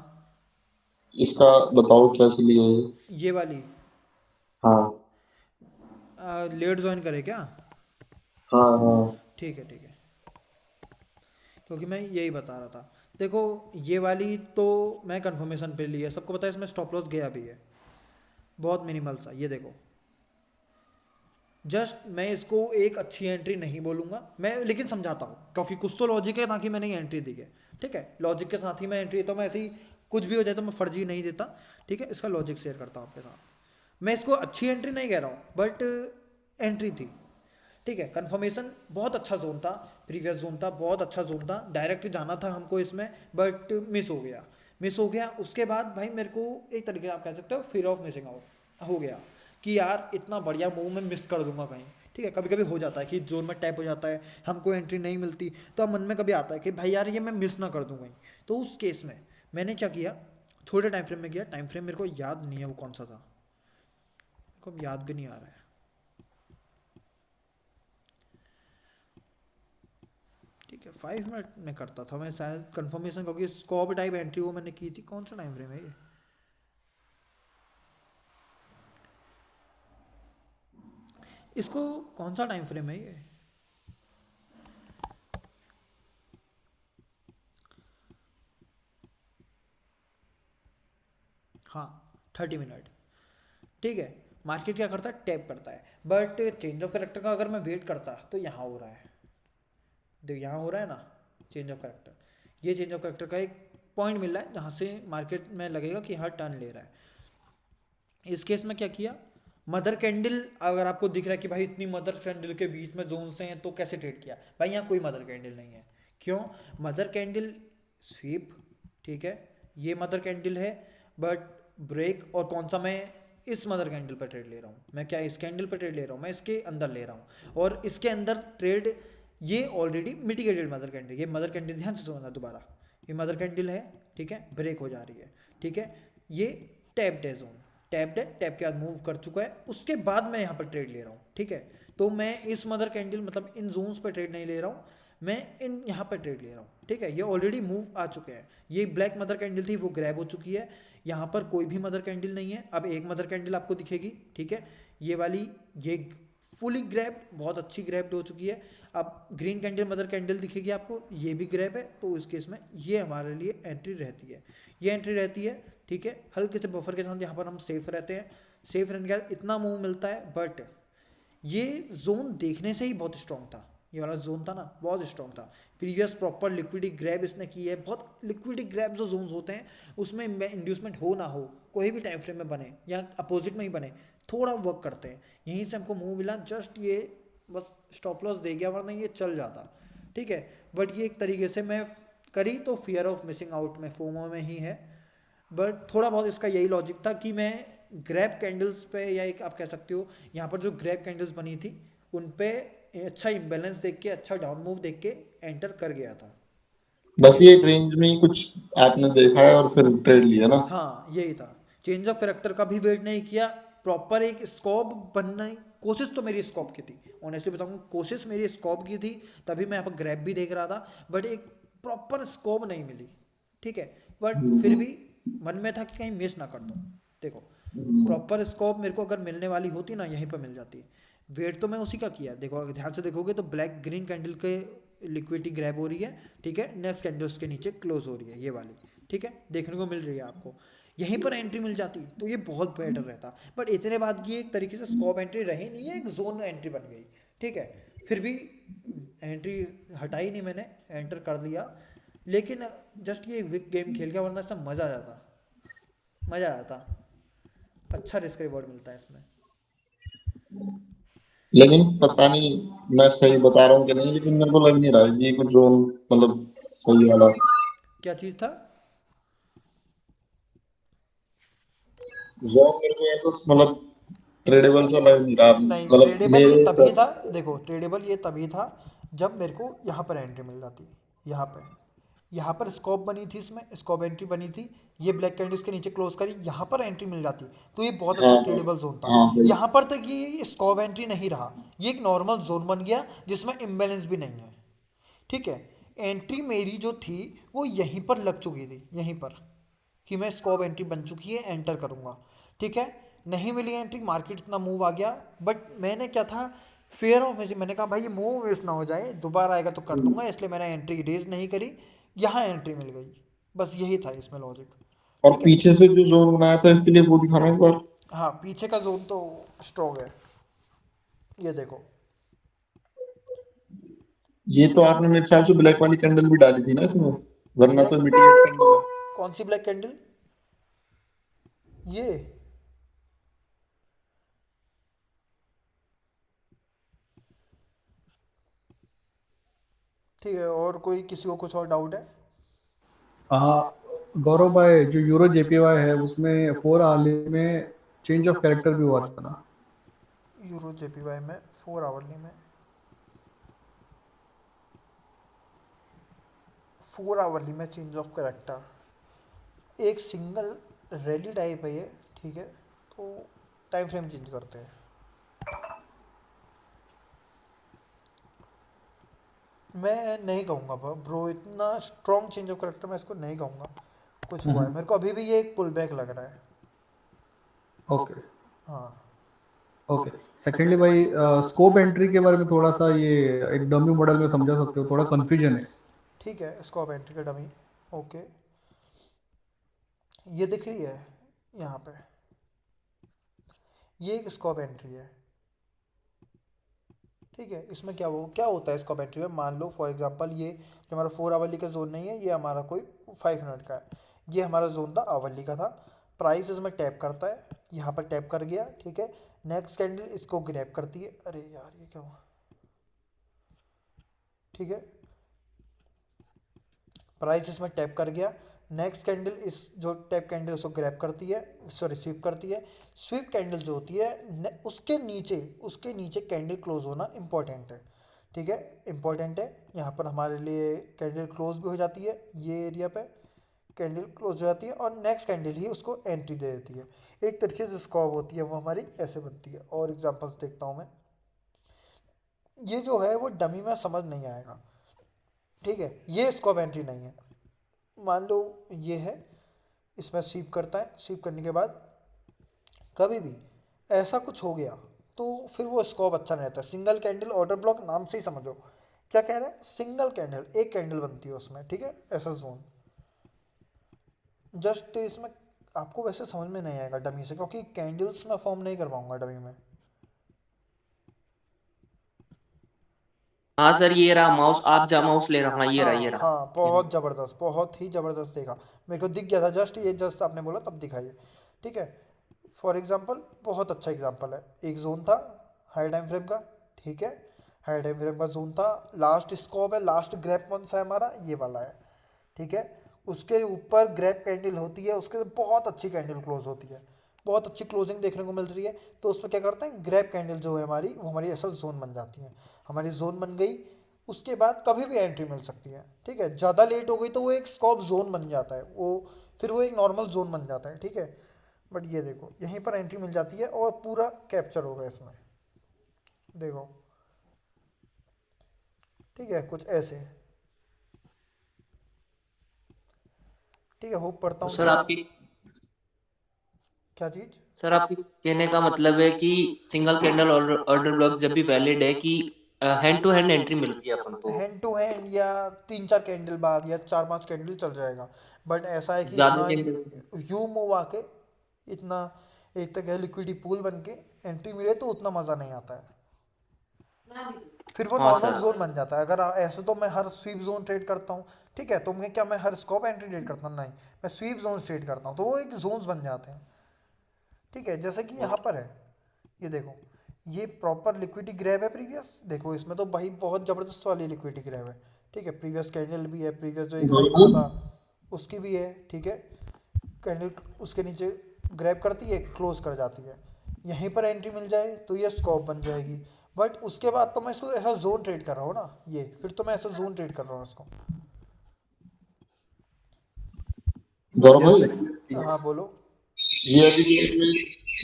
इसका बताओ कैसे ली है ये। ये वाली हाँ लेट ज्वाइन करे क्या, हाँ हाँ ठीक है ठीक है, क्योंकि मैं यही बता रहा था। देखो ये वाली तो मैं कंफर्मेशन पे ली है, सबको पता है इसमें स्टॉप लॉस गया भी है, बहुत मिनिमल सा, ये देखो। जस्ट मैं इसको एक अच्छी एंट्री नहीं बोलूँगा मैं, लेकिन समझाता हूँ, क्योंकि कुछ तो लॉजिक है ताकि मैंने ये एंट्री दी है, ठीक है। लॉजिक के साथ ही मैं एंट्री देता हूँ, मैं ऐसे ही कुछ भी हो जाए तो मैं फर्जी नहीं देता, ठीक है। इसका लॉजिक शेयर करता हूँ आपके साथ। मैं इसको अच्छी एंट्री नहीं कह रहा हूँ, बट एंट्री थी, ठीक है। कंफर्मेशन बहुत अच्छा जोन था, प्रीवियस जोन था, बहुत अच्छा जोन था, डायरेक्ट जाना था हमको इसमें, बट मिस हो गया। उसके बाद भाई मेरे को एक तरीके से आप कह सकते हो फियर ऑफ मिसिंग आउट हो गया कि यार इतना बढ़िया मूव मैं मिस कर दूंगा कहीं, ठीक है। कभी कभी हो जाता है कि जोन में टैप हो जाता है, हमको एंट्री नहीं मिलती, तो मन में कभी आता है कि भाई यार ये मैं मिस ना कर दूँ कहीं। तो उस केस में मैंने क्या किया, छोटे टाइम फ्रेम में किया, टाइम फ्रेम मेरे को याद नहीं है वो कौन सा था, मेरे को अब याद भी नहीं आ रहा है, ठीक है। 5 मिनट में करता था मैं शायद कंफर्मेशन, क्योंकि स्कॉप टाइप एंट्री वो मैंने की थी। कौन सा टाइम फ्रेम है ये, इसको कौन सा टाइम फ्रेम है ये, हाँ 30 मिनट, ठीक है। मार्केट क्या करता है, टैप करता है, बट चेंज ऑफ कैरेक्टर का अगर मैं वेट करता तो यहाँ हो रहा है, देखो यहाँ हो रहा है ना चेंज ऑफ कैरेक्टर, ये चेंज ऑफ कैरेक्टर का एक पॉइंट मिल रहा है जहाँ से मार्केट में लगेगा कि हाँ टर्न ले रहा है। इस केस में क्या किया, मदर कैंडल अगर आपको दिख रहा है कि भाई इतनी मदर कैंडल के बीच में जोन से हैं, तो कैसे ट्रेड किया भाई, यहाँ कोई मदर कैंडल नहीं है। क्यों, मदर कैंडल स्वीप, ठीक है, ये मदर कैंडल है, बट ब्रेक और कौन सा मैं इस मदर कैंडल पर ट्रेड ले रहा हूँ, मैं क्या इस कैंडल पर ट्रेड ले रहा हूँ, मैं इसके अंदर ले रहा हूँ, और इसके अंदर ट्रेड ये ऑलरेडी मिटिगेटेड मदर कैंडल, ये मदर कैंडल ध्यान से समझना दोबारा, ये मदर कैंडल है, ठीक है, ब्रेक हो जा रही है, ठीक है, ये टैप्ड है जोन, टैप्ड है, टैप के बाद मूव कर चुका है, उसके बाद मैं यहाँ पर ट्रेड ले रहा हूँ, ठीक है। तो मैं इस मदर कैंडल मतलब इन जोन्स पर ट्रेड नहीं ले रहा हूँ, मैं इन यहाँ पर ट्रेड ले रहा हूँ, ठीक है। ये ऑलरेडी मूव आ चुके हैं, ये ब्लैक मदर कैंडल थी वो ग्रैब हो चुकी है, यहाँ पर कोई भी मदर कैंडल नहीं है, अब एक मदर कैंडल आपको दिखेगी, ठीक है, ये वाली, ये फुली ग्रैब, बहुत अच्छी ग्रैब्ड हो चुकी है। अब ग्रीन कैंडल मदर कैंडल दिखेगी आपको, ये भी ग्रैब है, तो इस केस में ये हमारे लिए एंट्री रहती है, ये एंट्री रहती है, ठीक है। हल्के से बफर के साथ यहाँ पर हम सेफ रहते हैं, सेफ रहने के बाद इतना मूव मिलता है, बट ये जोन देखने से ही बहुत स्ट्रॉन्ग था, ये वाला जोन था ना बहुत स्ट्रॉन्ग था, प्रीवियस प्रॉपर लिक्विडिटी ग्रैब इसने की है, बहुत लिक्विडिटी ग्रैब जो जोन्स होते हैं उसमें इंड्यूसमेंट हो ना हो, कोई भी टाइम फ्रेम में बने या अपोजिट में ही बने, थोड़ा वर्क करते हैं, यहीं से हमको मूव मिला, जस्ट ये बस स्टॉप लॉस दे गया, वरना ये चल जाता, ठीक है। बट ये एक तरीके से मैं करी तो फियर ऑफ मिसिंग आउट में, फोमो में ही है, बट थोड़ा बहुत इसका यही लॉजिक था कि मैं ग्रैब कैंडल्स पे, या एक आप कह सकते हो यहाँ पर जो ग्रैब कैंडल्स बनी थी उन पे अच्छा इम्बैलेंस देख के, अच्छा डाउन मूव देख के एंटर कर गया था। बस ये रेंज में ही कुछ आपने देखा है और फिर ट्रेड लिया ना। हाँ यही था, चेंज ऑफ करेक्टर का भी वेट नहीं किया, प्रॉपर एक स्कोप बनने की कोशिश तो मेरी स्कोप की थी, ऑनेस्टली बताऊँ कोशिश मेरी स्कोप की थी, तभी मैं यहाँ पर ग्रैब भी देख रहा था, बट एक प्रॉपर स्कोप नहीं मिली, ठीक है। बट फिर भी मन में था कि कहीं मिस ना कर दूँ, देखो प्रॉपर स्कोप मेरे को अगर मिलने वाली होती ना यहीं पर मिल जाती, वेट तो मैं उसी का किया। देखो अगर ध्यान से देखोगे तो ब्लैक ग्रीन कैंडल के लिक्विडिटी ग्रैब हो रही है, ठीक है, नेक्स्ट कैंडल उसके नीचे क्लोज हो रही है, ये वाली, ठीक है, देखने को मिल रही है आपको, यहीं पर एंट्री मिल जाती तो ये बहुत बेटर रहता, बट इतने बाद ये एक तरीके से स्कोप एंट्री रही नहीं है, एक जोन एंट्री बन गई, ठीक है। फिर भी एंट्री हटाई नहीं मैंने, एंटर कर दिया, लेकिन जस्ट ये विक गेम खेल गया, वरना इसमें मज़ा आ जाता, मज़ा आ जाता, अच्छा रिस्क रिवॉर्ड मिलता है इसमें। लेकिन पता नहीं मैं सही बता रहा हूँ कि नहीं, लेकिन मेरे को लग नहीं रहा है कि ये कुछ जोन मतलब सही वाला क्या चीज़ था? जोन मेरे को ऐसा मतलब ट्रेडेबल सा लग नहीं रहा, नहीं, मतलब ट्रेडेबल ये मेरे तभी था, देखो ट्रेडेबल ये तभी था जब मेरे को यहाँ पर एंट्री मिल जाती, यहाँ पर स्कोप बनी थी, इसमें स्कोप एंट्री बनी थी, ये ब्लैक कैंडल्स के नीचे क्लोज करी, यहाँ पर एंट्री मिल जाती तो ये बहुत अच्छा हाँ ट्रेडेबल जोन था। हाँ भाई। यहाँ पर तक ये स्कोप एंट्री नहीं रहा, ये एक नॉर्मल जोन बन गया जिसमें इम्बैलेंस भी नहीं है, ठीक है। एंट्री मेरी जो थी वो यहीं पर लग चुकी थी, यहीं पर कि मैं स्कोप एंट्री बन चुकी है, एंटर करूँगा, ठीक है। नहीं मिली एंट्री, मार्केट इतना मूव आ गया, बट मैंने क्या था, फेयर ऑफ मिसिंग, मैंने कहा भाई ये मूव वेस्ट ना हो जाए, दोबारा आएगा तो कर दूंगा, इसलिए मैंने एंट्री रेज नहीं करी, यहाँ एंट्री मिल गई, बस यही था इसमें लॉजिक, और ठीक है। पीछे से जो जोन बनाया था इसके लिए वो दिखाना एक बार। हाँ पीछे का जोन तो स्ट्रॉन्ग है, ये देखो, ये तो आपने मेरे ख्याल से ब्लैक वाली कैंडल भी डाली थी ना इसमें, वरना तो ब्लैक, मिटिगेट कैंडल है। कौन सी ब्लैक कैंडल? ये ठीक है, और कोई किसी को कुछ और डाउट है? हाँ गौरव भाई, जो यूरो जेपीवाई है उसमें 4 आवर्ली में चेंज ऑफ कैरेक्टर भी हुआ था ना। यूरो जेपीवाई में 4 आवरली में 4 आवरली में चेंज ऑफ करेक्टर, एक सिंगल रैली टाइप है ये, ठीक है, तो टाइम फ्रेम चेंज करते हैं। मैं नहीं कहूँगा ब्रो, इतना स्ट्रॉन्ग चेंज ऑफ करेक्टर मैं इसको नहीं कहूँगा, कुछ हुआ है मेरे को अभी भी, ये एक पुल बैक लग रहा है। ओके हाँ ओके। सेकेंडली भाई, स्कोप एंट्री के बारे में थोड़ा सा ये एक डमी मॉडल में समझा सकते हो, थोड़ा कंफ्यूजन है। ठीक है, स्कोप एंट्री का डमी, ओके, ये दिख रही है यहाँ पे, ये एक स्कोप एंट्री है, ठीक है। इसमें क्या होता है स्कोप एंट्री में, मान लो फॉर एग्जांपल ये जो हमारा 4 आवरली का जोन नहीं है, ये हमारा कोई 5 मिनट का है, ये हमारा जोन था आवरली का था, प्राइस इसमें टैप करता है, यहाँ पर टैप कर गया, ठीक है, नेक्स्ट कैंडल इसको ग्रैब करती है, अरे यार ये क्या हुआ, ठीक है, प्राइस इसमें टैप कर गया, नेक्स्ट कैंडल इस जो टैप कैंडल उसको ग्रैब करती है, सॉरी स्वीप करती है। स्वीप कैंडल जो होती है उसके नीचे कैंडल क्लोज होना इम्पोर्टेंट है, ठीक है, इम्पोर्टेंट है। यहाँ पर हमारे लिए कैंडल क्लोज भी हो जाती है, ये एरिया पे कैंडल क्लोज हो जाती है और नेक्स्ट कैंडल ही उसको एंट्री दे देती है। एक तरीके से स्कॉब होती है वो हमारी ऐसे बनती है। और एग्जांपल्स देखता हूँ मैं, ये जो है वो डमी में समझ नहीं आएगा, ठीक है, ये स्कॉब एंट्री नहीं है। मान लो ये है, इसमें स्वीप करता है, स्वीप करने के बाद कभी भी ऐसा कुछ हो गया तो फिर वो स्कोप अच्छा नहीं रहता। सिंगल कैंडल ऑर्डर ब्लॉक नाम से ही समझो क्या कह रहा है, सिंगल कैंडल, एक कैंडल बनती है उसमें, ठीक है, ऐसा जोन। जस्ट इसमें आपको वैसे समझ में नहीं आएगा डमी से, क्योंकि कैंडल्स मैं फॉर्म नहीं कर पाऊंगा डमी में। हाँ सर, ये रहा माउस, आप जा माउस ले रहा, हाँ ये रहा, हाँ ये रहा। हाँ, बहुत ज़बरदस्त, बहुत ही ज़बरदस्त देखा, मेरे को दिख गया था जस्ट, ये जस्ट आपने बोला तब दिखाइए, ठीक है। फॉर एग्जांपल बहुत अच्छा एग्जांपल है, एक जोन था हाई टाइम फ्रेम का, ठीक है, हाई टाइम फ्रेम का जोन था, लास्ट स्कोप है, लास्ट ग्रैप कौन सा है हमारा, ये वाला है, ठीक है। उसके ऊपर ग्रैप कैंडल होती है, उसके बहुत अच्छी कैंडल क्लोज होती है, बहुत अच्छी क्लोजिंग देखने को मिल रही है। तो उसमें क्या करते हैं, ग्रैप कैंडल जो है हमारी, वो हमारी ऐसा जोन बन जाती है, हमारी जोन बन गई। उसके बाद कभी भी एंट्री मिल सकती है, ठीक है, ज़्यादा लेट हो गई तो वो एक स्कॉप जोन बन जाता है, वो फिर वो एक नॉर्मल जोन बन जाता है, ठीक है। बट ये देखो यहीं पर एंट्री मिल जाती है और पूरा कैप्चर होगा इसमें, देखो, ठीक है, कुछ ऐसे, ठीक है। होप पढ़ता तो हूँ सर कि आपकी क्या चीज़, सर आपके कहने का मतलब है कि single candle order order block जब भी वैलिड है कि हैंड टू हैंड एंट्री मिल रही है अपन को, हैंड टू हैंड या 3-4 कैंडल बाद या 4-5 कैंडल चल जाएगा। बट ऐसा है कि ज्यादा इतना कैंडल। यू मूव आके इतना एक तक है लिक्विडिटी पूल बन के एंट्री मिले तो उतना मज़ा नहीं आता है, फिर वो हाँ नॉर्मल सर। जोन बन जाता है। अगर ऐसे तो मैं हर स्वीप जोन ट्रेड करता हूँ, ठीक है, तो मैं क्या, मैं हर स्कॉप एंट्री ट्रेड करता हूँ, नहीं, मैं स्वीप जोन ट्रेड करता हूँ, तो वो एक जोन्स बन जाते हैं, ठीक है। जैसे कि यहाँ पर है, ये देखो, ये प्रॉपर लिक्विडिटी ग्रैब है प्रीवियस, देखो इसमें तो भाई बहुत ज़बरदस्त वाली लिक्विडिटी ग्रैब है, ठीक है, प्रीवियस कैंडल भी है, प्रीवियस जो एक हाई बना था उसकी भी है, ठीक है। कैंडल उसके नीचे ग्रैब करती है, क्लोज कर जाती है, यहीं पर एंट्री मिल जाए तो ये स्कॉप बन जाएगी। बट उसके बाद तो मैं इसको ऐसा जोन ट्रेड कर रहा हूँ ना, ये फिर तो मैं ऐसा जोन ट्रेड कर रहा हूँ इसको। गौरव भाई, हाँ बोलो। ये अभी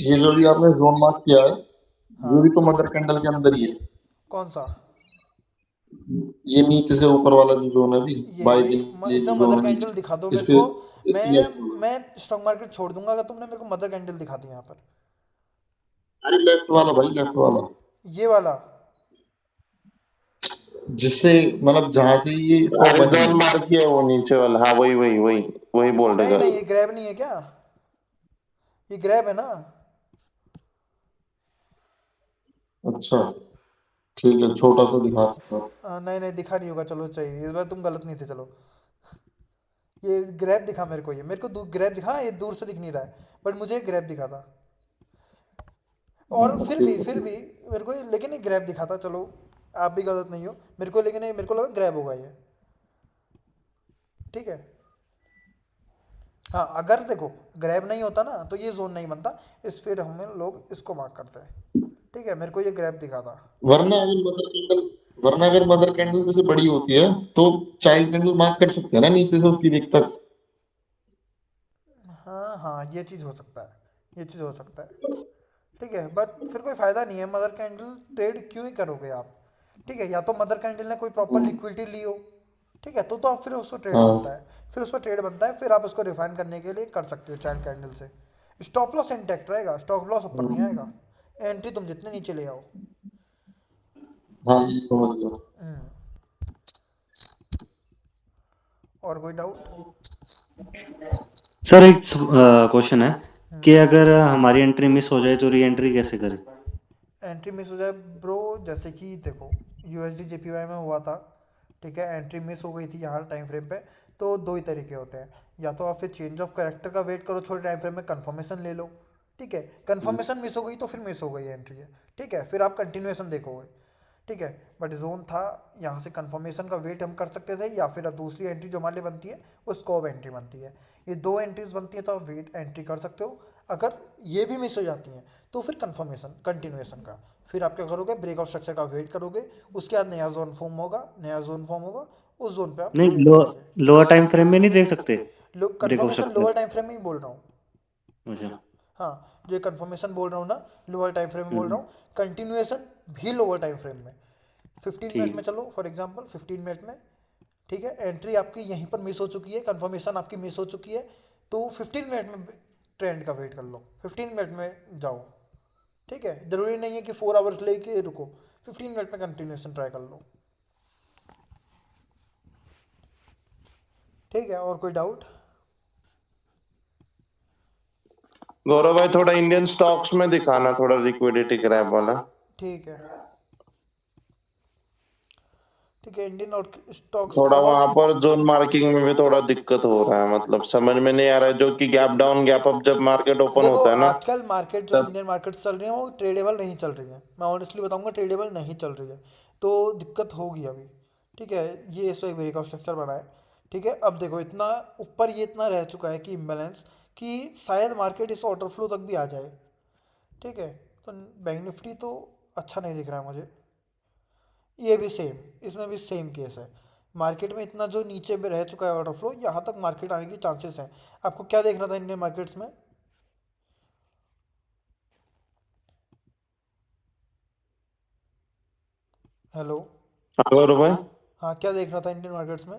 ये जो भी आपने जोन मार्क किया है, ये भी हाँ, तो मदर कैंडल के अंदर ही है। कौन सा, ये नीचे से ऊपर वाला जो जोन है अभी, बाय ये दिन, ये इसमें जो जोन मदर है कैंडल नीचे, दिखा दो मेरे इसके को, मैं इसके लेफ्ट वाला। मैं स्टॉक मार्केट छोड़ दूंगा अगर तुमने मेरे को मदर कैंडल दिखा दी यहाँ पर, अरे लेफ्ट वाला भाई, लेफ्ट वाला, ये वाला। जिससे मतलब जहां से ये स्टॉक बनी हॉरिजॉन है। मार्क किया है वो नीचे वाला, हाँ वही वही वही वही बोल रहे नहीं नहीं, सर। ये ग्रैब नहीं है क्या, ये ग्रैब है ना। अच्छा, ठीक है, छोटा सा दिखा सकता हूँ। नहीं नहीं, दिखा नहीं होगा, चलो चाहिए, इस बार तुम गलत नहीं थे, चलो। ये ग्रैब दिखा मेरे को, ये मेरे को ग्रैब दिखा, ये दूर से दिख नहीं रहा है, बट मुझे ग्रैब दिखा था। और फिर ठीक भी है, फिर ठीक भी मेरे को लेकिन ये ग्रैब दिखा था, चलो आप भी गलत नहीं हो, मेरे को लेकिन मेरे को लगा ग्रैब होगा ये, ठीक है। हाँ, अगर देखो ग्रैब नहीं होता ना तो ये जोन नहीं बनता, इस फिर हम लोग इसको मार्क करते हैं, ठीक है, मेरे को ये ग्रैब दिखा था। वरना अगर मदर कैंडल वरना अगर मदर कैंडल जैसे बड़ी होती है तो चाइल्ड कैंडल मार्क कर सकते हैं ना नीचे से उसकी विक तक। हाँ हाँ, ये चीज़ हो सकता है, ये चीज़ हो सकता है, ठीक है। बट फिर कोई फ़ायदा नहीं है, मदर कैंडल ट्रेड क्यों ही करोगे आप, ठीक है, या तो मदर कैंडल ने कोई प्रॉपर लिक्विडिटी ली हो, ठीक है, तो आप फिर उसको ट्रेड बनता हाँ, है, फिर उस पर ट्रेड बनता है, फिर आप उसको रिफाइन करने के लिए कर सकते हो चाइल्ड कैंडल से। स्टॉप लॉस इंटैक्ट रहेगा, स्टॉप लॉस ऊपर नहीं आएगा, एंट्री तुम जितने नीचे ले आओ। हाँ, ये समझ गया। हम्म, और कोई डाउट। सर एक क्वेश्चन है कि अगर हमारी एंट्री मिस हो जाए तो री एंट्री कैसे करें? एंट्री मिस हो जाए ब्रो, जैसे कि देखो यूएसडी जेपीवाई में हुआ था, ठीक है, एंट्री मिस हो गई थी यहाँ टाइम फ्रेम पे, तो दो ही तरीके होते हैं, या तो आप फिर चेंज ऑफ कैरेक्टर का वेट करो छोटे टाइम फ्रेम में, कंफर्मेशन ले लो, ठीक है, कंफर्मेशन मिस हो गई तो फिर मिस हो गई एंट्री है, ठीक है, फिर आप कंटिन्यूएशन देखोगे, ठीक है। बट जोन था, यहाँ से कंफर्मेशन का वेट हम कर सकते थे, या फिर अब दूसरी एंट्री जो हमारे लिए बनती है वो स्कोप एंट्री बनती है। ये दो एंट्रीज बनती है तो आप वेट एंट्री कर सकते हो। अगर ये भी मिस हो जाती हैं तो फिर कंफर्मेशन कंटिन्यूएशन का, फिर आप क्या करोगे, ब्रेक ऑफ स्ट्रक्चर का वेट करोगे, उसके बाद नया जोन फॉर्म होगा, नया जोन फॉर्म होगा, उस जोन पे आप नहीं, ट्रेड करोगे। लोअर टाइम फ्रेम में नहीं देख सकते break of confirmation lower structure? Time frame में ही बोल रहा हूँ। अच्छा। हाँ, जो कंफर्मेशन बोल रहा हूँ ना, लोअर टाइम फ्रेम में बोल रहा हम्म, हूँ। कंटिन्यूएशन भी लोअर टाइम फ्रेम में, 15 मिनट में ठीक। चलो फॉर एग्जांपल, 15 मिनट में, ठीक है। एंट्री आपकी यहीं पर मिस हो चुकी है, कंफर्मेशन आपकी मिस हो चुकी है, तो 15 मिनट में ट्रेंड का वेट कर लो, 15 मिनट में जाओ, ठीक है। जरूरी नहीं है कि 4 आवर्स लेके रुको, 15 मिनट में कंटिन्यूएशन ट्राई कर लो, ठीक है। और कोई डाउट? गौरव भाई थोड़ा इंडियन स्टॉक्स में दिखाना, थोड़ा लिक्विडिटी क्रैप वाला। ठीक है, ठीक है। इंडियन और स्टॉक्स थोड़ा बहुत, वहां पर जोन मार्किंग में भी थोड़ा दिक्कत हो रहा है, मतलब समझ में नहीं आ रहा है, जो कि गैप डाउन गैप अप जब मार्केट ओपन देखो होता है ना आजकल मार्केट जो तब। इंडियन मार्केट चल रही है वो ट्रेडेबल नहीं चल रही है, मैं ऑनेस्टली बताऊंगा ट्रेडेबल नहीं चल रही है, तो दिक्कत होगी अभी, ठीक है। ये इस एक ब्रेक ऑफ स्ट्रक्चर बना है, ठीक है। अब देखो इतना ऊपर ये इतना रह चुका है कि इम्बैलेंस, कि शायद मार्केट इस ऑर्डर फ्लो तक भी आ जाए, ठीक है। तो बैंक निफ्टी तो अच्छा नहीं दिख रहा है मुझे। ये भी सेम, इसमें भी सेम केस है, मार्केट में इतना जो नीचे में रह चुका है ऑर्डर फ्लो, यहाँ तक मार्केट आने की चांसेस हैं। आपको क्या देखना था इंडियन मार्केट्स में? हेलो? हाँ गौरव भाई। हाँ, क्या देखना था इंडियन मार्केट्स में?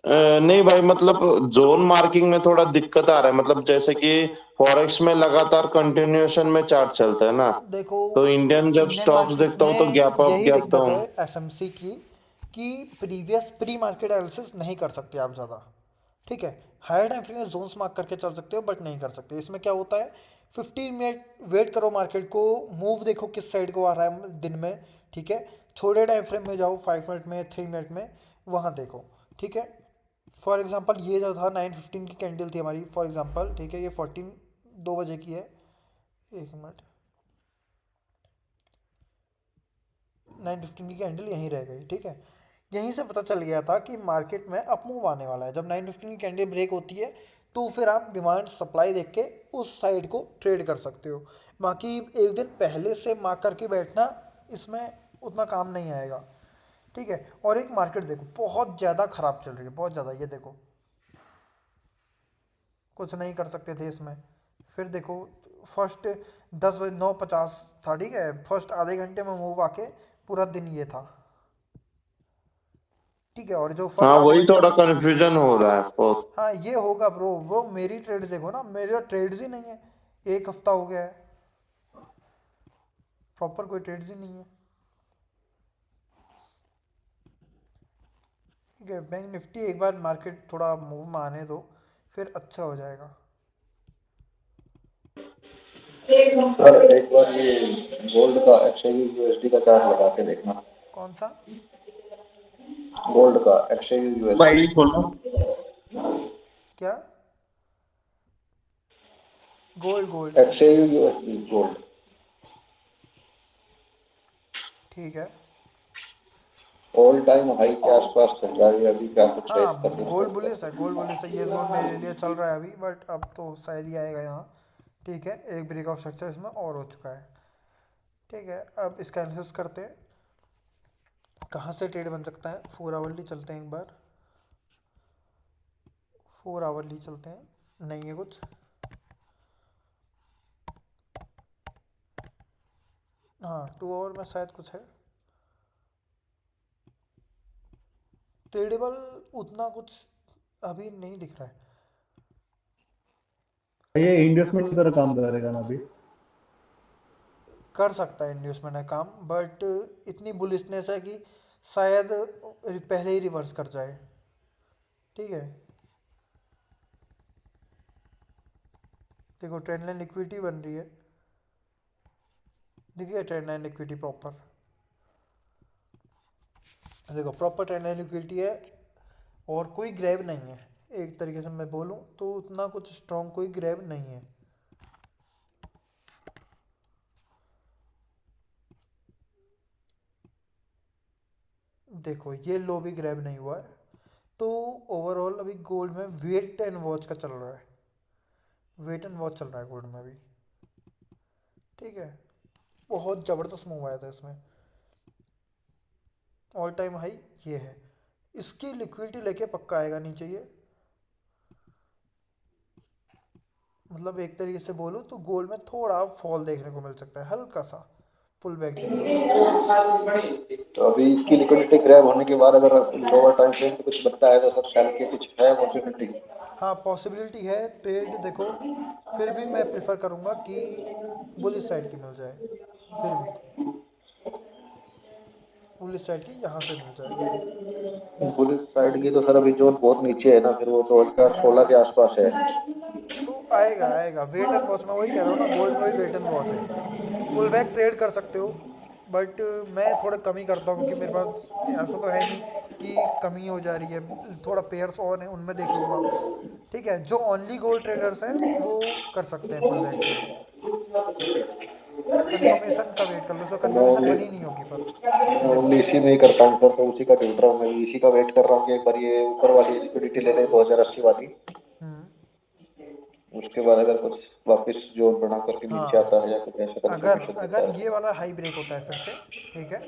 नहीं भाई, मतलब जोन मार्किंग में थोड़ा दिक्कत आ रहा है, मतलब जैसे कि फॉरेक्स में लगातार कंटिन्यूएशन में चार्ट चलता है ना, देखो तो इंडियन जब इंडियन स्टॉक्स मार्केट्स देखता हूँ तो में गैप अप यही गैप दिक्कत है डाउन। एसएमसी की, कि प्रीवियस प्री मार्केट एनालिसिस नहीं कर सकते आप ज़्यादा, ठीक है। हायर टाइम फ्रेम में जोन्स मार्क करके चल सकते हो बट नहीं कर सकते। इसमें क्या होता है, 15 मिनट वेट करो, मार्केट को मूव देखो किस साइड को आ रहा है दिन में, ठीक है। छोटे टाइम फ्रेम में जाओ, 5 मिनट में, 3 मिनट में, वहाँ देखो, ठीक है। फॉर एग्जांपल ये जो था 9:15 की कैंडल थी हमारी, फॉर एग्जांपल, ठीक है। ये 2 बजे की है, 1 मिनट, 9:15 की कैंडल यहीं रह गई, ठीक है। यहीं से पता चल गया था कि मार्केट में अप मूव आने वाला है। जब 9:15 की कैंडल ब्रेक होती है तो फिर आप डिमांड सप्लाई देख के उस साइड को ट्रेड कर सकते हो। बाकी एक दिन पहले से मार्क करके बैठना इसमें उतना काम नहीं आएगा, ठीक है। और एक मार्केट देखो बहुत ज़्यादा ख़राब चल रही है, बहुत ज़्यादा, ये देखो कुछ नहीं कर सकते थे इसमें। फिर देखो फर्स्ट 10 बजे 9:50 था, ठीक है। फर्स्ट आधे घंटे में मूव आके पूरा दिन ये था, ठीक है। और जो फर्स्ट हाँ आधे वही घंटे थोड़ा में, कंफ्यूजन हो रहा है बहुत। हाँ ये होगा ब्रो, मेरी ट्रेड देखो ना, मेरे ट्रेड्स ही नहीं है, 1 हफ्ता हो गया है, प्रॉपर कोई ट्रेड्स ही नहीं है, ठीक है। बैंक निफ्टी एक बार मार्केट थोड़ा मूव में आने दो, फिर अच्छा हो जाएगा। सर एक बार ये गोल्ड का एक्सचेंज यूएसडी का चार्ट लगा के देखना। कौन सा? गोल्ड का एक्सचेंज यूएसडी। आईडी खोलना। क्या? गोल्ड? Exchange USD gold. ठीक है। ऑल टाइम हाई के आसपास चल रहा है अभी, क्या कुछ है इसका हाँ, सीन गोल्ड सर? बुलिस है, गोल्ड बुलिस है, ये जोन मेरे लिए चल रहा है अभी, बट अब तो शायद ही आएगा यहाँ, ठीक है। एक ब्रेक ऑफ स्ट्रक्चर इसमें और हो चुका है, ठीक है। अब इसका एनालिसिस करते हैं कहाँ से ट्रेड बन सकता है। 4 आवरली चलते हैं एक बार, 4 आवरली चलते हैं, नहीं है कुछ, हाँ 2 आवर में शायद कुछ है ट्रेडेबल, उतना कुछ अभी नहीं दिख रहा है। ये इन्वेस्टमेंट की तरह काम करेगा ना अभी? कर सकता है इंड्यूसमेंट है काम, बट इतनी बुलिशनेस है कि शायद पहले ही रिवर्स कर जाए, ठीक है। देखो ट्रेंड लाइन लिक्विडिटी बन रही है, देखिए ट्रेंड लाइन लिक्विडिटी प्रॉपर, देखो प्रॉपर ट्रेंड लाइन लिक्विडिटी है, और कोई ग्रैब नहीं है। एक तरीके से मैं बोलूँ तो उतना कुछ स्ट्रॉन्ग कोई ग्रैब नहीं है, देखो ये लो भी ग्रैब नहीं हुआ है, तो ओवरऑल अभी गोल्ड में वेट एंड वॉच का चल रहा है, वेट एंड वॉच चल रहा है गोल्ड में अभी। ठीक है, बहुत ज़बरदस्त मूव आया था इसमें, ऑल टाइम हाई ये है। इसकी लिक्विडिटी लेके पक्का आएगा नीचे ये, मतलब एक तरीके से बोलूँ तो गोल्ड में थोड़ा फॉल देखने को मिल सकता है, हल्का सा पुल बैक जितना। तो अभी इसकी लिक्विडिटी ग्रैब होने के बाद अगर लोअर टाइम फ्रेम पे कुछ बनता है तो सब सेल के कुछ है अपॉर्चुनिटी? हाँ पॉसिबिलिटी है ट्रेड, देखो फिर भी मैं प्रेफर करूँगा कि बुलिश साइड की मिल जाए, फिर भी बुलिश साइड की यहाँ से मिल जाए। पुलिस साइड की तो सर अभी जोन बहुत नीचे है ना, फिर वो 2016 के आसपास है। तो आएगा आएगा, वेट एंड वॉच, मैं वही कह रहा हूँ ना, गोल्ड में भी वेट एंड वॉच है, पुल बैक ट्रेड कर सकते हो, बट मैं थोड़ा कम ही करता हूँ क्योंकि मेरे पास ऐसा तो है नहीं कि कमी हो जा रही है, थोड़ा पेयर्स ऑन है उनमें देख लूँगा। ठीक है, जो ओनली गोल्ड ट्रेडर्स हैं वो कर सकते हैं पुल बैक ट्रेड, कंफर्मेशन का वेट कर लो, उसका मैं कंफर्मेशन ओनली बनी नहीं होगी पर ये देखो। ओनली इसी में ही करता हूँ सर, तो उसी का ढूंढ रहा हूँ, मैं भी इसी का वेट कर रहा हूँ कि एक बार ये ऊपर वाली लिक्विडिटी ले लें 2080 वाली, हम्म, उसके बाद अगर कुछ वापस जोन बना करके नीचे हाँ आता है या कुछ ऐसा अगर कंफर्मेशन देता अगर है। ये वाला हाई ब्रेक होता है फिर से, ठीक है,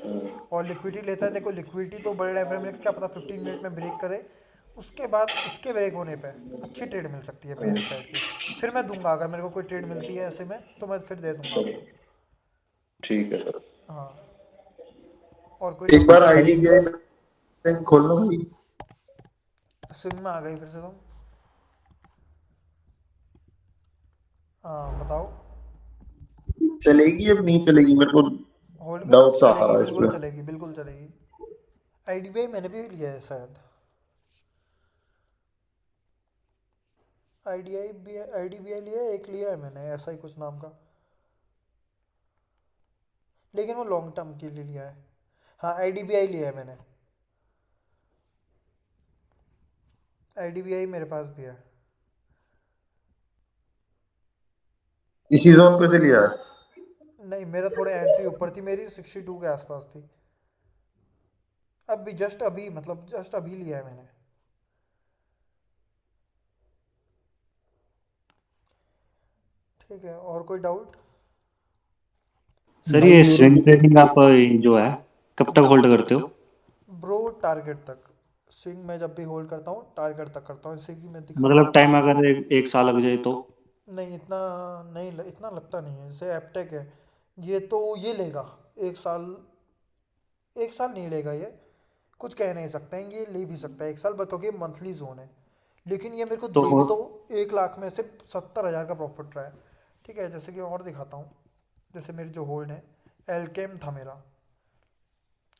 और लिक्विडिटी लेता है, देखो लिक्विडिटी तो बड़े टाइम फ्रेम में क्या पता 15 मिनट में ब्रेक करे, उसके बाद इसके ब्रेक होने पे अच्छी ट्रेड मिल सकती है पेयर साइड की, फिर मैं दूंगा, अगर मेरे को कोई ट्रेड मिलती है ऐसे में तो मैं फिर दे दूंगा चलिए, आपको। ठीक है सर। हाँ, और कोई एक बार डाउट्स? आईडीबीआई बैंक खोलना भाई, स्विंग में आ गई फिर से तुम? हाँ बताओ। चलेगी अब नहीं चलेगी, मेरे को होल्ड करूँ? डाउट सा आ चलेगी, रहा है इस बिल्कुल पे। चलेगी, बिल्कुल चलेगी। आईडीबीआई मैंने भी लिया है शायद, आईडीबीआई लिया है, एक लिया है मैंने ऐसा ही कुछ नाम का, लेकिन वो लॉन्ग टर्म के लिए लिया है। हाँ आईडीबीआई लिया है मैंने, आईडीबीआई मेरे पास भी है। इसी जोन पे से लिया है। नहीं मेरा थोड़ा एंट्री ऊपर थी, मेरी 62 के आसपास थी, अब भी जस्ट अभी, मतलब जस्ट अभी लिया है मैंने। ठीक है, और कोई डाउट? सर भाई ये यूरो स्विंग ट्रेडिंग आप जो है कब तक होल्ड करते हो? ब्रो टारगेट तक, स्विंग में जब भी होल्ड करता हूँ टारगेट तक करता हूँ, इसे कि मैं दिखाता मतलब हूँ। टाइम अगर एक साल लग जाए तो? नहीं इतना, नहीं इतना लगता नहीं है, जैसे एपटेक है ये तो ये लेगा एक साल, एक साल नहीं लेगा ये, कुछ कह नहीं सकते हैं, ये ले भी सकता है एक साल, बट क्योंकि मंथली जोन है, लेकिन ये मेरे को तो दे भी हो तो 1 लाख में से 70,000 का प्रॉफिट रहा है। ठीक है, जैसे कि और दिखाता हूँ, जैसे मेरी जो होल्ड है, एलकेम था मेरा,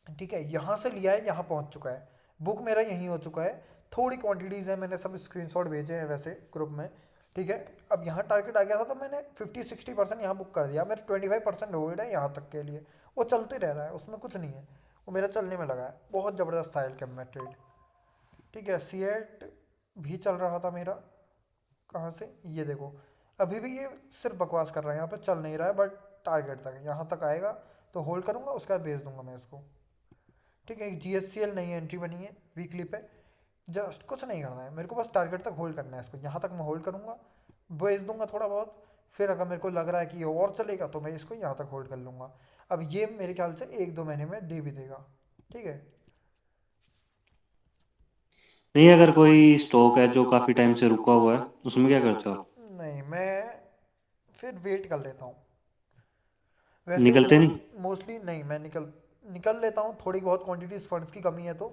ठीक है, यहाँ से लिया है यहाँ पहुँच चुका है, बुक मेरा यहीं हो चुका है, थोड़ी क्वांटिटीज़ है, मैंने सब स्क्रीनशॉट भेजे हैं वैसे ग्रुप में। ठीक है, अब यहाँ टारगेट आ गया था तो मैंने 50-60% यहाँ बुक कर दिया, मेरा 25% होल्ड है यहाँ तक के लिए, वो चलते रह रहा है, उसमें कुछ नहीं है, वो मेरा चलने में लगा है, बहुत ज़बरदस्त था एलकेम में ट्रेड। ठीक है, C8 भी चल रहा था मेरा, कहाँ से, ये देखो अभी भी ये सिर्फ बकवास कर रहा है, यहाँ पे चल नहीं रहा है, बट टारगेट तक है, यहाँ तक आएगा तो होल्ड करूँगा, उसके बाद बेच दूंगा मैं इसको। ठीक है, एक GSCL नई एंट्री बनी है वीकली पे, जस्ट कुछ नहीं करना है मेरे को, बस टारगेट तक होल्ड करना है इसको, यहाँ तक मैं होल्ड करूँगा, बेच दूंगा थोड़ा बहुत, फिर अगर मेरे को लग रहा है कि ये और चलेगा तो मैं इसको यहाँ तक होल्ड कर लूँगा। अब ये मेरे ख्याल से 1-2 महीने में दे भी देगा। ठीक है, नहीं, अगर कोई स्टॉक है जो काफी टाइम से रुका हुआ है उसमें क्या करते हो आप? नहीं मैं फिर वेट कर लेता हूँ, वैसे निकलते नहीं? मोस्टली नहीं, मैं निकल निकल लेता हूँ, थोड़ी बहुत क्वांटिटीज फंड्स की कमी है तो,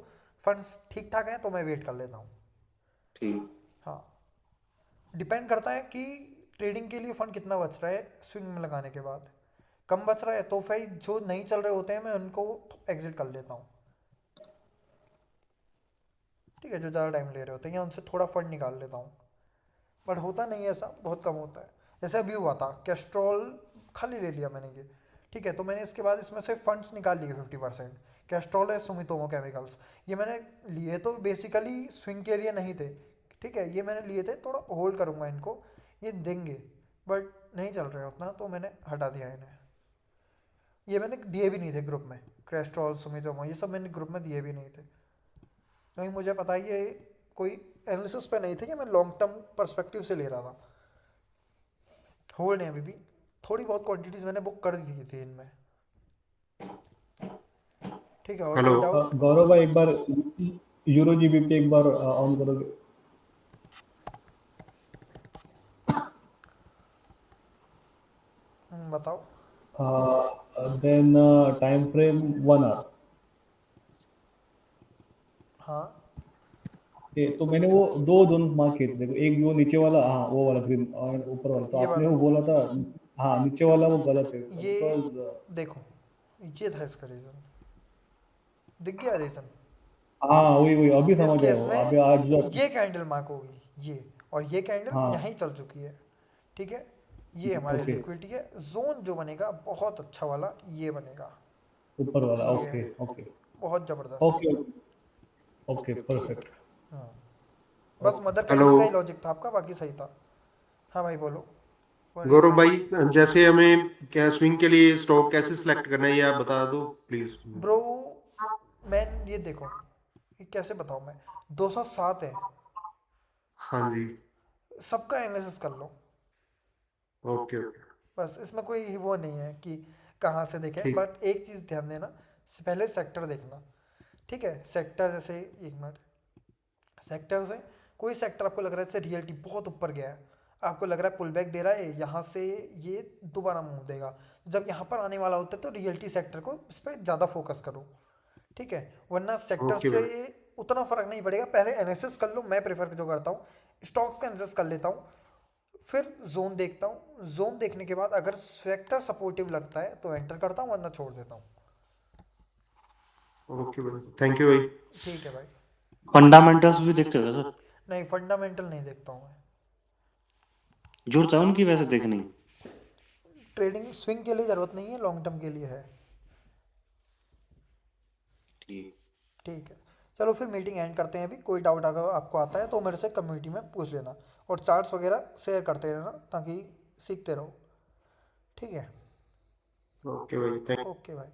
फंड्स ठीक ठाक हैं तो मैं वेट कर लेता हूँ। ठीक। हाँ, डिपेंड करता है कि ट्रेडिंग के लिए फंड कितना बच रहा है स्विंग में लगाने के बाद, कम बच रहा है तो फिर जो नहीं चल रहे होते हैं मैं उनको एग्जिट कर लेता हूँ। ठीक है, जो ज़्यादा टाइम ले रहे होते हैं या उनसे थोड़ा फंड निकाल लेता हूँ, बट होता नहीं है ऐसा, बहुत कम होता है। जैसे अभी हुआ था कैस्ट्रॉल, खाली ले लिया मैंने ये, ठीक है, तो मैंने इसके बाद इसमें से फंड्स निकाल लिए 50%, कैस्ट्रॉल है, सुमितोमो केमिकल्स, ये मैंने लिए तो बेसिकली स्विंग के लिए नहीं थे। ठीक है, ये मैंने लिए थे थोड़ा होल्ड करूँगा इनको, ये देंगे, बट नहीं चल रहे उतना तो मैंने हटा दिया इन्हें। ये मैंने दिए भी नहीं थे ग्रुप में, क्रैस्ट्रॉल सुमितोमो ये सब मैंने ग्रुप में दिए भी नहीं थे, क्योंकि मुझे पता है ये कोई एनालिसिस पे नहीं थे, कि मैं लॉन्ग टर्म पर्सपेक्टिव से ले रहा था। होल्ड है अभी भी, थोड़ी बहुत क्वांटिटीज मैंने बुक कर दी थी इनमें, ठीक है। और हेलो। कोई डाउट? गौरव भाई एक बार यूरो जीबीपी एक बार ऑन करोगे? बताओ। Then time frame 1 hour. हाँ तो मैंने वो दो जोन मार्क किए थे, देखो एक जो नीचे वाला, हाँ वो वाला ग्रीन, और ऊपर वाला तो ये आपने वाला, वो बोला था, हाँ नीचे वाला वो गलत है ये बिकॉज, देखो ये था इसका रीजन, दिख गया रीजन। हाँ वही वही अभी इस समझ आया केस वो, में अभी आज जो, ये कैंडल मार्क होगी ये, और ये कैंडल हाँ यहीं चल चुकी है, ठीक है। ये हमारी ओके, लिक्विडिटी है, जोन जो बनेगा बहुत अच्छा वाला ये बनेगा, ऊपर वाला, ये ओके ओके बहुत जबरदस्त। Okay okay perfect. हाँ बस मदर हेलो कैंडल का ही लॉजिक था आपका, बाकी सही था। हाँ भाई बोलो। गौरव भाई, जैसे हमें क्या स्विंग के लिए स्टॉक कैसे सिलेक्ट करना है ये आप बता दो प्लीज। ब्रो मैं ये देखो, ये कैसे बताऊँ मैं, 207 है, हाँ जी। सबका एनालिसिस कर लो, ओके ओके बस इसमें कोई वो नहीं है कि कहाँ से देखें। ठीक। बट एक चीज़ ध्यान देना, पहले सेक्टर देखना, ठीक है। सेक्टर जैसे, एक मिनट, सेक्टर से कोई सेक्टर आपको लग रहा है जैसे रियल्टी बहुत ऊपर गया है, आपको लग रहा है पुल बैक दे रहा है, यहाँ से ये दोबारा मूव देगा, जब यहाँ पर आने वाला होता है तो रियल्टी सेक्टर को इस पर ज़्यादा फोकस करो, ठीक है। वरना सेक्टर ओके से भाई। उतना फर्क नहीं पड़ेगा, पहले एनालिसिस कर लो। मैं प्रेफर जो करता हूँ स्टॉक्स का एनालिसिस कर लेता हूँ, फिर जोन देखता हूँ, जोन देखने के बाद अगर सेक्टर सपोर्टिव लगता है तो एंटर करता हूँ, वरना छोड़ देता हूँ। ओके भाई, थैंक यू भाई। ठीक है भाई। फंडामेंटल्स भी देखते हो सर? नहीं फंडामेंटल नहीं देखता हूँ मैं, जरूरत है उनकी वैसे देखनी? ट्रेडिंग स्विंग के लिए ज़रूरत नहीं है, लॉन्ग टर्म के लिए है। ठीक। ठीक है, चलो फिर मीटिंग एंड करते हैं। अभी कोई डाउट अगर आपको आता है तो मेरे से कम्युनिटी में पूछ लेना, और चार्ट्स वगैरह शेयर करते रहना ताकि सीखते रहो, ठीक है। ओके भाई, थैंक ओके भाई।